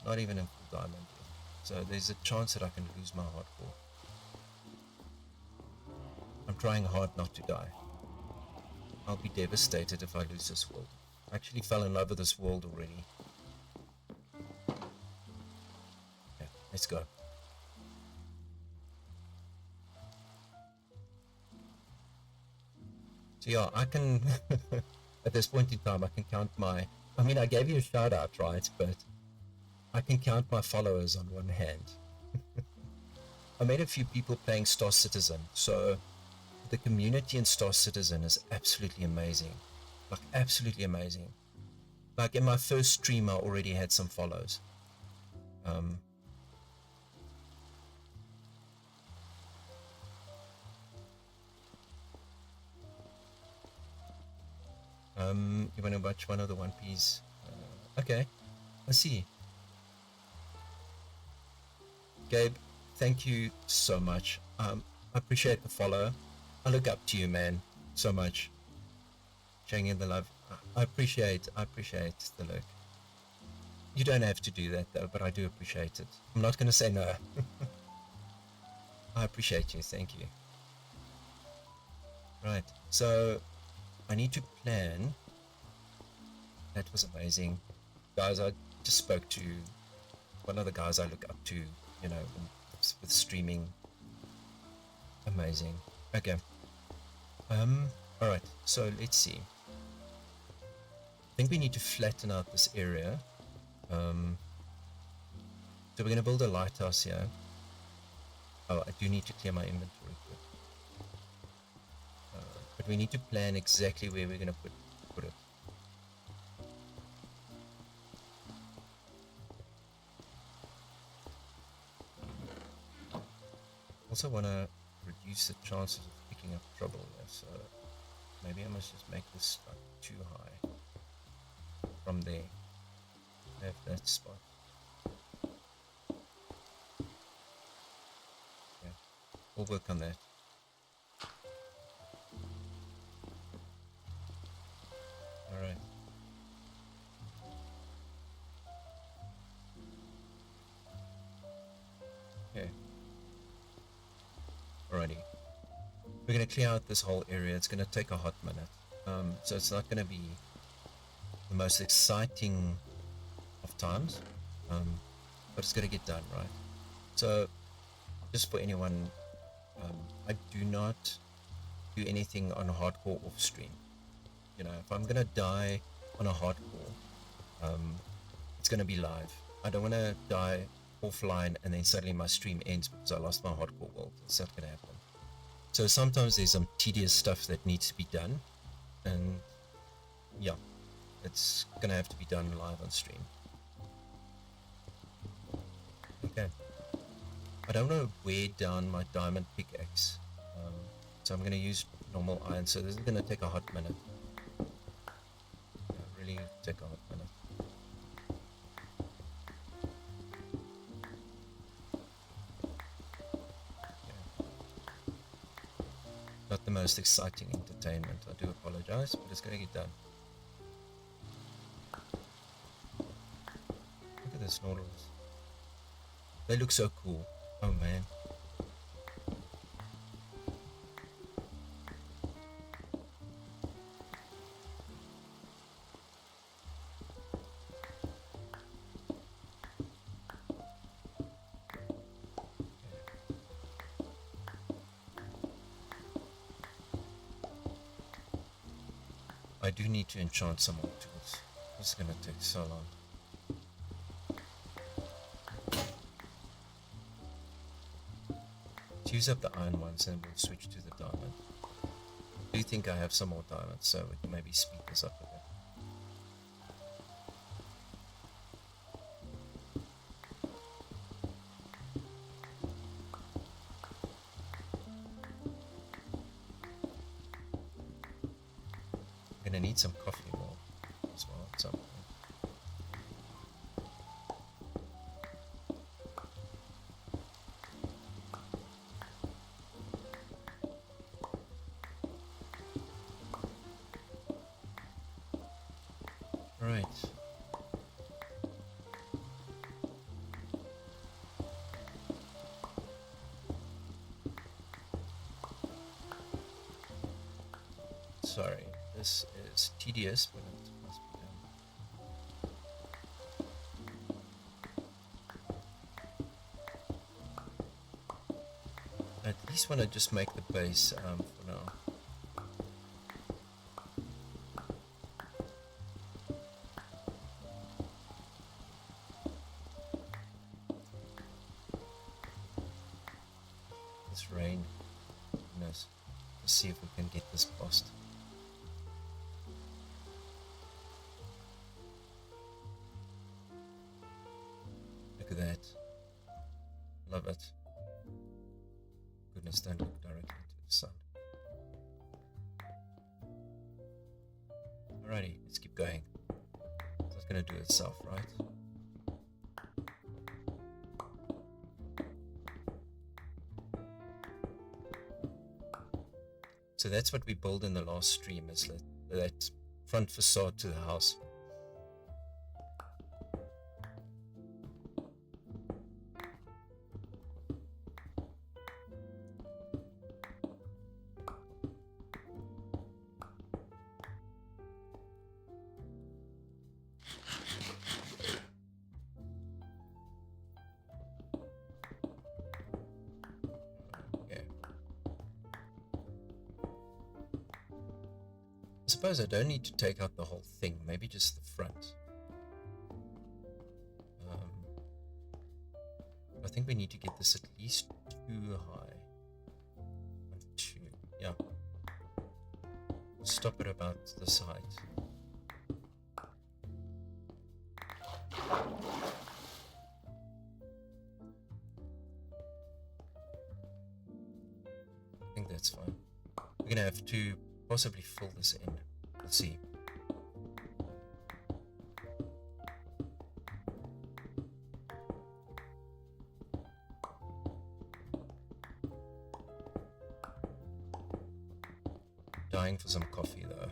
[SPEAKER 2] Not even in full diamond yet. So there's a chance that I can lose my hardcore. I'm trying hard not to die. I'll be devastated if I lose this world. I actually fell in love with this world already. Yeah, let's go. So yeah, I can, at this point in time, I can count my, I mean, I gave you a shout out, right? But I can count my followers on one hand. I made a few people playing Star Citizen, so the community in Star Citizen is absolutely amazing. Like, absolutely amazing. Like, in my first stream, I already had some follows. You want to watch one of the One Piece? Okay, I see. Gabe, thank you so much. I appreciate the follow. I look up to you, man, so much. Showing in the love. I appreciate the look. You don't have to do that though, but I do appreciate it. I'm not going to say no. I appreciate you. Thank you. Right. So I need to plan. That was amazing. Guys, I just spoke to one of the guys I look up to, you know, with streaming. Amazing. Okay. Alright, so let's see. I think we need to flatten out this area. So we're going to build a lighthouse here. Oh, I do need to clear my inventory quick. But we need to plan exactly where we're going to put it. Also want to reduce the chances of picking up trouble there, so maybe I must just make this like too high from there. Have that spot. Yeah, we'll work on that. Alright. Okay. Alrighty. We're going to clear out this whole area. It's going to take a hot minute. So it's not going to be the most exciting of times, but it's going to get done, right? So just for anyone, I do not do anything on hardcore off stream. You know, if I'm going to die on a hardcore, it's going to be live. I don't want to die offline and then suddenly my stream ends because I lost my hardcore world. It's not going to happen. So sometimes there's some tedious stuff that needs to be done, and yeah, it's gonna have to be done live on stream. Okay, I don't want to wear down my diamond pickaxe, so I'm gonna use normal iron. So this is gonna take a hot minute. Really take a hot minute. Not the most most exciting entertainment. I do apologize, but it's going to get done. Look at the snortles. They look so cool. Oh man. I do need to enchant some more tools. This is going to take so long. Let's use up the iron ones and we'll switch to the diamond. I do think I have some more diamonds, so we can maybe speed this up a bit. I'm going to need some coffee more as well at some point. Right. Sorry, this is tedious, but it must be done. At least want to just make the base for now. This rain, goodness. Let's see if we can get this bossed. Look at that. Love it. Goodness, don't look directly into the sun. Alrighty, let's keep going. So it's gonna do itself, right? So that's what we built in the last stream, is that front facade to the house. I suppose I don't need to take out the whole thing, maybe just the front. I think we need to get this at least 2 high. 1, 2, yeah. Stop at about this height. I think that's fine. We're gonna have to possibly fill this in. Let's see. Dying for some coffee though.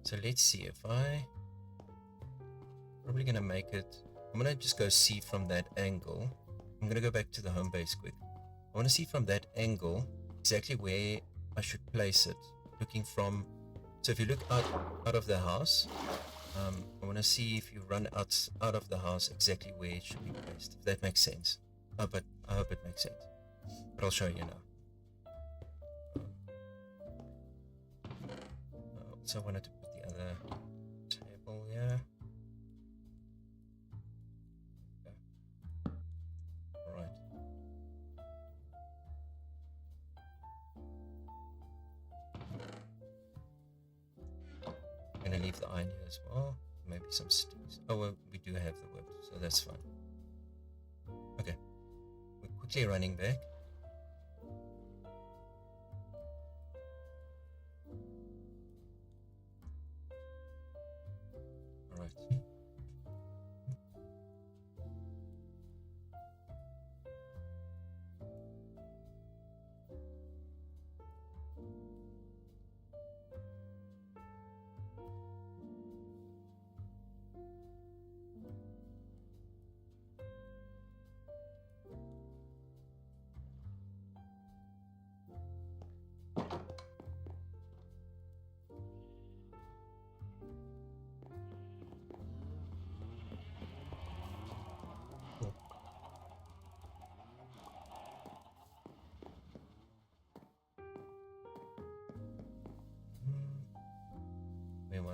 [SPEAKER 2] So let's see if probably gonna make it. I'm gonna just go see from that angle. I'm gonna go back to the home base quick. I want to see from that angle exactly where I should place it. Looking from, so if you look out of the house, I want to see if you run out of the house exactly where it should be placed. If that makes sense. But I hope it makes sense. But I'll show you now. So I wanted to put the other table here. Okay. Alright. I'm gonna leave the iron here as well. Maybe some sticks. Oh well, we do have the wood, so that's fine. Okay. We're quickly running back.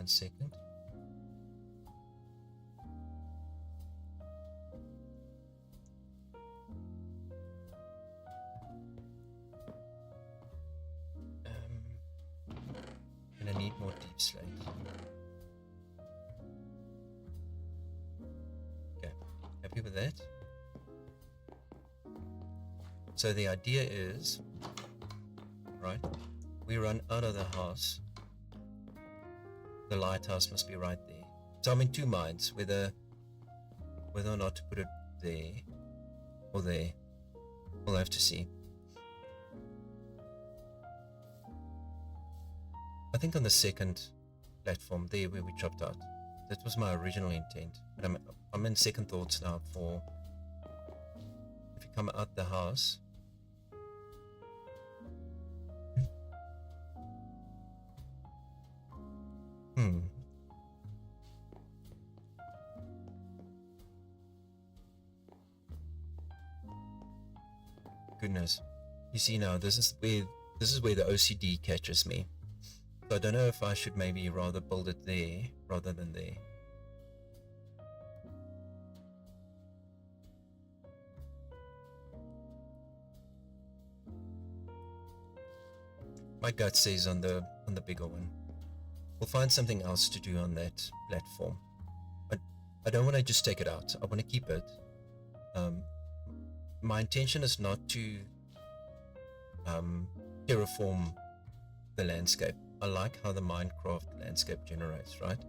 [SPEAKER 2] 1 second. Gonna need more deep slate. Okay, happy with that? So the idea is, right, we run out of the house. The lighthouse must be right there. So I'm in two minds, whether or not to put it there or there. We'll have to see. I think on the second platform there where we chopped out, that was my original intent. But I'm in second thoughts now for if you come out the house. Goodness. You see now, this is where the OCD catches me. So I don't know if I should maybe rather build it there rather than there. My gut says on the bigger one. We'll find something else to do on that platform. But I don't want to just take it out. I want to keep it. My intention is not to terraform the landscape. I like how the Minecraft landscape generates, right?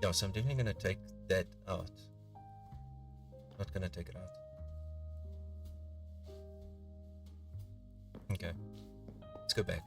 [SPEAKER 2] Yeah, so I'm definitely going to take that out. Not going to take it out. Okay, let's go back.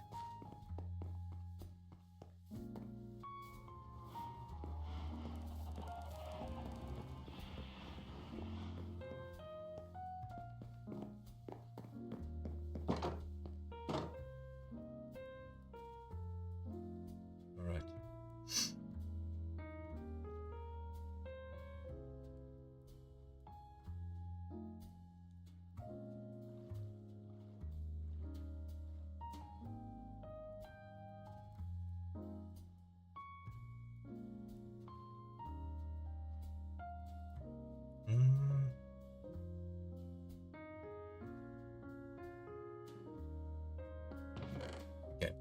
[SPEAKER 2] Okay.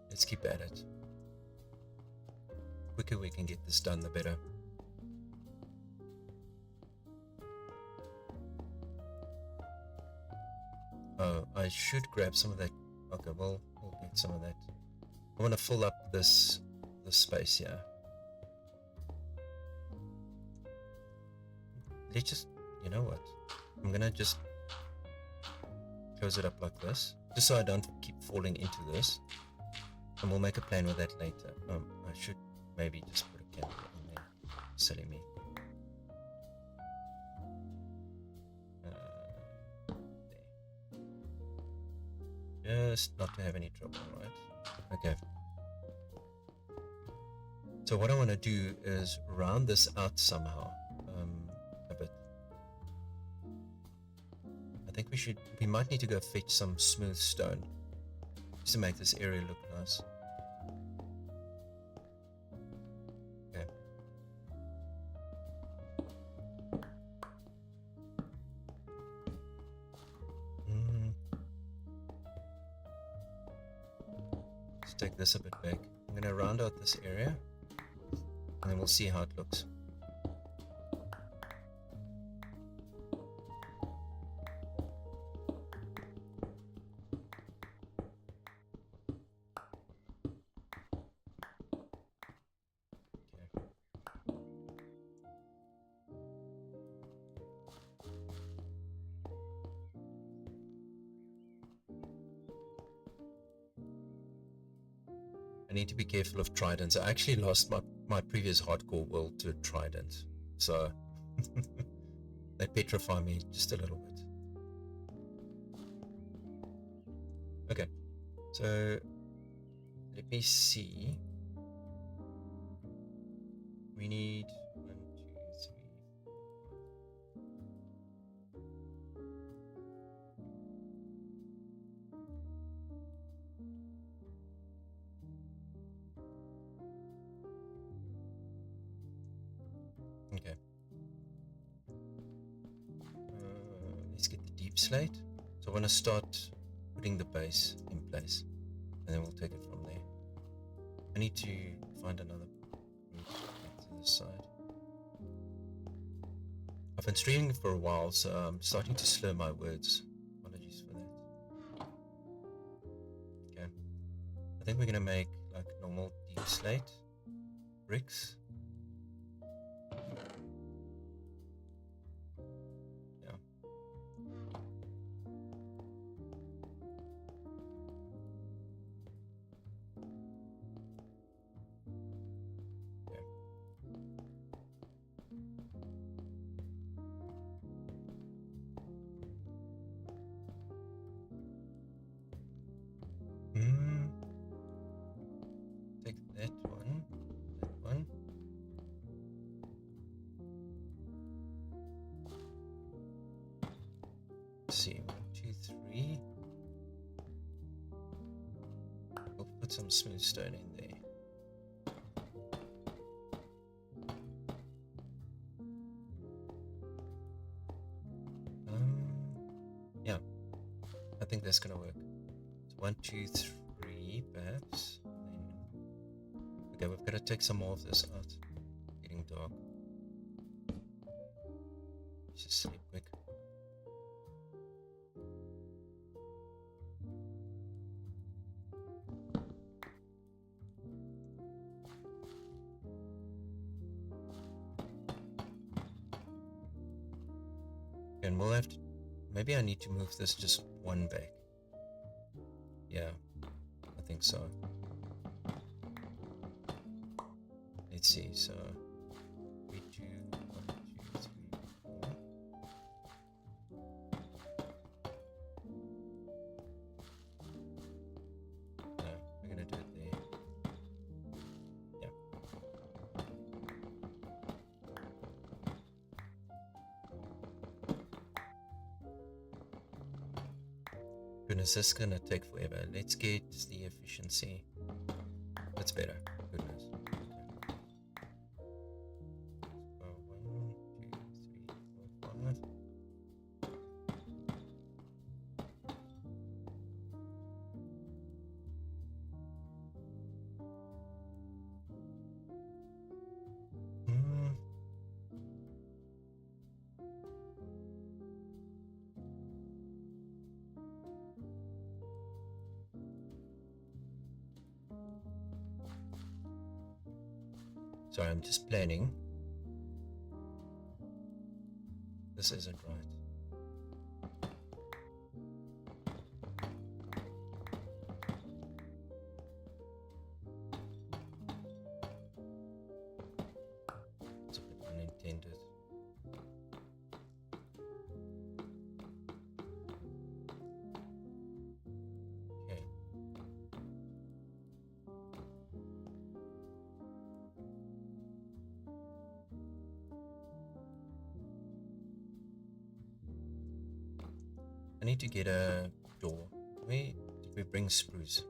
[SPEAKER 2] Let's keep at it. The quicker we can get this done, the better. Oh, I should grab some of that. Okay, we'll get some of that. I want to fill up this space here. Let's just, you know what? I'm gonna just close it up like this, just so I don't keep falling into this. And we'll make a plan with that later. I should maybe just put a candle in there. Silly me. There. Just not to have any trouble, right? Okay. So what I want to do is round this out somehow. A bit. I think we might need to go fetch some smooth stone just to make this area look nice. Okay. Let's take this a bit back. I'm going to round out this area and then we'll see how it looks. I need to be careful of tridents. I actually lost my previous hardcore world to a trident, so they petrify me just a little bit. Okay, so let me see. We need 1, 2, 3, 4, 5. deep slate. So I want to start putting the base in place, and then we'll take it from there. I need to find another route to this side. I've been streaming for a while, so I'm starting to slur my words. Apologies for that. Okay. I think we're going to make like normal deep slate bricks. Yeah. Okay. Take that one, that one. Let's see, 1, 2, 3. We'll put some smooth stone in there. Yeah, I think that's gonna work. So 1, 2, 3, perhaps. Okay, we've got to take some more of this out. Getting dark. Let's just sleep quick. And we'll have to, maybe I need to move this just one back. Yeah, I think so. Let's see, so we do 1, 2, 3, 4. No, we're gonna do it there. Yeah. Goodness, this is gonna take forever. Let's get the efficiency. That's better. Goodness. Okay. 1, 2, 3, 4, 5. Sorry, I'm just planning. This isn't right. It's a bit unintended. Okay. I need to get a door. Where did we bring spruce?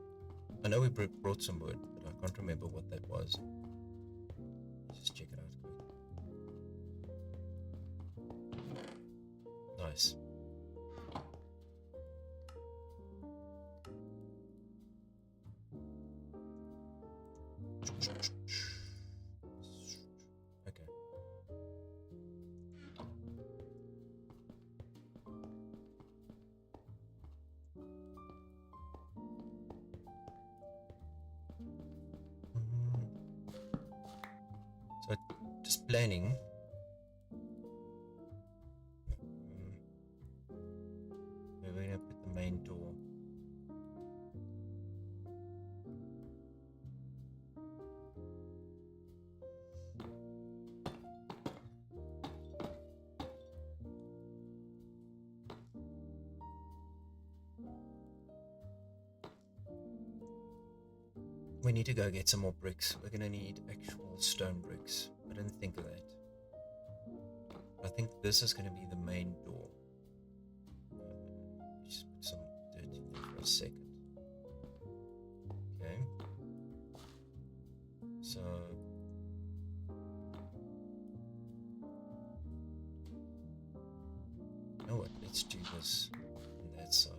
[SPEAKER 2] I know we brought some wood, but I can't remember what that was. Let's just check it out quick. Nice. Okay. So just planning. Where we're gonna put the main door. We need to go get some more bricks. We're gonna need actual stone bricks. I didn't think of that. I think this is gonna be the main door. Just put some dirt in there for a second. Okay. So no way. what? Let's do this on that side.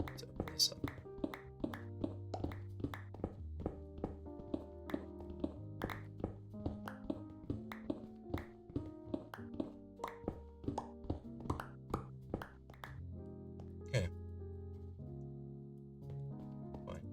[SPEAKER 2] Let's open this up. Okay. Fine.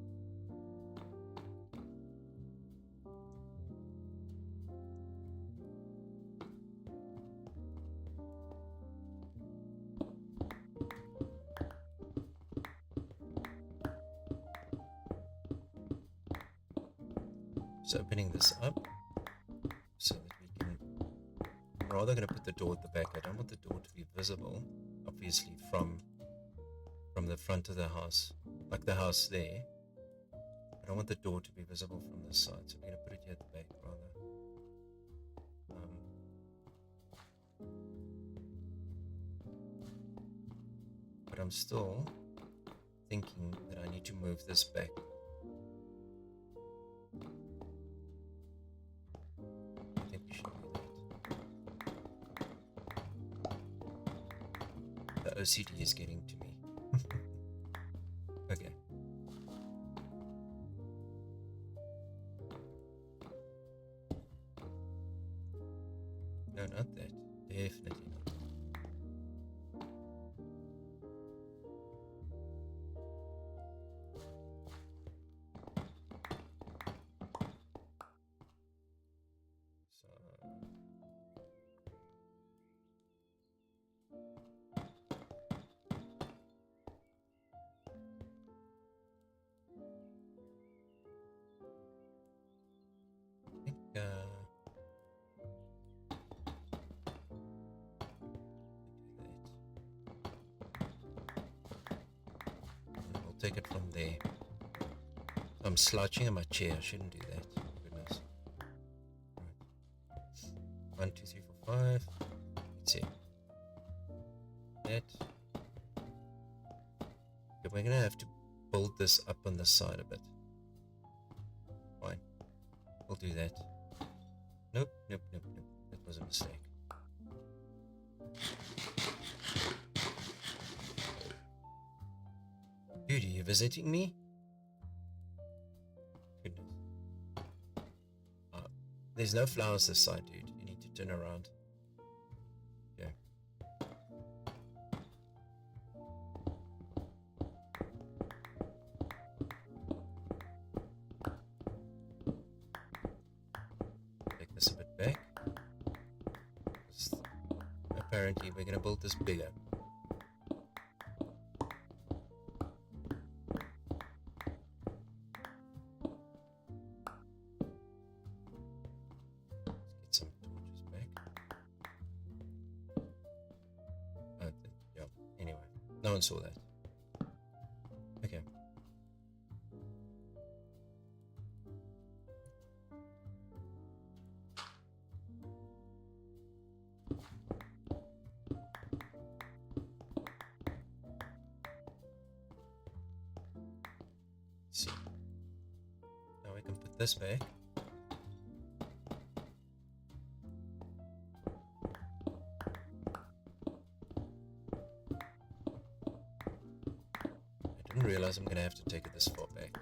[SPEAKER 2] Just opening this up so that we can. I'm rather going to put the door at the back. I don't want the door to be visible, obviously, from the front of the house, like the house there. I don't want the door to be visible from this side, so we're going to put it here at the back rather. But I'm still thinking that I need to move this back. I think we should do that. The OCD is getting to me. Okay. No, not that. Definitely not. So I think we'll take it from there. I'm slouching in my chair. I shouldn't do that. Goodness. Right. 1, 2, 3, 4, 5. Let's see. That. Okay, we're gonna have to build this up on the side a bit. Fine. We'll do that. Nope, nope, nope, nope. That was a mistake. Dude, are you visiting me? Goodness. There's no flowers this side, dude. You need to turn around. Yeah. Take this a bit back. Apparently, we're gonna build this bigger. No one saw that. Okay. Let's see. Now we can put this back. Realize I'm gonna have to take it this far back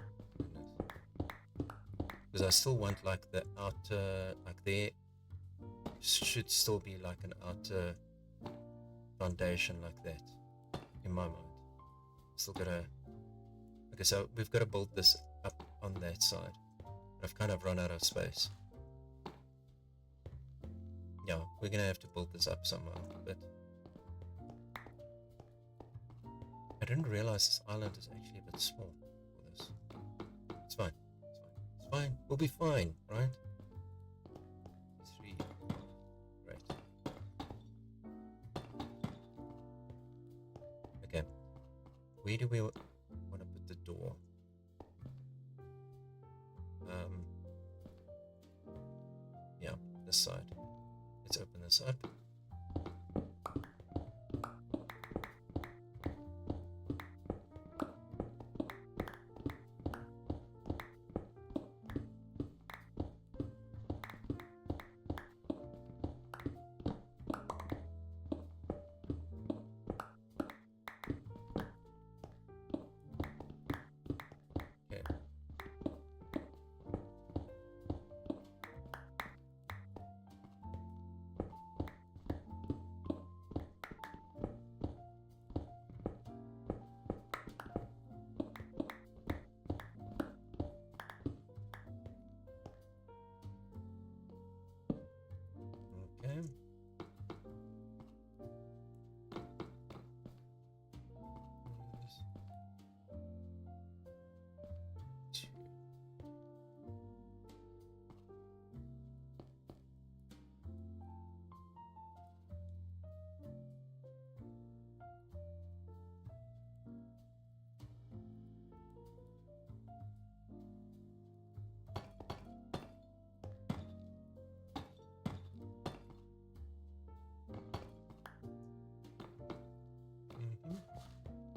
[SPEAKER 2] because I still want like the outer, like there should still be like an outer foundation like that in my mind. Still gotta, okay, so we've got to build this up on that side. I've kind of run out of space. Yeah, we're gonna have to build this up somehow, but I didn't realize this island is actually a bit small for this. It's fine. It's fine. We'll be fine, right? 3. Great. Okay. Where do we want to put the door? Yeah, this side. Let's open this up.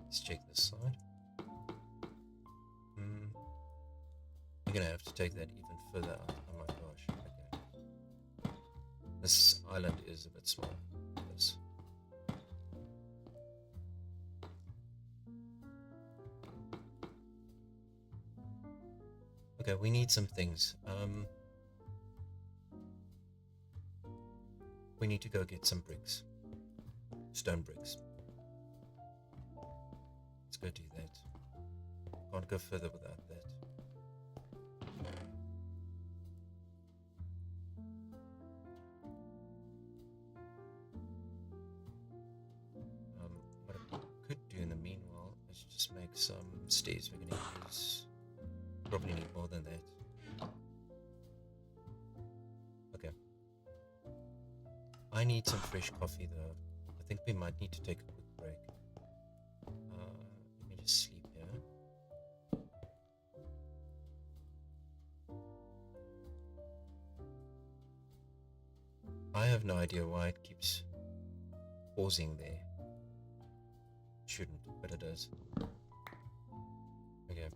[SPEAKER 2] Let's check this side. We're gonna have to take that even further out. Oh my gosh. Okay. This island is a bit small. This. Okay, we need some things. We need to go get some bricks. Stone bricks. Let's go do that. Can't go further without that. What I could do in the meanwhile is just make some stairs. We're gonna use, probably need more than that. Okay. I need some fresh coffee though. I think we might need to take a quick break. Let me just sleep here. I have no idea why it keeps pausing there. Shouldn't, but it does. Okay.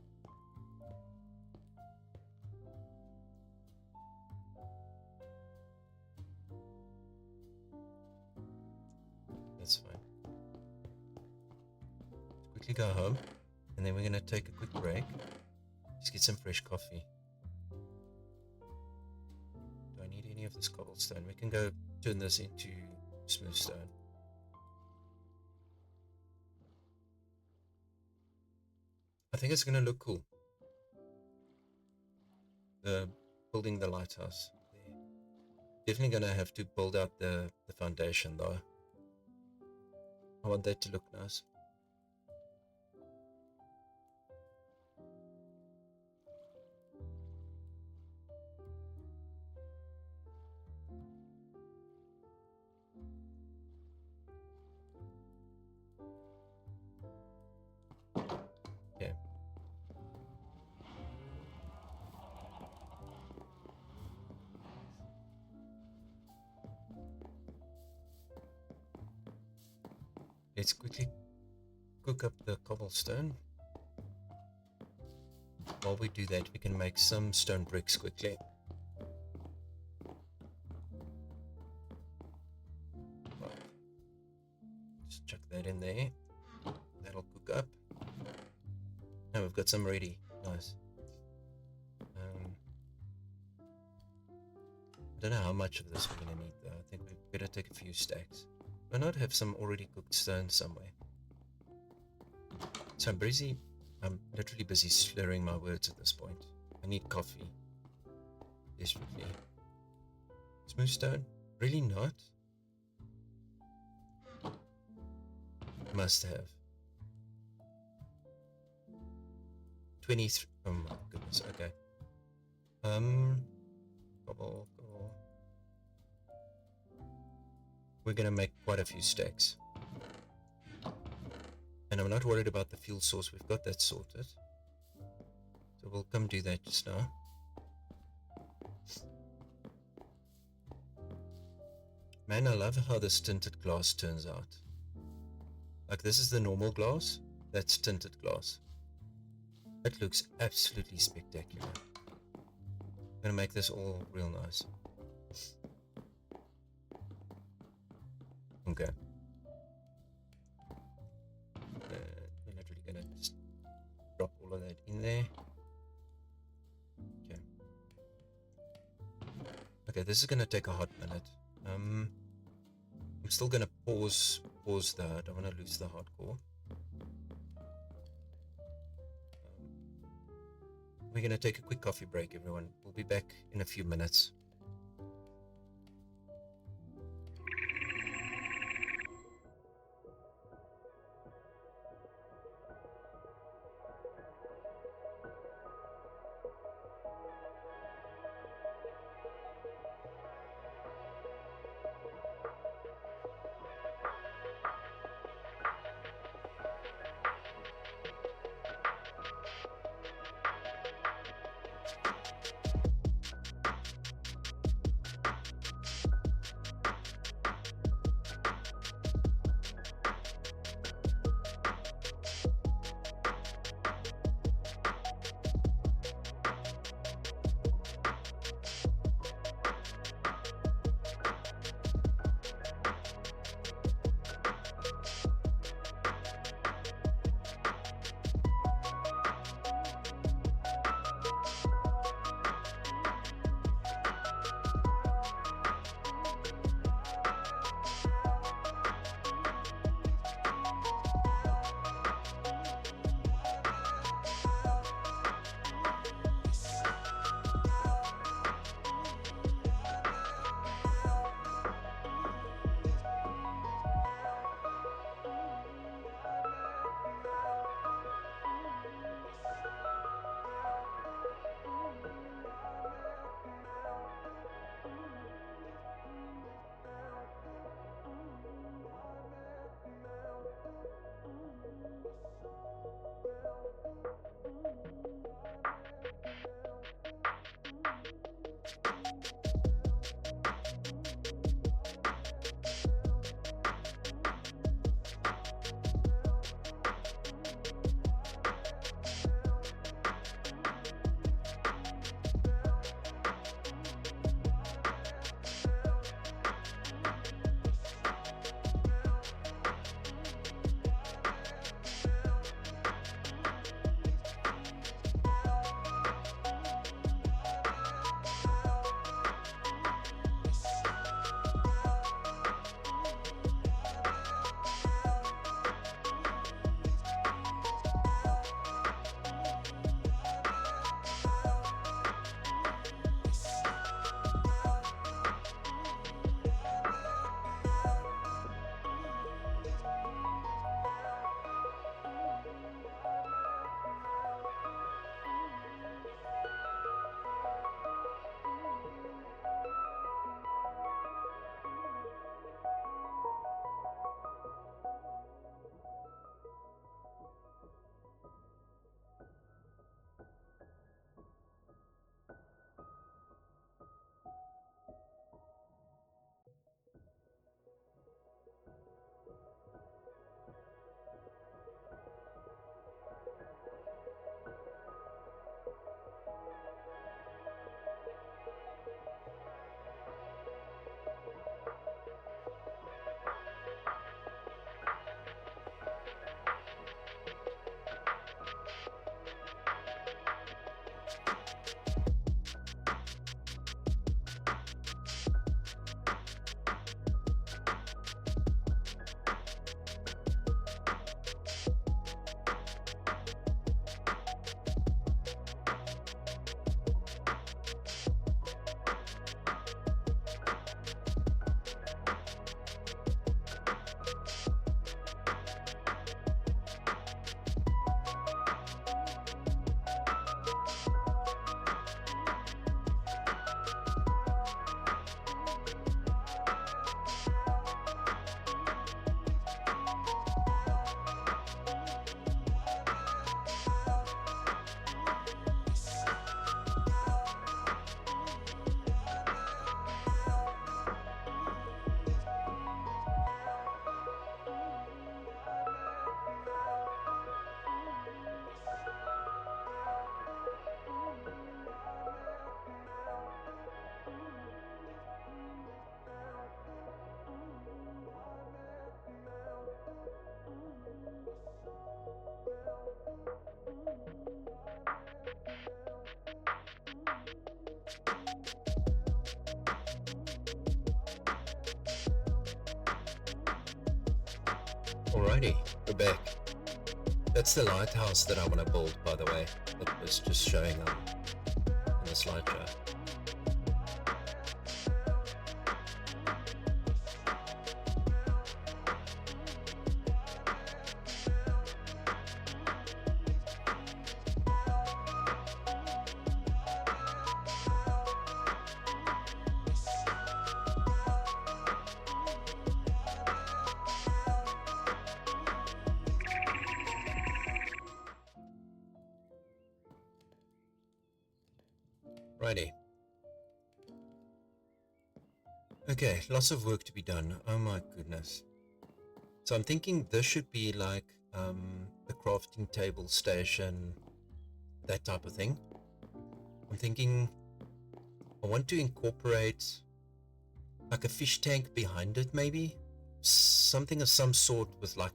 [SPEAKER 2] That's fine. Let's quickly go home, and then we're gonna take a quick break. Just get some fresh coffee. Do I need any of this cobblestone? We can go turn this into smooth stone. I think it's gonna look cool. Building the lighthouse there. Definitely gonna have to build out the foundation though. I want that to look nice. Okay. Let's quickly cook up the cobblestone. While we do that, we can make some stone bricks quickly. Right. Just chuck that in there. That'll cook up. Now we've got some ready. Nice. I don't know how much of this we're going to need though. I think we better take a few stacks. Why not have some already cooked stone somewhere? So I'm literally busy slurring my words at this point. I need coffee. Desperately. Smooth stone? Really not? Must have. 23. Oh my goodness, okay. Cobble. We're gonna make quite a few stacks. And I'm not worried about the fuel source, we've got that sorted. So we'll come do that just now. Man, I love how this tinted glass turns out. Like this is the normal glass, that's tinted glass. That looks absolutely spectacular. I'm gonna make this all real nice. Okay. We're literally gonna just drop all of that in there. Okay. Okay, this is gonna take a hot minute. I'm still gonna pause that. I don't want to lose the hardcore. We're gonna take a quick coffee break, everyone. We'll be back in a few minutes.
[SPEAKER 1] Alrighty, we're back. That's the lighthouse that I want to build, by the way. That was just showing up in the slideshow. Righty. Okay, lots of work to be done. Oh my goodness. So I'm thinking this should be like the crafting table station, that type of thing. I'm thinking I want to incorporate like a fish tank behind it, maybe something of some sort with like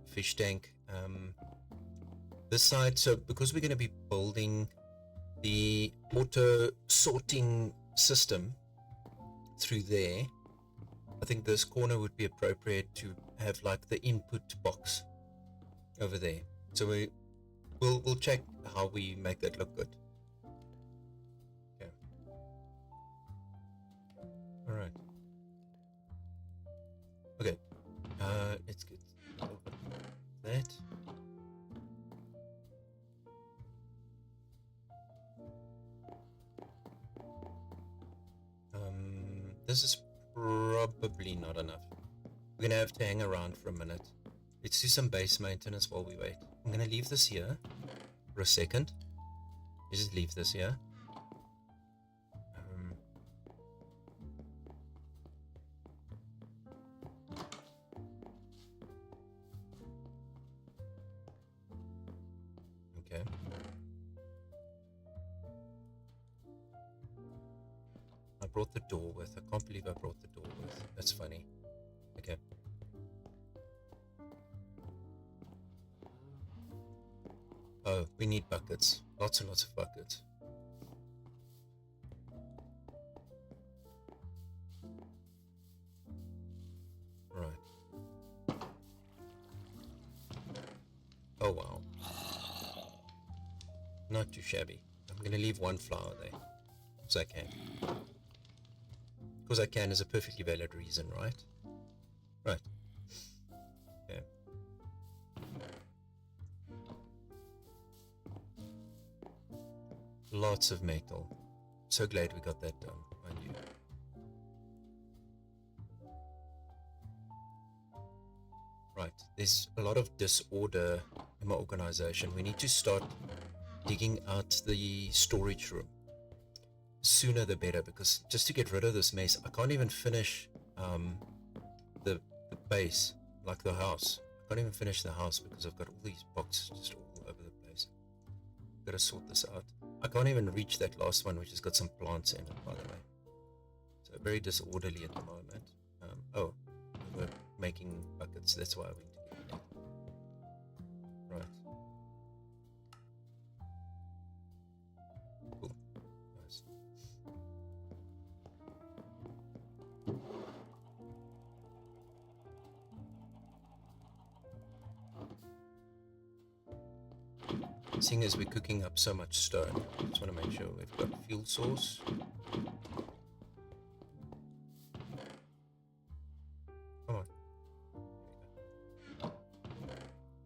[SPEAKER 1] fish tank. This side, so because we're going to be building the auto sorting system through there, I think this corner would be appropriate to have like the input box over there. So we'll check how we make that look good. Okay. All right. Okay. Let's get that. This is probably not enough. We're gonna have to hang around for a minute. Let's do some base maintenance while we wait. I'm gonna leave this here for a second. Let's just leave this here. Okay. I brought the door with. I can't believe I brought the door with. That's funny. Okay. Oh, we need buckets. Lots and lots of buckets. Right. Oh wow. Not too shabby. I'm gonna leave one flower there. Because I can. Because I can is a perfectly valid reason, right? Right. Okay. Lots of metal. So glad we got that done, mind you. Right. There's a lot of disorder in my organization. We need to start digging out the storage room. Sooner the better, because just to get rid of this mess, I can't even finish the base, like the house. I can't even finish the house because I've got all these boxes just all over the place. Gotta sort this out. I can't even reach that last one, which has got some plants in it, by the way. So very disorderly at the moment. Oh, we're making buckets, that's why we need to get that. Right. Cool. Nice. Seeing as we're cooking up so much stone, I just want to make sure we've got fuel source. Come on.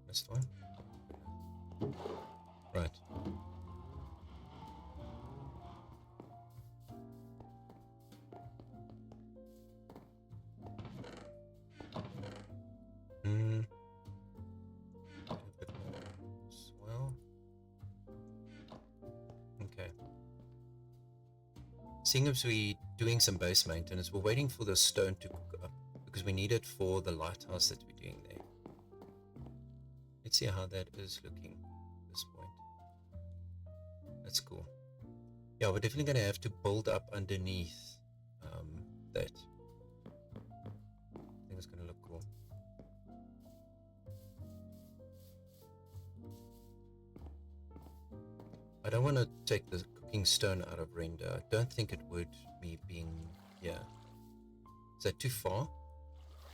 [SPEAKER 1] Missed one. Right. Seeing as we're doing some base maintenance, we're waiting for the stone to cook up because we need it for the lighthouse that we're doing there. Let's see how that is looking at this point. That's cool. Yeah, we're definitely going to have to build up underneath that. I think it's going to look cool. I don't want to take the cooking stone out of render. I don't think it would, me being here. Is that too far?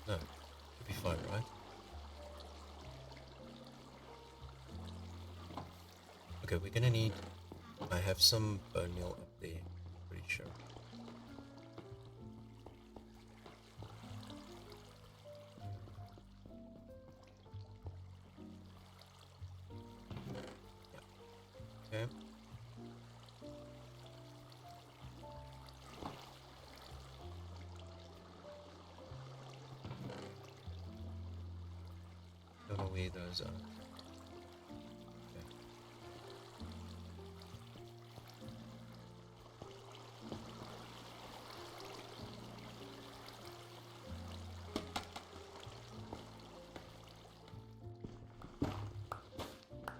[SPEAKER 1] No, it'd be fine, right?
[SPEAKER 2] Okay, we're gonna need... I have some bone meal up there, pretty sure. Yeah. Okay. Don't know where those are.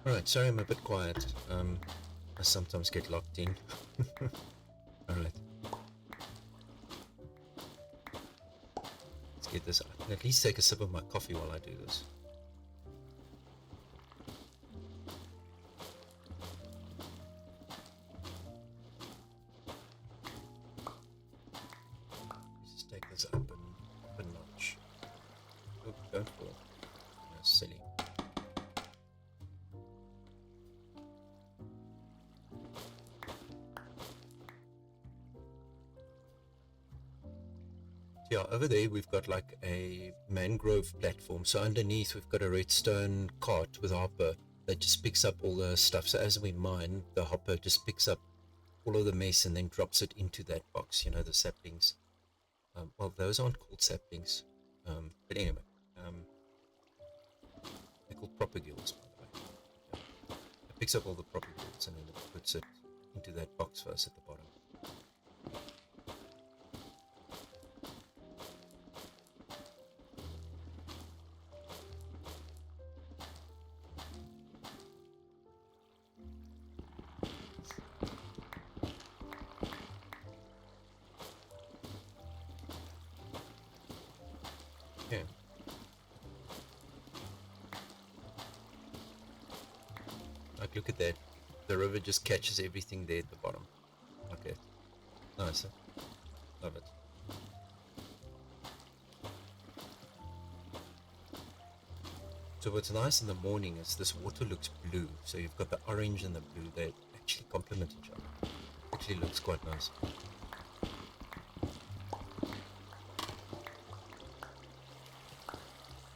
[SPEAKER 2] Alright, sorry I'm a bit quiet. I sometimes get locked in. Alright. Let's get this. I can at least take a sip of my coffee while I do this. Let's just take this up a notch. Oh, don't fall. That's silly. Yeah, over there we've got like a mangrove platform. So underneath we've got a redstone cart with a hopper that just picks up all the stuff. So as we mine, the hopper just picks up all of the mess and then drops it into that box, you know, the saplings. Well, those aren't called saplings. But anyway, they're called propagules, by the way. Yeah. It picks up all the propagules and then it puts it into that box for us at the bottom. Yeah. Like, look at that. The river just catches everything there at the bottom. Okay. Nice. Huh? Love it. So what's nice in the morning is this water looks blue. So you've got the orange and the blue. They actually complement each other. Actually looks quite nice.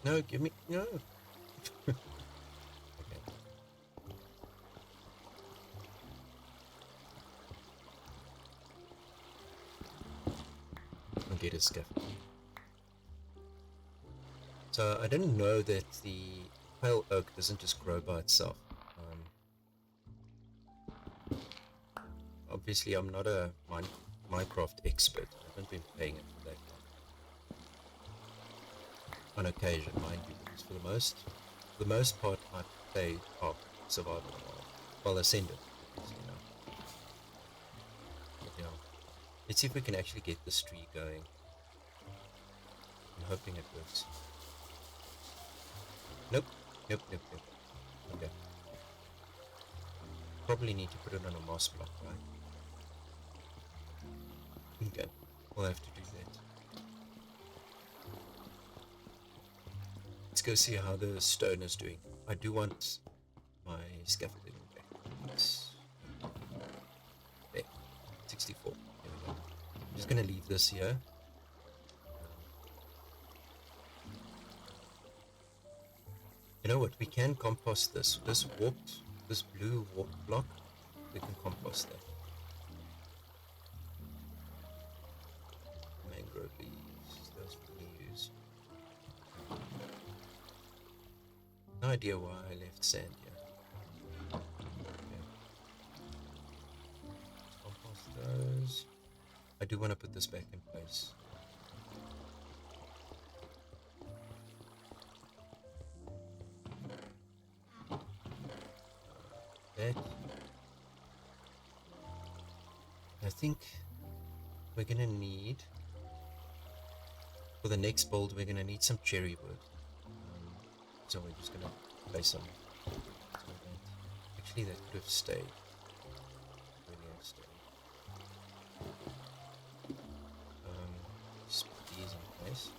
[SPEAKER 2] No, give me... No. Okay. I'll get a scaffold. So I didn't know that the pale oak doesn't just grow by itself. Obviously I'm not a Minecraft expert. I haven't been playing it for that long. On occasion, mind you, because for the most part I play survival while ascended, you know. But yeah. Let's see if we can actually get this tree going. I'm hoping it works. Nope. Okay. Probably need to put it on a moss block, right? Okay. We'll have to do that. Let's go see how the stone is doing. I do want my scaffolding back. There. 64. There we go. I'm just gonna leave this here. You know what? We can compost this. This blue warped block, we can compost that. Mangrove leaves, those we can use. No idea why I left sand here. Okay. Compost those. I do want to put this back in place. That. I think we're gonna need, for the next build, we're gonna need some cherry wood. So we're just gonna place some. Actually, that could have stayed. Really have stayed. Just put these in place.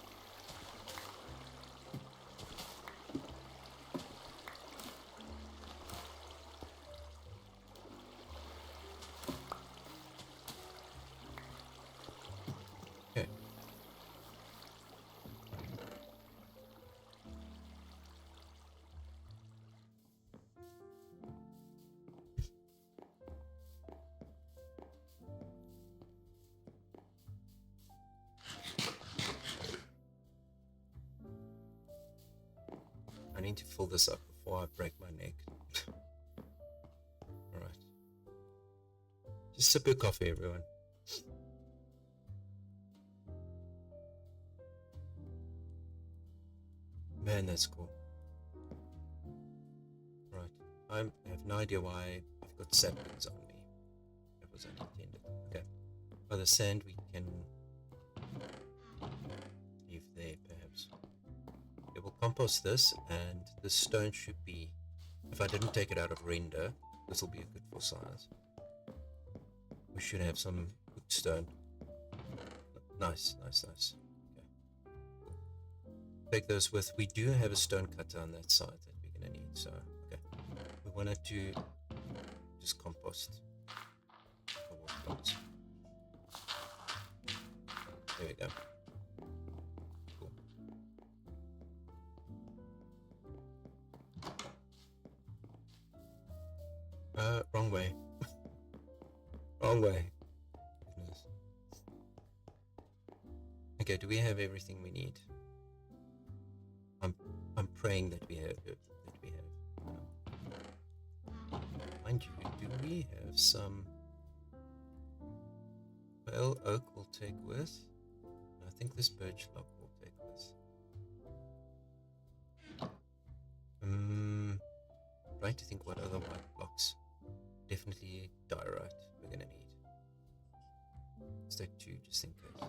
[SPEAKER 2] need to fill this up before I break my neck. Alright. Just sip your coffee, everyone. Man, that's cool. Right. I have no idea why I've got saplings on me. That was unintended. Okay. By the sand we can leave there, perhaps. Okay, we'll compost this, and this stone should be, if I didn't take it out of render, this will be a good full size. We should have some good stone. Nice, nice, nice. Take those with. We do have a stone cutter on that side that we're gonna need, so okay. We wanted to just compost the wood blocks. There we go. Cool. Wrong way. Wrong way. Goodness. Okay, do we have everything we need? I'm praying that we have it. Mind you, do we have some pale oak we'll take with? I think this birch log will take with. Trying to think what other white blocks. Definitely diorite we're gonna need. Let's take 2 just in case.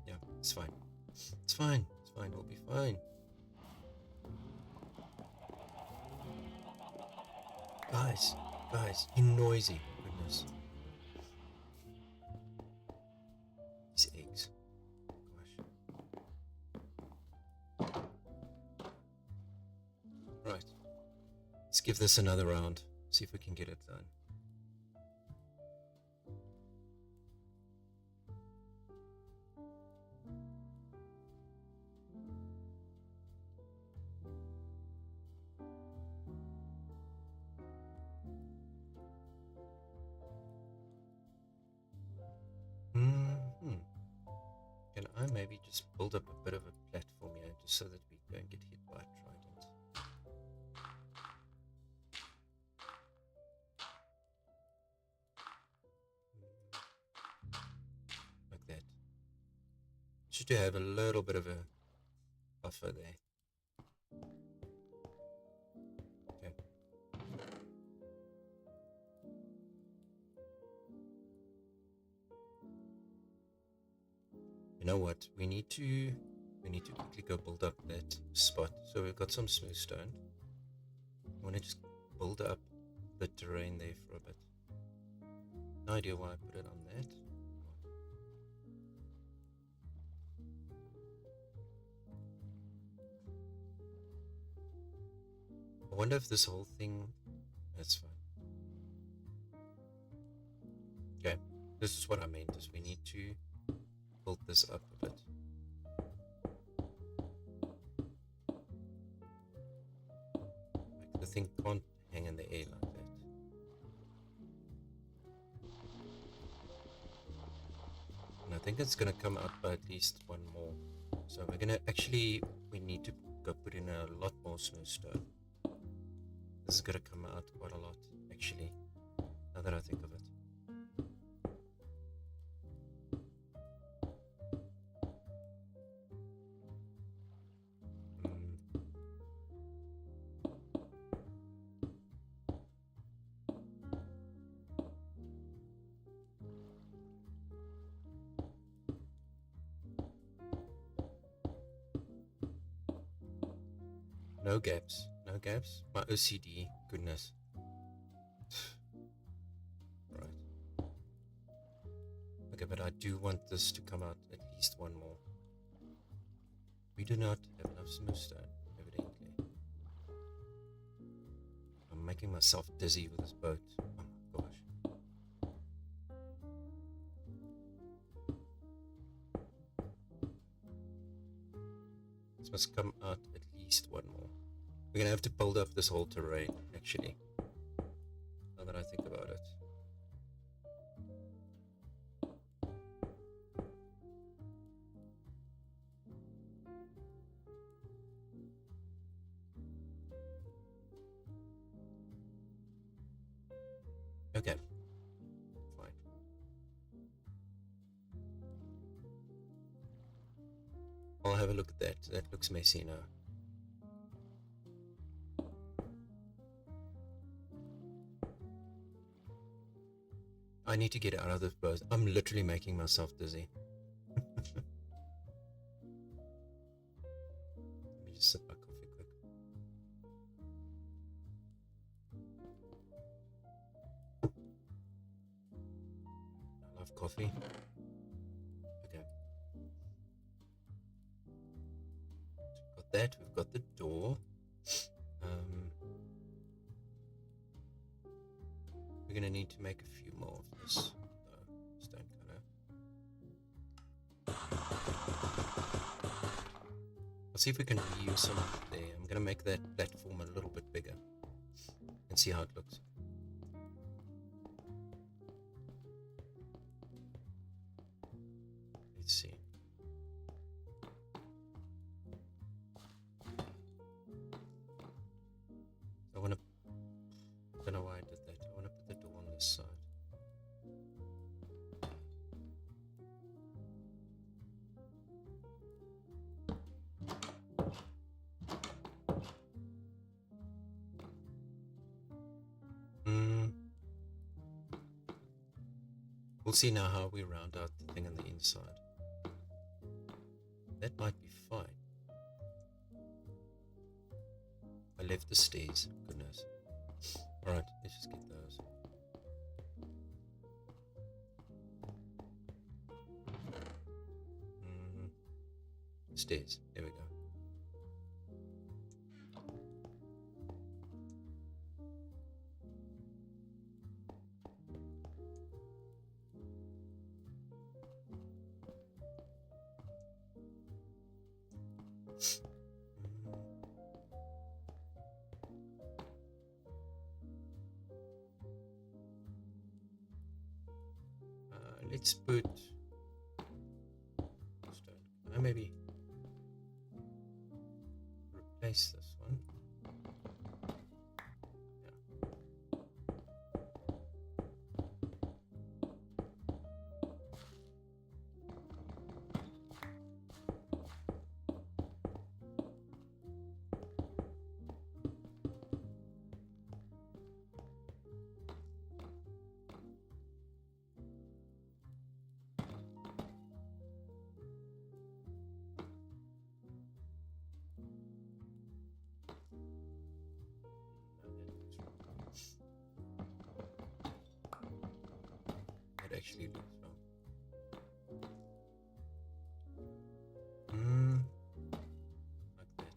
[SPEAKER 2] Yeah, it's fine. It's fine. It's fine. We'll be fine. Guys, you're noisy. Goodness. These eggs. Gosh. Right. Let's give this another round. See if we can get it done. Can I maybe just build up a bit of a platform here just so that we don't get hit by a trident? Like that. Should have a little bit of a buffer there. Okay. You know what? We need to quickly go build up that spot. So we've got some smooth stone. I want to just build up the terrain there for a bit. No idea why I put it on that. I wonder if this whole thing... That's fine. Okay, this is what I meant, is we need to build this up a bit. Like the thing can't hang in the air like that. And I think it's gonna come out by at least 1 more. So we're gonna we need to go put in a lot more smooth stone. This is gonna come out quite a lot, actually, now that I think of it. No gaps, no gaps. My OCD, goodness. Right. Okay, but I do want this to come out at least 1 more. We do not have enough smooth stone, evidently. I'm making myself dizzy with this boat. Oh my gosh. This must come out at least 1 more. We're gonna have to build up this whole terrain, actually, now that I think about it. I'll have a look at that. That looks messy now. I need to get out of this buzz. I'm literally making myself dizzy. Let me just sip my coffee quick. I love coffee. Okay. So we've got that. We've got the door. We're going to need to make a few more of this. Stone color. I'll see if we can reuse some of it there. I'm going to make that platform a little bit bigger and see how it looks. Let's see. I want to, I don't know why I did that. I want to put the door on this side. We'll see now how we round out the thing on the inside. That might be fine. I left the stairs, goodness. Alright, let's just get those. Stairs, there we go. Let's put stone. Can I maybe replace this one? Actually looks wrong. Like that.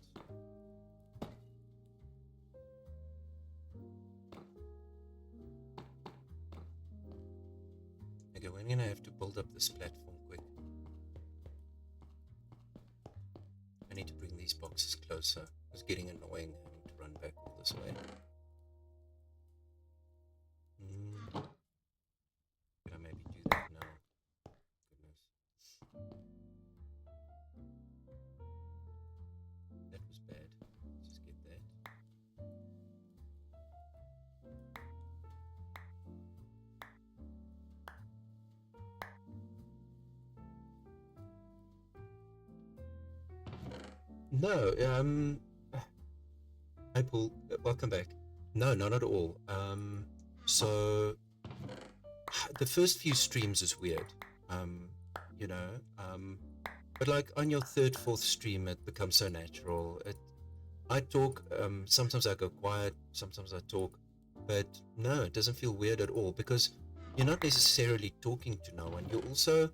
[SPEAKER 2] Okay, we're gonna have to build up this platform quick. I need to bring these boxes closer. It's getting annoying having to run back all this way. No, hi Paul, welcome back. No, not at all. So the first few streams is weird, you know, but like on your third, fourth stream, it becomes so natural. I talk, sometimes I go quiet, sometimes I talk, but no, it doesn't feel weird at all because you're not necessarily talking to no one. You're also,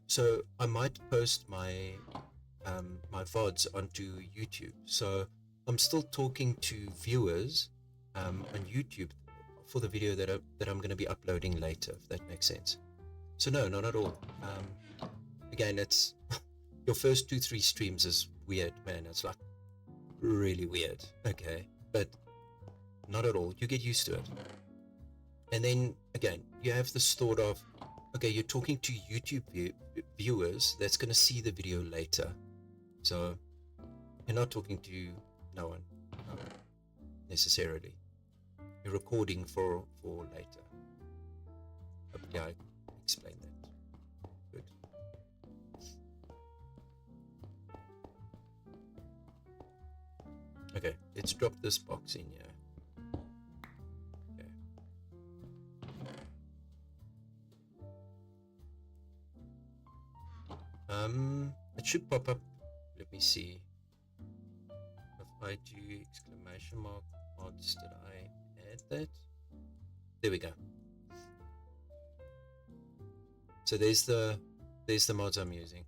[SPEAKER 2] so I might post my my VODs onto YouTube. So I'm still talking to viewers on YouTube for the video that I'm going to be uploading later, if that makes sense. So no, not at all. Again, it's your first 2-3 streams is weird, man. It's like really weird. Okay, but not at all. You get used to it. And then again, you have this thought of, okay, you're talking to YouTube viewers that's going to see the video later. So you're not talking to no one necessarily. You're recording for later. Hopefully I explained that. Good. Okay, let's drop this box in here. Okay. It should pop up. Let me see. If I do exclamation mark mods, did I add that? There we go. So there's the mods I'm using.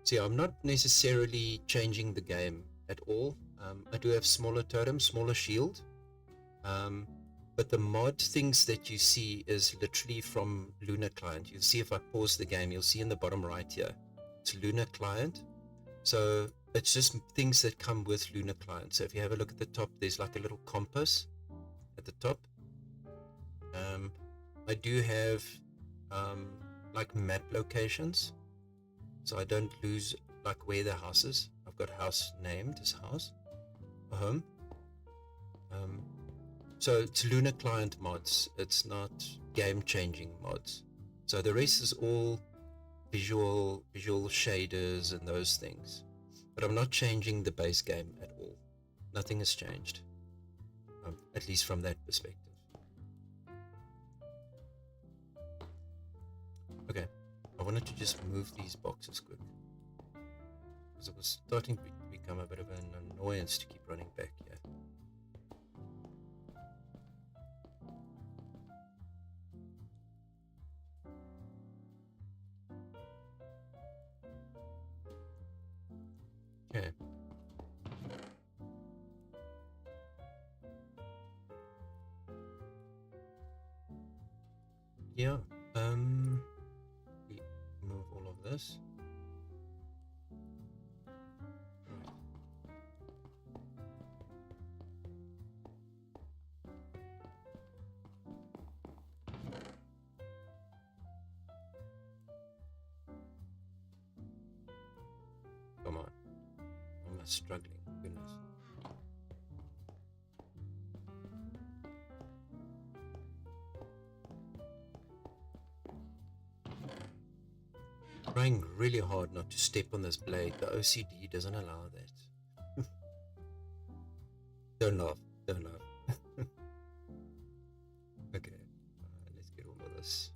[SPEAKER 2] So yeah, I'm not necessarily changing the game at all. I do have smaller totem, smaller shield, but the mod things that you see is literally from Luna Client. You'll see if I pause the game, you'll see in the bottom right here, it's Luna Client. So it's just things that come with Luna Client. So if you have a look at the top, there's like a little compass at the top. I do have like map locations, so I don't lose like where the house is. I've got house named as house, a home. So it's Luna Client mods. It's not game-changing mods. So the rest is all visual shaders and those things. But I'm not changing the base game at all. Nothing has changed, at least from that perspective. Okay, I wanted to just move these boxes quick, because it was starting to become a bit of an annoyance to keep running back here. Okay. Yeah, we move all of this. Right. Come on, I'm struggling, goodness. Trying really hard not to step on this blade. The OCD doesn't allow that. Don't laugh, don't laugh. Okay, let's get all of this.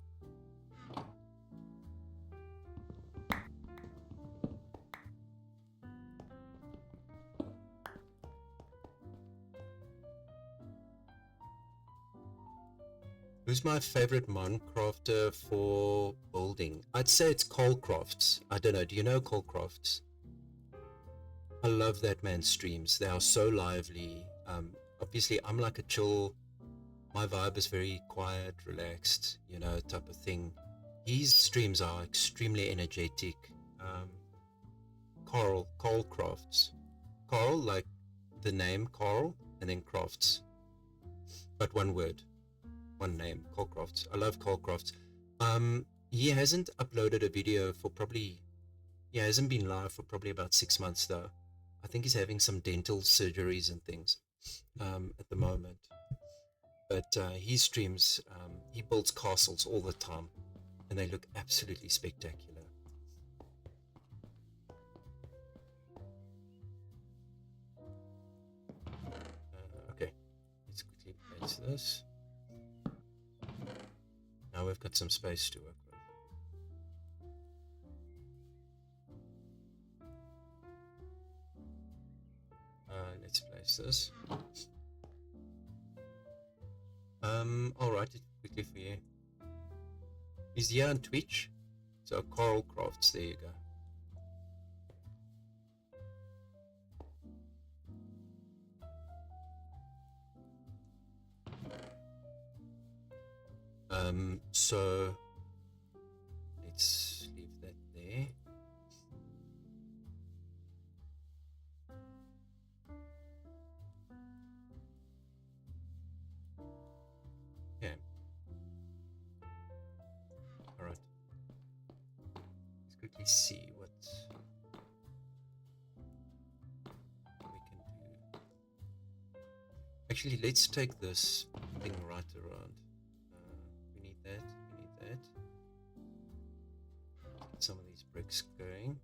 [SPEAKER 2] Who's my favorite Minecrafter for building? I'd say it's Colecrafts. I don't know. Do you know Colecrafts? I love that man's streams. They are so lively. Obviously, I'm like a chill. My vibe is very quiet, relaxed, you know, type of thing. His streams are extremely energetic. Colecrafts. Carl, like the name Carl, and then crafts. But one word. One name, Colecrafts. I love Colecrafts. He hasn't uploaded a video for probably, he hasn't been live for probably about 6 months though. I think he's having some dental surgeries and things at the moment. But he streams, he builds castles all the time, and they look absolutely spectacular. Okay, let's quickly place this. Now we've got some space to work with. Let's place this. I'll write it quickly for you. He's here on Twitch, so Coral Crafts, there you go. So let's leave that there. Okay. All right. Let's quickly see what we can do. Actually, let's take this jumping right around. We need that. We need that. Get some of these bricks going.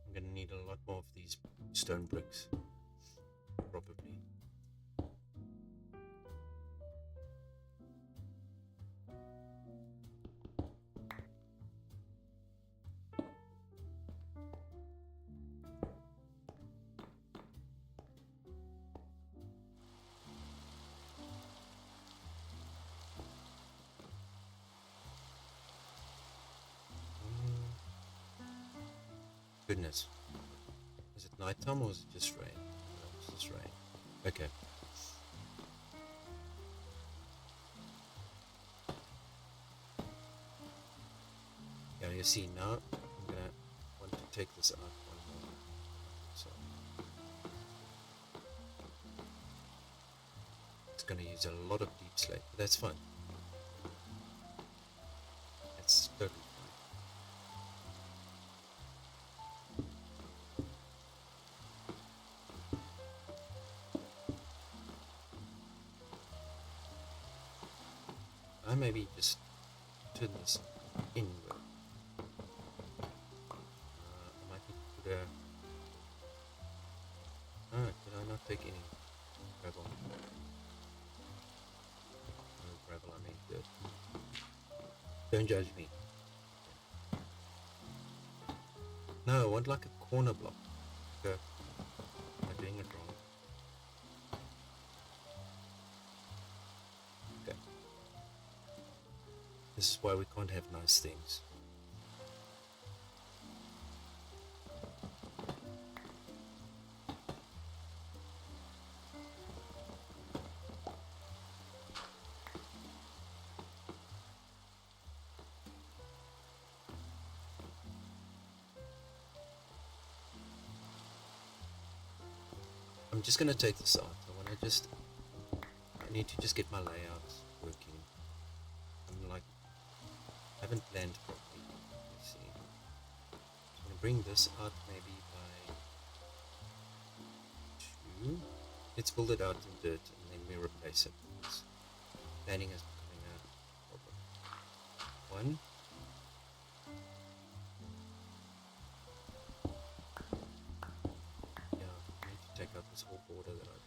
[SPEAKER 2] I'm gonna need a lot more of these stone bricks, probably. Goodness. Is it nighttime or is it just rain? No, it's just rain. Okay. Yeah, you see now, I'm gonna want to take this out one more. So it's gonna use a lot of deep slate, but that's fine. That's totally fine. I maybe just turn this inward. I might need to put a... Ah, did I not take any gravel? No gravel, I mean dirt. Don't judge me. No, I want like a corner block. Okay. Am I doing it wrong? Okay. This is why we can't have nice things. I'm just going to take this out. I need to just get my layout working. I'm like, I haven't planned properly. Let's see. I'm going to bring this out maybe by 2. Let's build it out in dirt and then we replace it. Because planning is becoming a problem. 1. Take out this whole border that I did.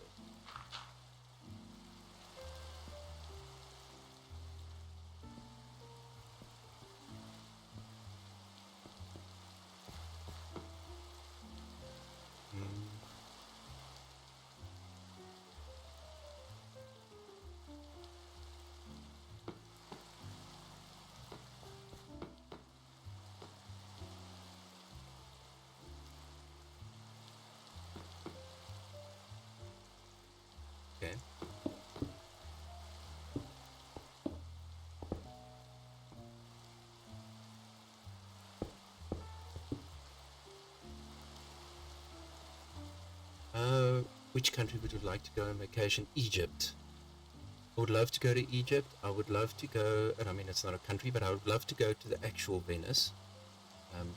[SPEAKER 2] Okay. Which country would you like to go on vacation? Egypt. I would love to go to Egypt. I would love to go, and I mean it's not a country, but I would love to go to the actual Venice.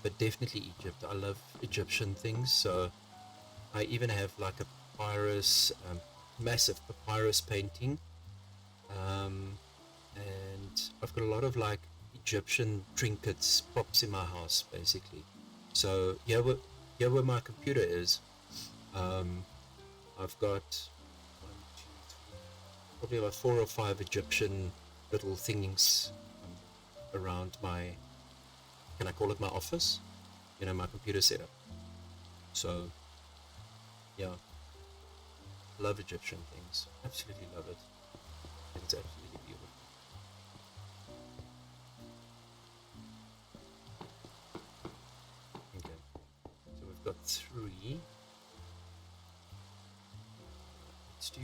[SPEAKER 2] But definitely Egypt. I love Egyptian things, so I even have like a papyrus, massive papyrus painting. And I've got a lot of like Egyptian trinkets, props in my house basically. So here where my computer is, I've got 1, 2, 3, probably about 4 or 5 Egyptian little things around my, can I call it my office? You know, my computer setup. So yeah, love Egyptian things, absolutely love it. I think it's absolutely beautiful. Okay, so we've got 3. Let's do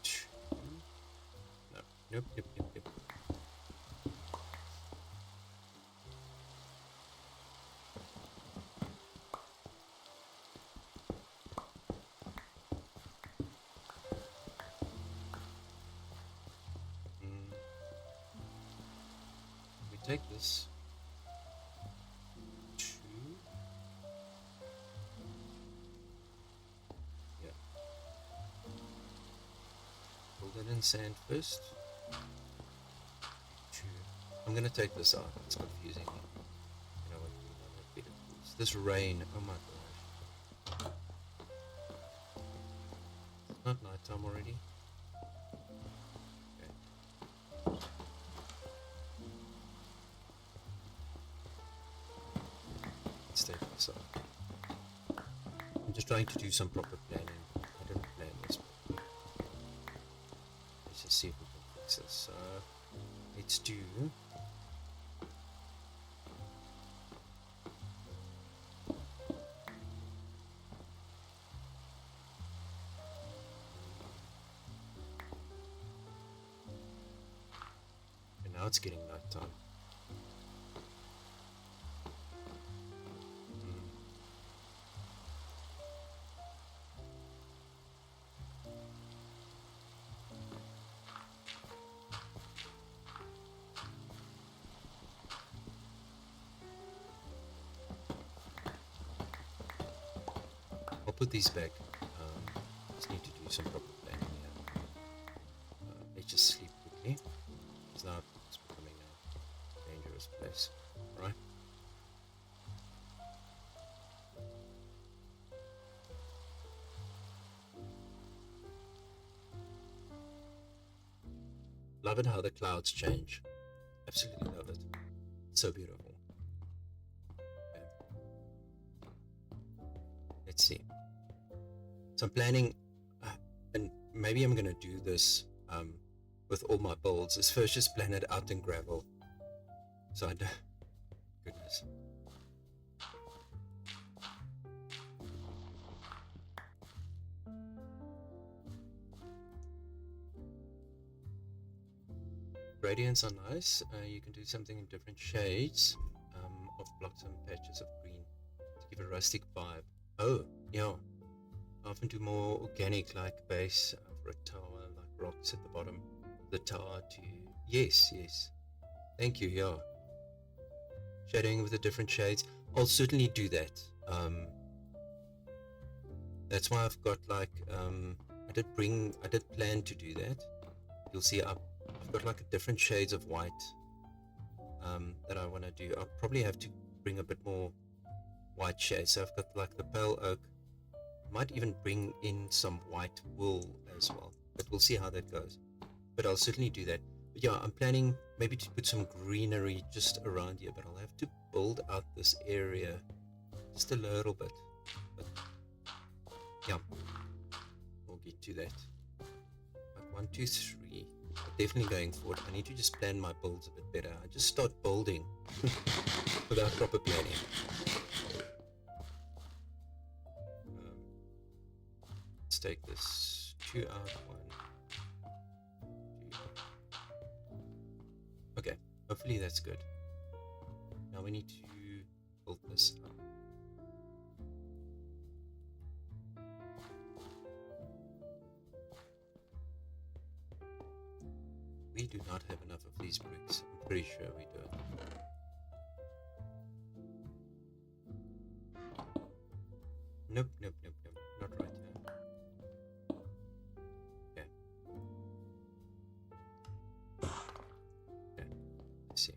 [SPEAKER 2] 2. No, nope. take this to, yeah, build it in sand first. I'm gonna take this out, it's confusing me. You know what, better tools. This rain, oh my gosh. It's not nighttime already. Okay. Let's take this out. I'm just trying to do some proper planning. I didn't plan this, but let's just see if we can fix this. Let's do now it's getting nighttime. I'll put these back. Just need to do some proper planning here. Let's just sleep quickly. Because now it's becoming a dangerous place. Right? Love it how the clouds change. Absolutely love it. It's so beautiful. Okay. Let's see. So I'm planning, and maybe I'm gonna do this with all my builds, is first just plan it out in gravel. So I don't, goodness. Gradients are nice. You can do something in different shades of blocks and patches of green to give a rustic vibe. Oh, yeah. I often do more organic, like base for a tower, like rocks at the bottom of the tower to... Yes, yes. Thank you, yeah. Shadowing with the different shades. I'll certainly do that. That's why I've got like... I did plan to do that. You'll see I've got like different shades of white that I want to do. I'll probably have to bring a bit more white shades. So I've got like the pale oak. Might even bring in some white wool as well, but we'll see how that goes. But I'll certainly do that. But yeah, I'm planning maybe to put some greenery just around here, but I'll have to build out this area just a little bit. But yeah, we'll get to that. But 1, 2, 3. Definitely going forward. I need to just plan my builds a bit better. I just start building without proper planning. Let's take this 2 out, 1, 2. Okay, hopefully that's good. Now we need to build this up. We do not have enough of these bricks. I'm pretty sure we don't. Nope, nope, nope, nope. Not right here. Okay. Okay. Let's see.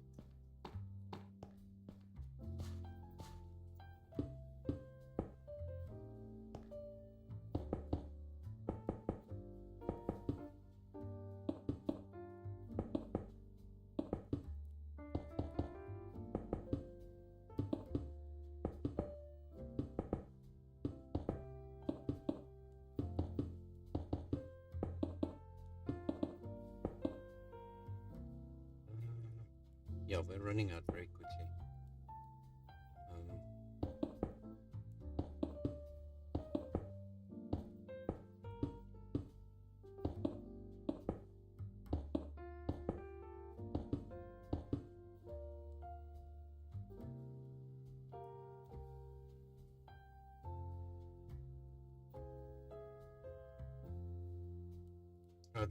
[SPEAKER 2] Yeah, we're running out very quickly.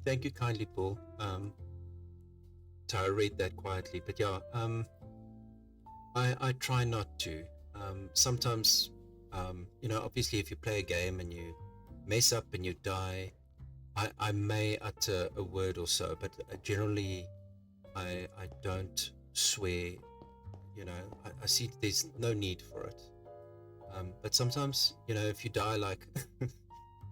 [SPEAKER 2] Thank you kindly, Paul. I read that quietly, but yeah, I try not to. Sometimes, obviously, if you play a game and you mess up and you die, I may utter a word or so, but generally, I don't swear. I see there's no need for it. But sometimes, if you die like,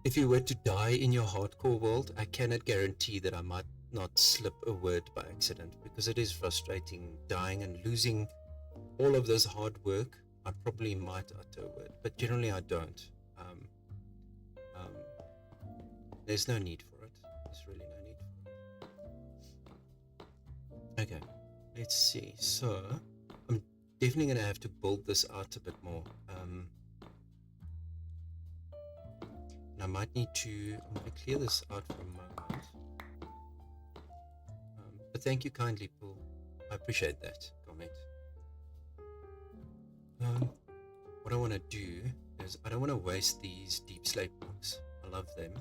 [SPEAKER 2] if you were to die in your hardcore world, I cannot guarantee that I might not slip a word by accident, because it is frustrating dying and losing all of this hard work. I probably might utter a word, but generally I don't. There's no need for it. There's really no need for it. Okay, let's see. So I'm definitely going to have to build this out a bit more. And I might need to, I'm going to clear this out for a moment. But thank you kindly, Paul. I appreciate that comment. What I want to do is, I don't want to waste these deep slate blocks. I love them.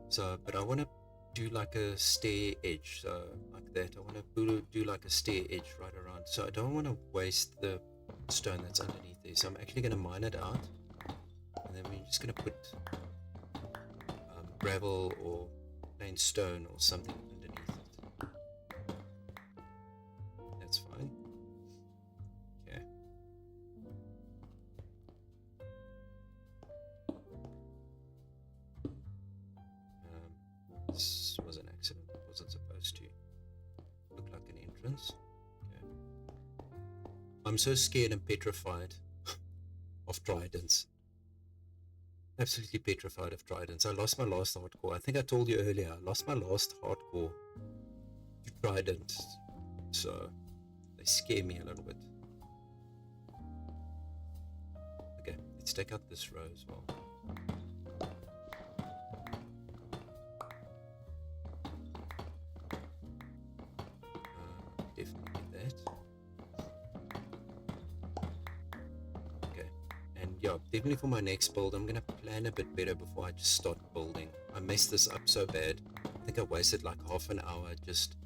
[SPEAKER 2] So, but I want to do like a stair edge, so like that. I want to do like a stair edge right around. So I don't want to waste the stone that's underneath there. So I'm actually going to mine it out, and then we're just going to put gravel or plain stone or something underneath it. That's fine. Okay. This was an accident. It wasn't supposed to look like an entrance. Okay. I'm so scared and petrified of tridents. Absolutely petrified of tridents. I lost my last hardcore. I think I told you earlier, I lost my last hardcore to tridents. So they scare me a little bit. Okay, let's take out this row as well. Definitely get that. Okay, and yeah, definitely for my next build, I'm gonna plan a bit better before I just start building. I messed this up so bad. I think I wasted like half an hour just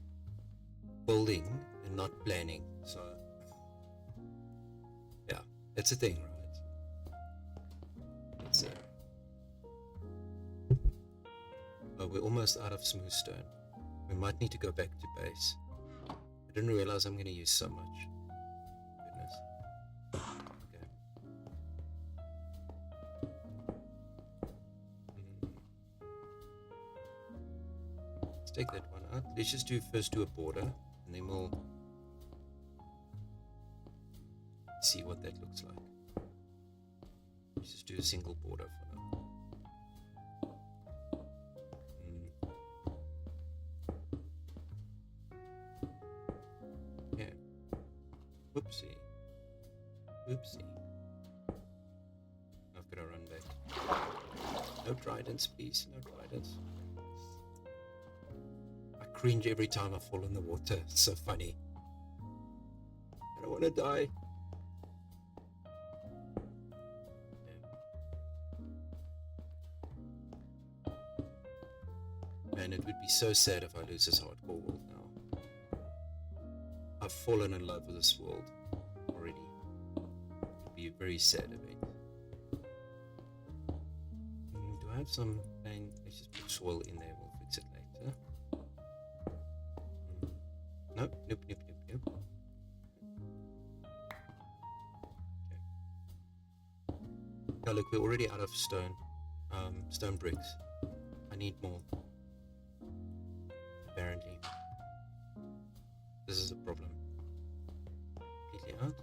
[SPEAKER 2] building and not planning. So yeah, it's a thing, right? Let's see. Oh, we're almost out of smooth stone. We might need to go back to base. I didn't realize I'm going to use so much. Goodness. Okay. Let's take that one out. Let's just first do a border, and then we'll see what that looks like. Let's just do a single border for now. Yeah. Whoopsie. Oopsie. I've got to run back. No tridents, please. No tridents. I cringe every time I fall in the water. It's so funny. I don't want to die. Man, it would be so sad if I lose this hardcore world now. I've fallen in love with this world already. It would be a very sad event. Do I have some plain? Let's just put soil in there. We'll fix it later. Nope, nope, nope, nope, nope. Okay. Now look, we're already out of stone bricks. I need more. Apparently. This is a problem. Completely out.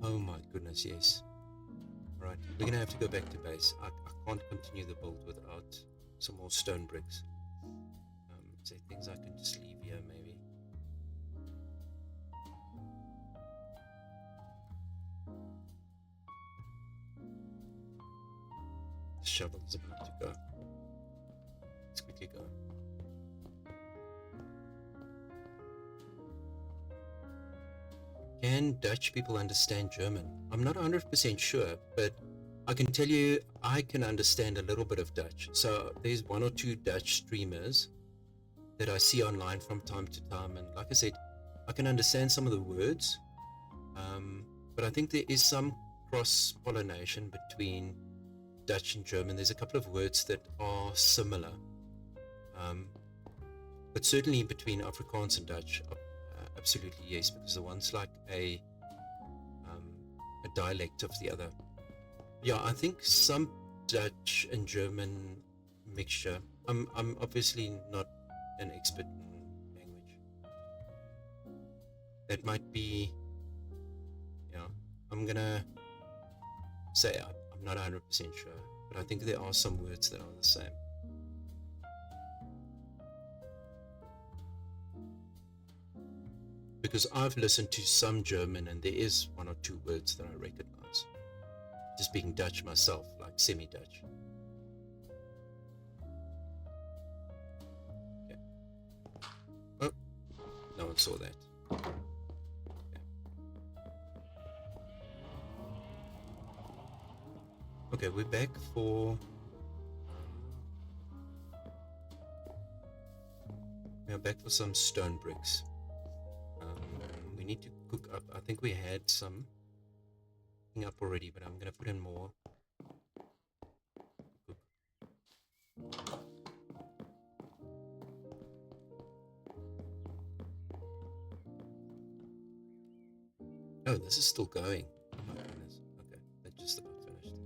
[SPEAKER 2] Oh my goodness, yes. Right, we're gonna have to go back to base. I can't continue the build without some more stone bricks. Is there things I can just leave here, maybe? The shovel is about to go. Let's quickly go. Can Dutch people understand German? I'm not 100% sure, but I can tell you I can understand a little bit of Dutch. So there's one or two Dutch streamers that I see online from time to time. And like I said, I can understand some of the words, but I think there is some cross-pollination between Dutch and German. There's a couple of words that are similar, but certainly between Afrikaans and Dutch, absolutely yes, because the one's like a dialect of the other. Yeah, I think some Dutch and German mixture. I'm obviously not an expert in language. That might be, I'm gonna say I'm not 100% sure, but I think there are some words that are the same. Because I've listened to some German and there is one or two words that I recognize. Just being Dutch myself, like semi-Dutch. Okay. Oh, no one saw that. Okay, we're back for... We're back for some stone bricks. We need to cook up. I think we had some up already, but I'm going to put in more. Oh, this is still going. Oh my goodness. Okay, that just about finished.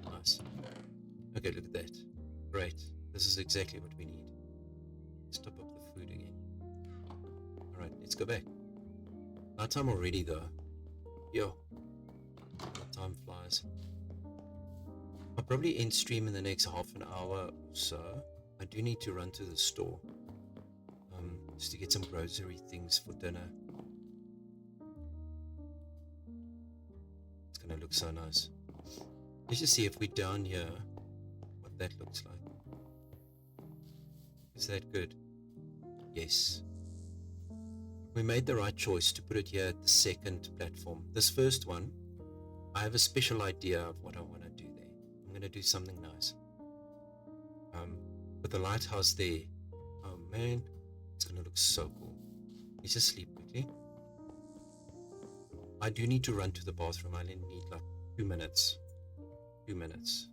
[SPEAKER 2] Nice. Okay, look at that. Great. This is exactly what we need. Let's top up the food again. Alright, let's go back. Nighttime already though. Yo. Time flies. I'll probably end stream in the next half an hour or so. I do need to run to the store. Just to get some grocery things for dinner. It's gonna look so nice. Let's just see if we're down here, what that looks like. Is that good? Yes. We made the right choice to put it here at the second platform. This first one, I have a special idea of what I want to do there. I'm going to do something nice. With the lighthouse there, oh man, it's going to look so cool. Let's just sleep quickly. I do need to run to the bathroom. I only need like 2 minutes. 2 minutes.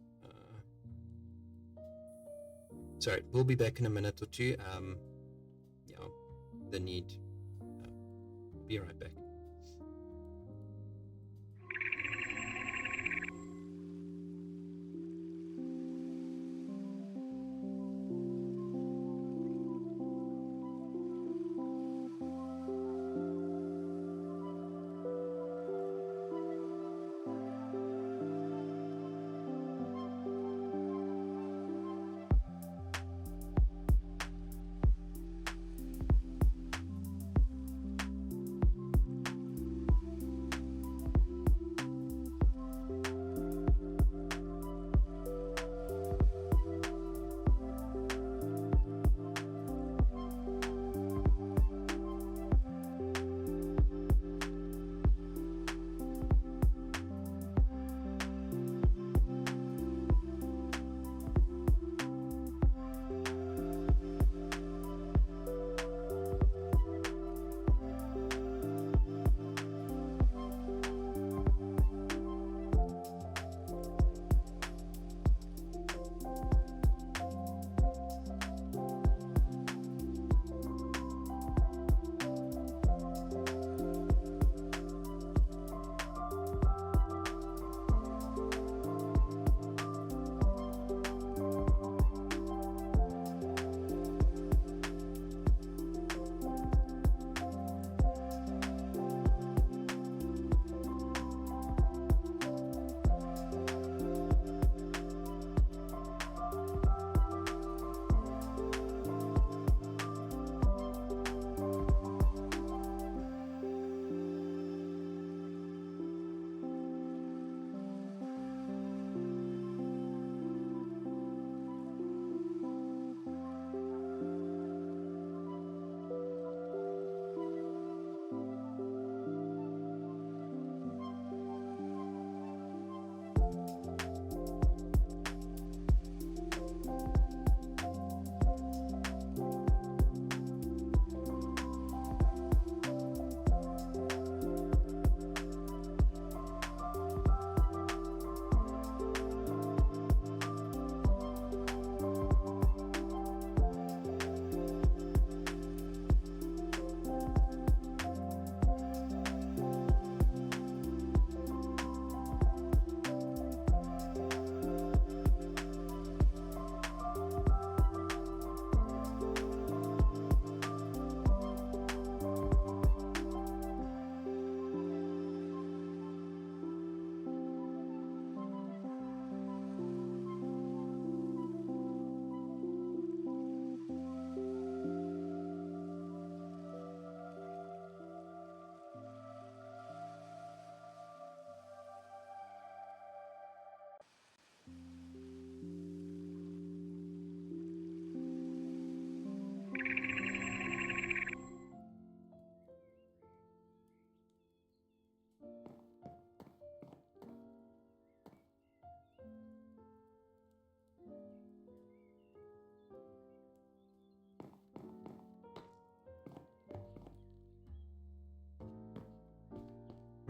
[SPEAKER 2] Sorry, we'll be back in a minute or two. Yeah, the need. Be right back.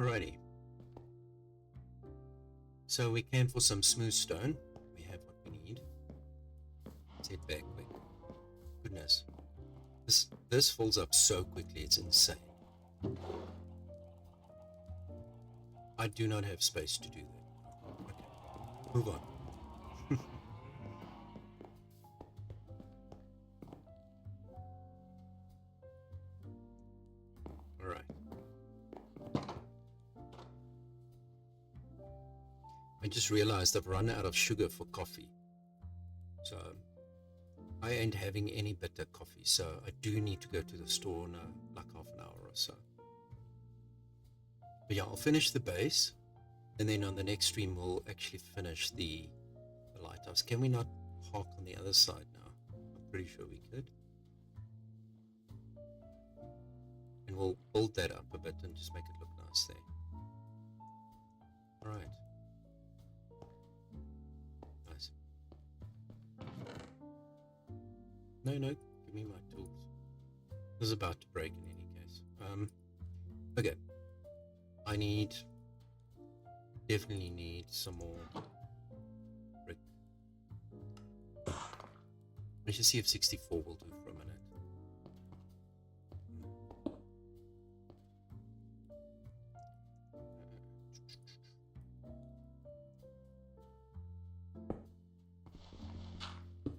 [SPEAKER 2] Alrighty. So we came for some smooth stone. We have what we need. Let's head back quick. Goodness. This fills up so quickly, it's insane. I do not have space to do that. Okay. Move on. Alright. I just realized I've run out of sugar for coffee. So I ain't having any bitter coffee, so I do need to go to the store in like half an hour or so. But yeah, I'll finish the base, and then on the next stream we'll actually finish the lighthouse. Can we not park on the other side now? I'm pretty sure we could. And we'll build that up a bit and just make it look nice there. Alright. Nice. No, give me my tools. This is about to break in any case. Okay. I definitely need some more brick. Let's just see if 64 will do for a minute.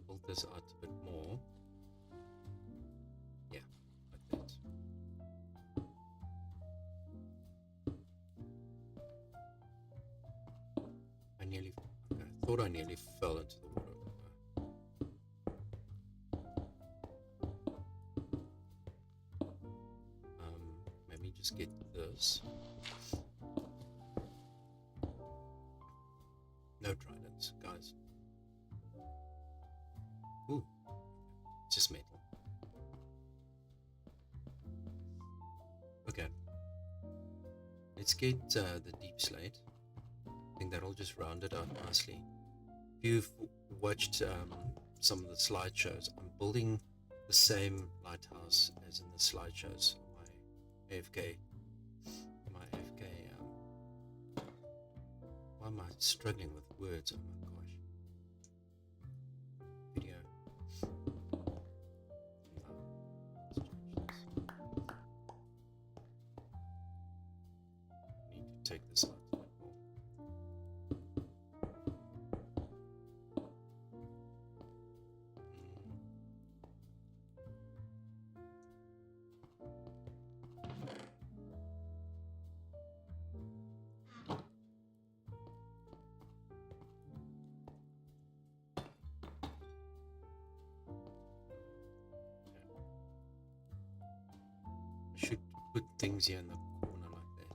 [SPEAKER 2] Build this out a bit more. Yeah, like that. I thought I nearly fell into the water. Let me just get this. No tridents, guys. Ooh, just metal. Okay. Let's get the deep slate. I think that'll just round it out nicely. If you've watched some of the slideshows, I'm building the same lighthouse as in the slideshows. My AFK. Why am I struggling with words? Oh my gosh. Video. No, let's change this. I need to take this out a bit more. I should put things here in the corner like that.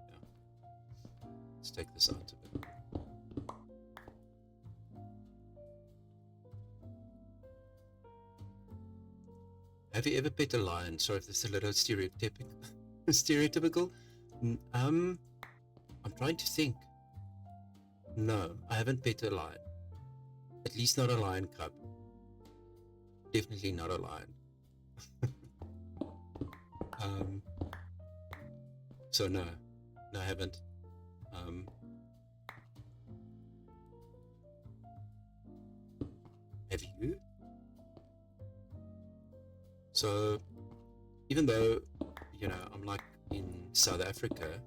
[SPEAKER 2] Yeah. Let's take this out a bit. Have you ever pet a lion? Sorry if this is a little stereotypical. I'm trying to think. No, I haven't pet a lion. At least not a lion cub. Definitely not a lion. So no, I haven't. Have you? So even though, I'm like in South Africa,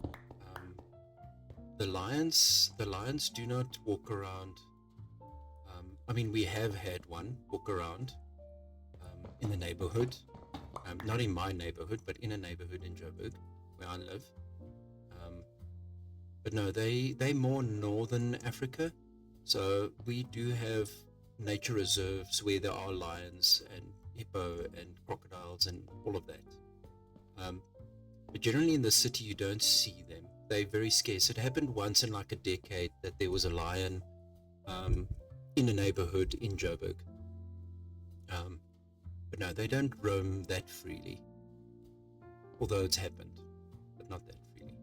[SPEAKER 2] the lions do not walk around. I mean, we have had one walk around in the neighborhood, not in my neighborhood, but in a neighborhood in Joburg where I live. But no, they more northern Africa. So we do have nature reserves where there are lions and hippo and crocodiles and all of that. But generally in the city you don't see them. They're very scarce. It happened once in like a decade that there was a lion in a neighborhood in Joburg. But no, they don't roam that freely. Although it's happened, but not that freely.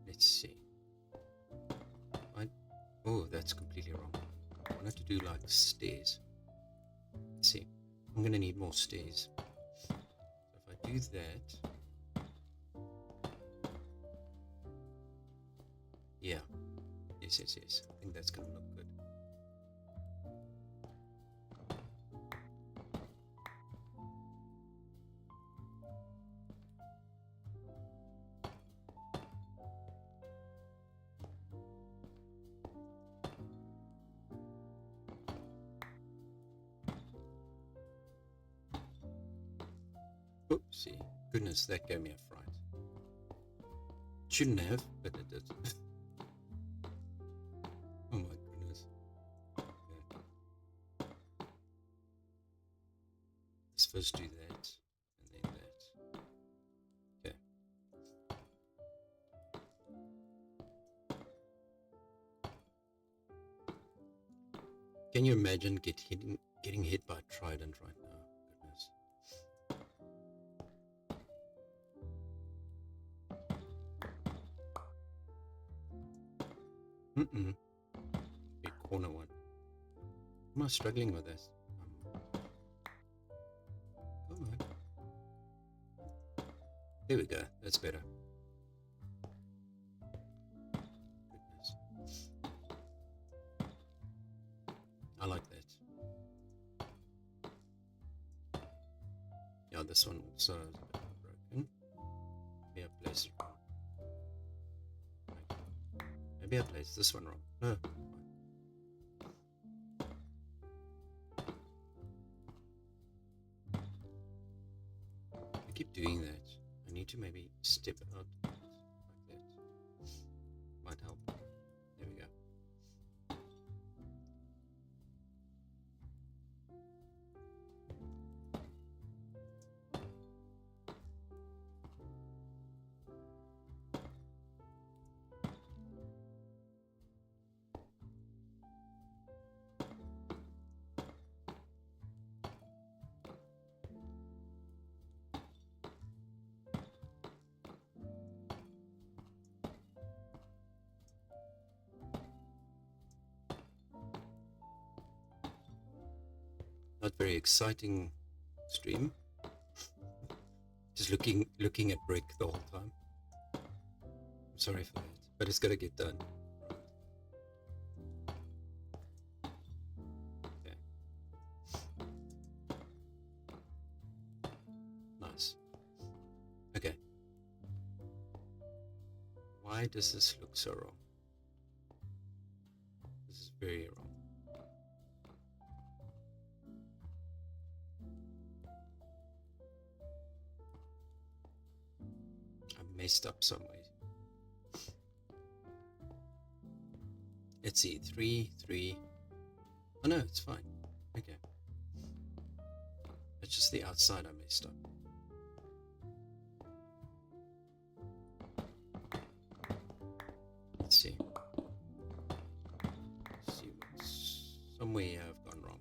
[SPEAKER 2] Let's see. Oh, that's completely wrong. I want have to do like stairs. Let's see. I'm going to need more stairs. So if I do that, yeah, yes. I think that's going to look good. Oopsie. Goodness, that gave me a fright. Shouldn't have, but it did. Oh my goodness. Okay. Let's first do that, and then that. Okay. Can you imagine getting hit by a trident right now? Goodness. Big corner one. Am I struggling with this? Come on. There we go. That's better. Goodness. I like that. Yeah, this one also is a bit broken. Maybe I placed it wrong. Maybe I placed this one wrong. No. I keep doing that. I need to maybe step out like that. Might help. There we go. Not very exciting stream. Just looking at brick the whole time. I'm sorry for that, but it's gotta get done. Okay. Nice. Okay. Why does this look so wrong? This is very wrong. Messed up some way. Let's see, 3, 3. Oh no, it's fine. Okay. It's just the outside I messed up. Let's see. Let's see what's somewhere I've gone wrong.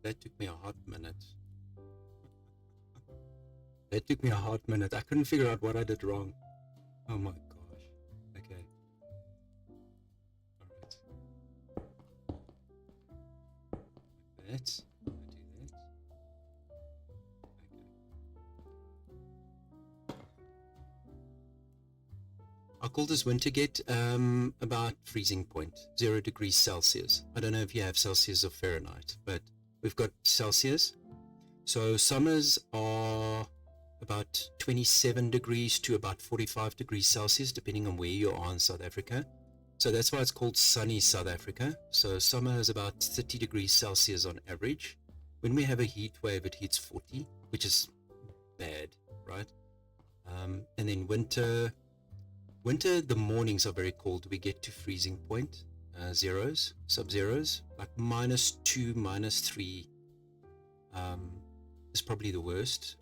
[SPEAKER 2] That took me a hot minute. That took me a hot minute. I couldn't figure out what I did wrong. Oh my gosh. Okay. Alright. Like that. I do that. Okay. I'll call this winter get about freezing point, 0 degrees Celsius. I don't know if you have Celsius or Fahrenheit, but we've got Celsius. So summers are about 27 degrees to about 45 degrees Celsius, depending on where you are in South Africa. So that's why it's called sunny South Africa. So summer is about 30 degrees Celsius on average. When we have a heat wave, it hits 40, which is bad, right? And then winter, the mornings are very cold. We get to freezing point. Zeros, sub-zeros, like -2, -3 is probably the worst.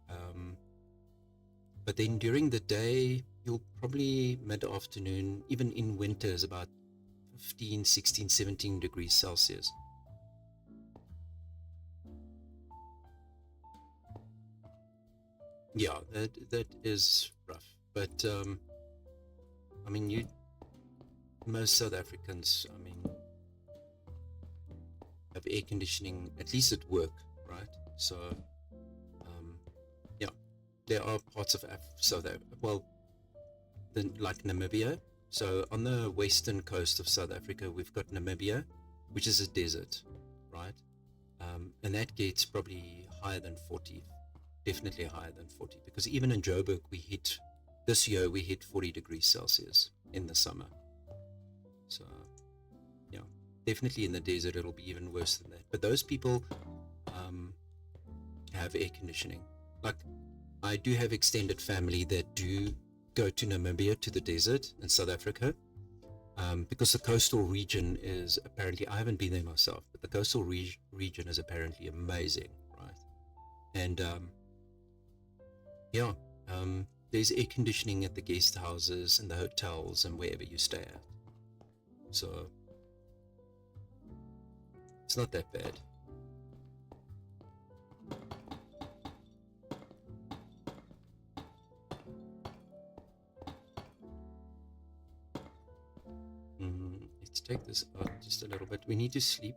[SPEAKER 2] But then during the day, you'll probably mid-afternoon, even in winter, is about 15, 16, 17 degrees Celsius. Yeah, that is rough. But I mean, most South Africans, I mean, have air conditioning at least at work, right? So yeah, there are parts of South Africa, well, like Namibia. So on the western coast of South Africa, we've got Namibia, which is a desert, right? And that gets probably higher than 40, definitely higher than 40, because even in Joburg, this year we hit 40 degrees Celsius in the summer. So yeah, definitely in the desert, it'll be even worse than that. But those people have air conditioning. Like, I do have extended family that do go to Namibia, to the desert in South Africa, because the coastal region is apparently, I haven't been there myself, but the coastal region is apparently amazing, right? And yeah, there's air conditioning at the guest houses and the hotels and wherever you stay at. So it's not that bad. Let's take this out just a little bit. We need to sleep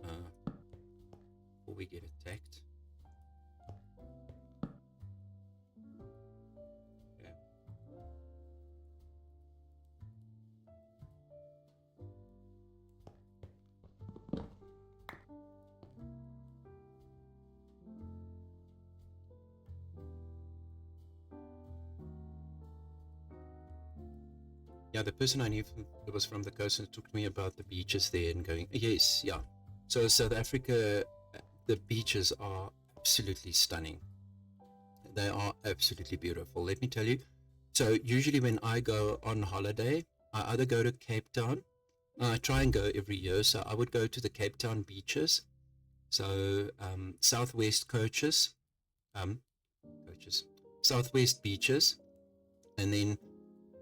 [SPEAKER 2] before we get attacked. Okay. Yeah, the person I knew that was from the coast and talked to me about the beaches there and going, yes, yeah. So South Africa, the beaches are absolutely stunning. They are absolutely beautiful. Let me tell you. So usually when I go on holiday, I either go to Cape Town. I try and go every year. So I would go to the Cape Town beaches. So Southwest Southwest beaches, and then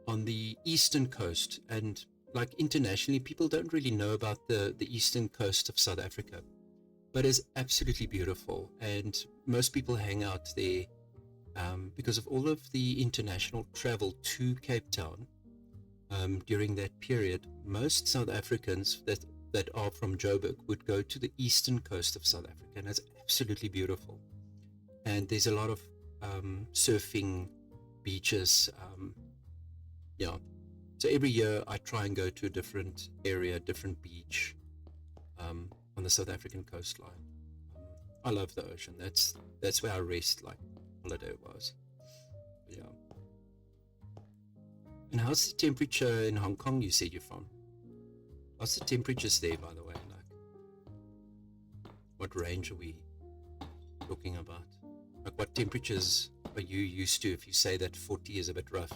[SPEAKER 2] on the eastern coast, and like internationally, people don't really know about the eastern coast of South Africa, but it's absolutely beautiful, and most people hang out there because of all of the international travel to Cape Town during that period. Most South Africans that are from Joburg would go to the eastern coast of South Africa, and it's absolutely beautiful. And there's a lot of surfing beaches. Yeah. So every year I try and go to a different area, different beach on the South African coastline. I love the ocean. That's where I rest, like holiday was. But yeah. And how's the temperature in Hong Kong? You said you're from. What's the temperatures there, by the way? Like, what range are we talking about? Like, what temperatures are you used to? If you say that 40 is a bit rough,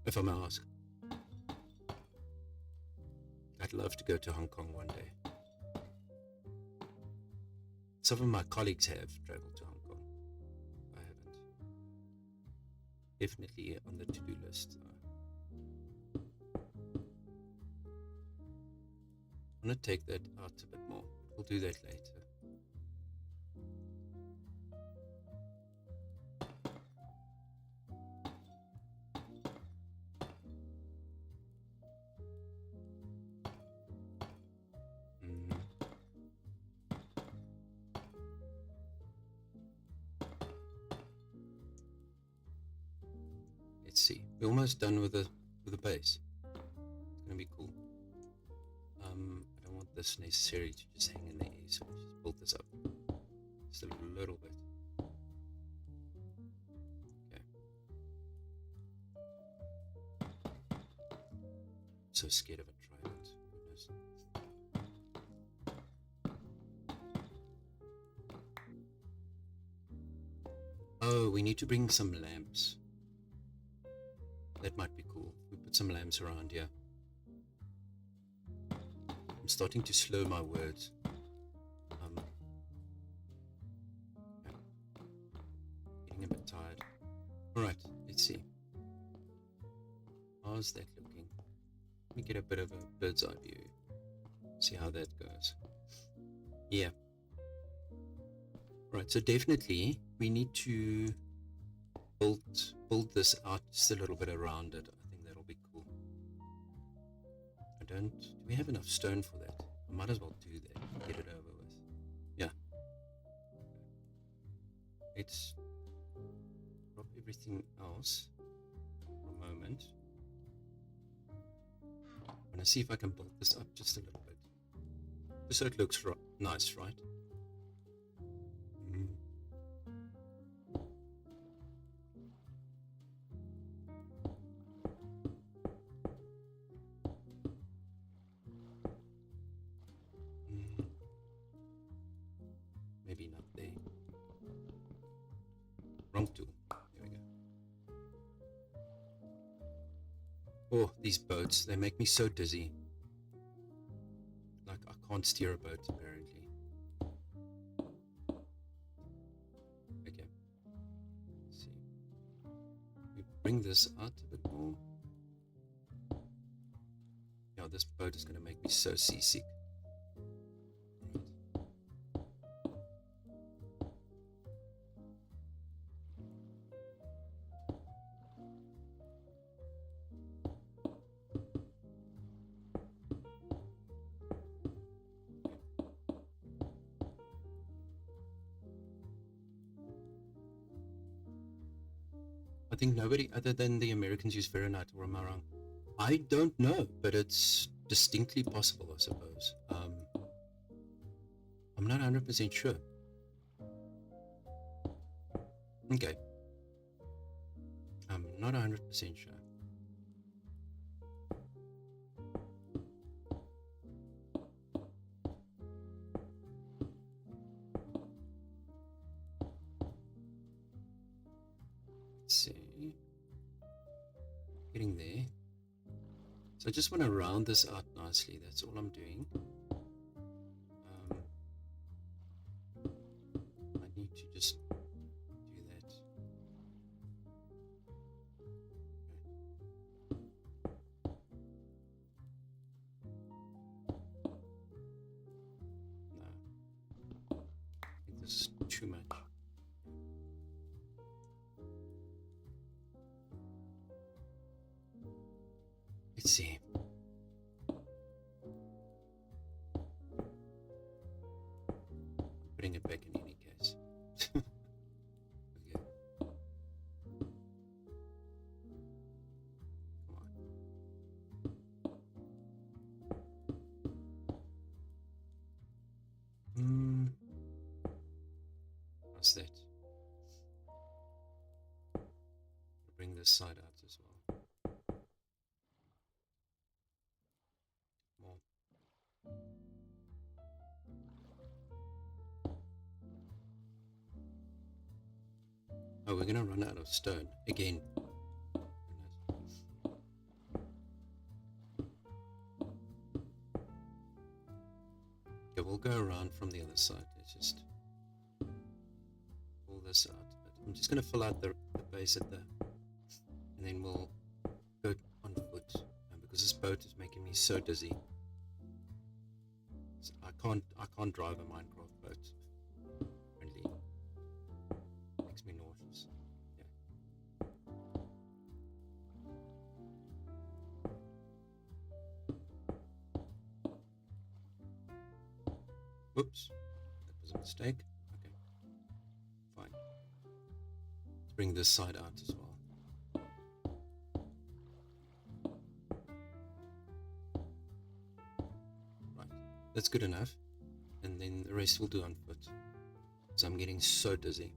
[SPEAKER 2] if I may ask. I'd love to go to Hong Kong one day. Some of my colleagues have traveled to Hong Kong. I haven't. Definitely on the to-do list. I'm going to take that out a bit more. We'll do that later. Let's see. We're almost done with the base. It's gonna be cool. I don't want this necessarily to just hang in the air, so let's just build this up just a little bit. Okay. So scared of a trident. Goodness. Oh, we need to bring some lamps. That might be cool. We put some lamps around here. I'm starting to slow my words. Getting a bit Alright, let's see. How's that looking? Let me get a bit of a bird's eye view. See how that goes. Yeah. Right, so definitely we need to build this out just a little bit around it. I think that'll be cool. Do we have enough stone for that? I might as well do that. Get it over with. Yeah. Let's drop everything else for a moment. I'm gonna see if I can build this up just a little bit. Just so it looks nice, right? Maybe not there. Wrong tool. There we go. Oh, these boats, they make me so dizzy. Like, I can't steer a boat, apparently. Okay. Let's see. We bring this out a bit more. Yeah, this boat is going to make me so seasick. I think nobody other than the Americans use Fahrenheit, or am I wrong? I don't know, but it's distinctly possible, I suppose. I'm not 100% sure. Okay. I'm not 100% sure. Let's see. Getting there. So I just want to round this out nicely. That's all I'm doing. I need to just do that. No. I think this is too much. Let's see. Putting it back in any case. Okay. Come on. What's that? Bring this side out as well. More. Oh, we're gonna run out of stone again. Okay, we'll go around from the other side. Let's just pull this out. But I'm just gonna fill out the base at the, and then we'll go on foot because this boat is making me so dizzy. So I can't drive a Minecraft boat. Apparently, makes me nauseous. Yeah. Whoops, that was a mistake. Okay, fine. Let's bring this side out as well. Right, that's good enough. And then the rest we'll do on foot. So I'm getting so dizzy.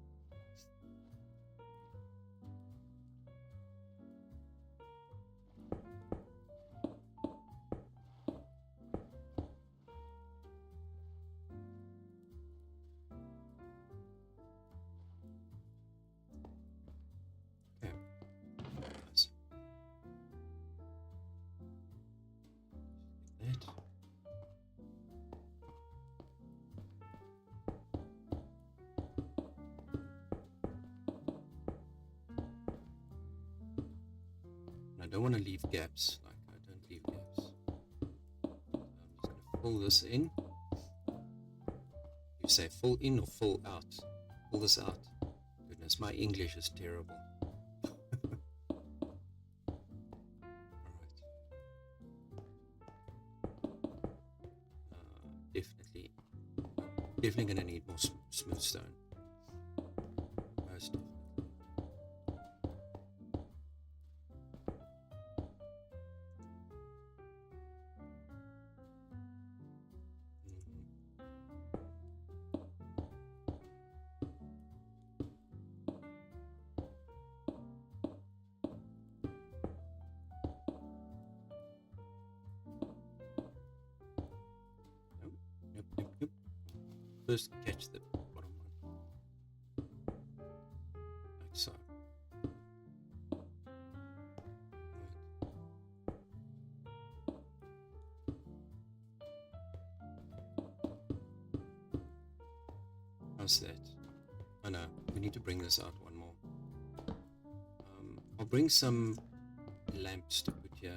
[SPEAKER 2] don't want to leave gaps. Like, I don't leave gaps. So I'm just going to fill this in. You say fill in or fill out? Fill this out. Goodness, my English is terrible. Definitely going to need more smooth stone. Most definitely. Nope. First catch the bottom one, like so. How's that? Oh no, we need to bring this out one more. I'll bring some lamps to put here.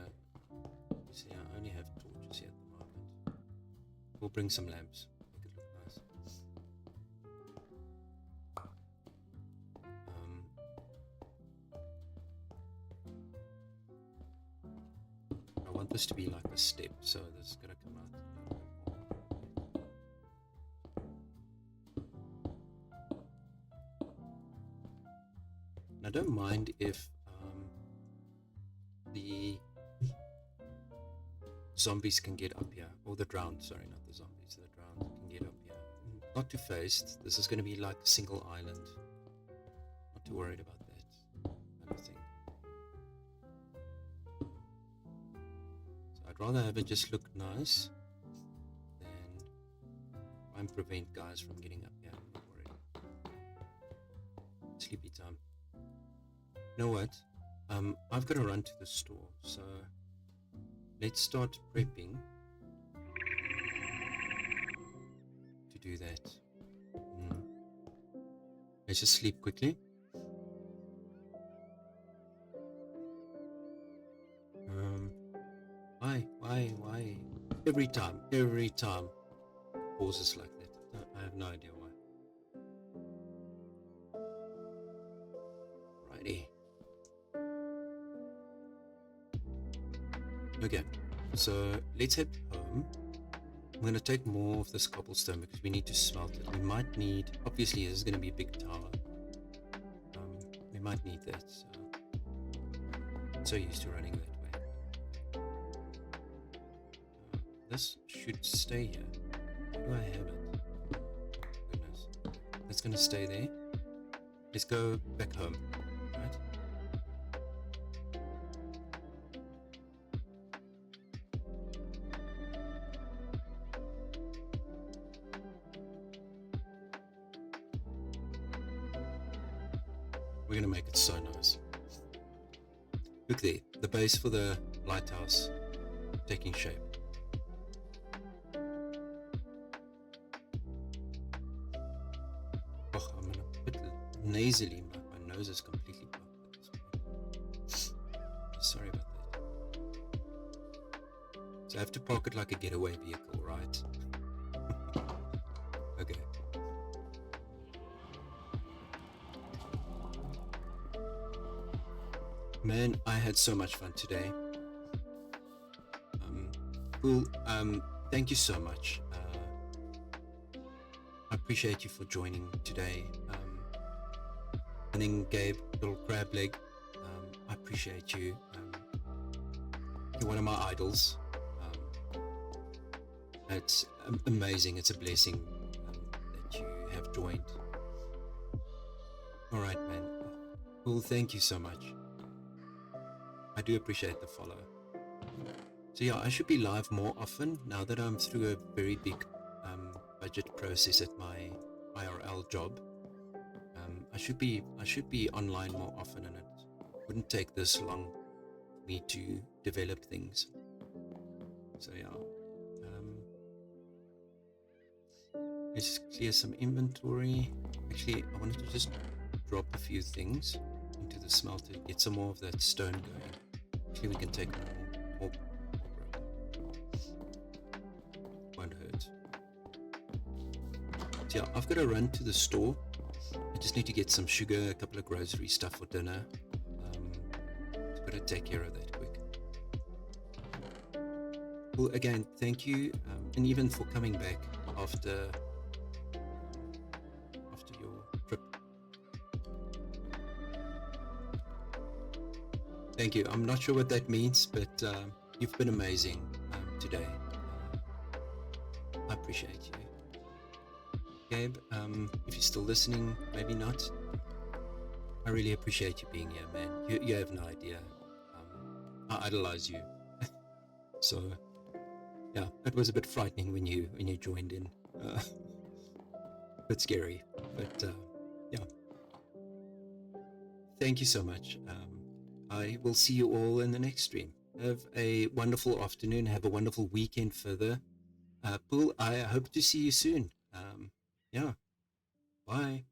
[SPEAKER 2] See, I only have torches here at the moment. We'll bring some lamps. This to be like a step, so this is going to come out. And I don't mind if the zombies can get up here, or the drowned, sorry, not the zombies, the drowned can get up here. Not too phased. This is going to be like a single island. Not too worried about that, I don't think. I'd rather have it just look nice than try and prevent guys from getting up here. I'm not worried. Sleepy time. You know what? I've got to run to the store, so let's start prepping to do that. Let's just sleep quickly. Why? Every time pauses like that. I have no idea why. Righty. Okay, so let's head home. I'm going to take more of this cobblestone because we need to smelt it. We might need, obviously this is going to be a big tower. We might need that, so I'm so used to running that way. This should stay here. Where do I have it? Goodness. It's going to stay there. Let's go back home, right? We're going to make it so nice. Look there, the base for the lighthouse taking shape. Oh, I'm going to put it nasally. My nose is completely blocked at this point. Sorry about that. So I have to park it like a getaway vehicle, right? Okay. Man, I had so much fun today. Cool. Thank you so much. I appreciate you for joining today. And then Gabe, little crab leg, I appreciate you. You're one of my idols. It's amazing. It's a blessing that you have joined. All right, man. Cool. Thank you so much. I do appreciate the follow. So yeah, I should be live more often now that I'm through a very big budget process at my IRL job. I should be online more often, and it wouldn't take this long for me to develop things. So yeah, let's just clear some inventory. Actually, I wanted to just drop a few things into the smelter, get some more of that stone going. Actually, we can take more won't hurt. So yeah, I've got to run to the store. I just need to get some sugar, a couple of grocery stuff for dinner. I've got to take care of that quick. Well, again, thank you, and even for coming back after your trip. Thank you. I'm not sure what that means, but you've been amazing today. I appreciate you. Gabe, if you're still listening, maybe not. I really appreciate you being here, man. You have no idea. I idolize you. So, yeah, it was a bit frightening when you joined in. A bit scary, but yeah. Thank you so much. I will see you all in the next stream. Have a wonderful afternoon. Have a wonderful weekend further. Pool, I hope to see you soon. Yeah. Bye.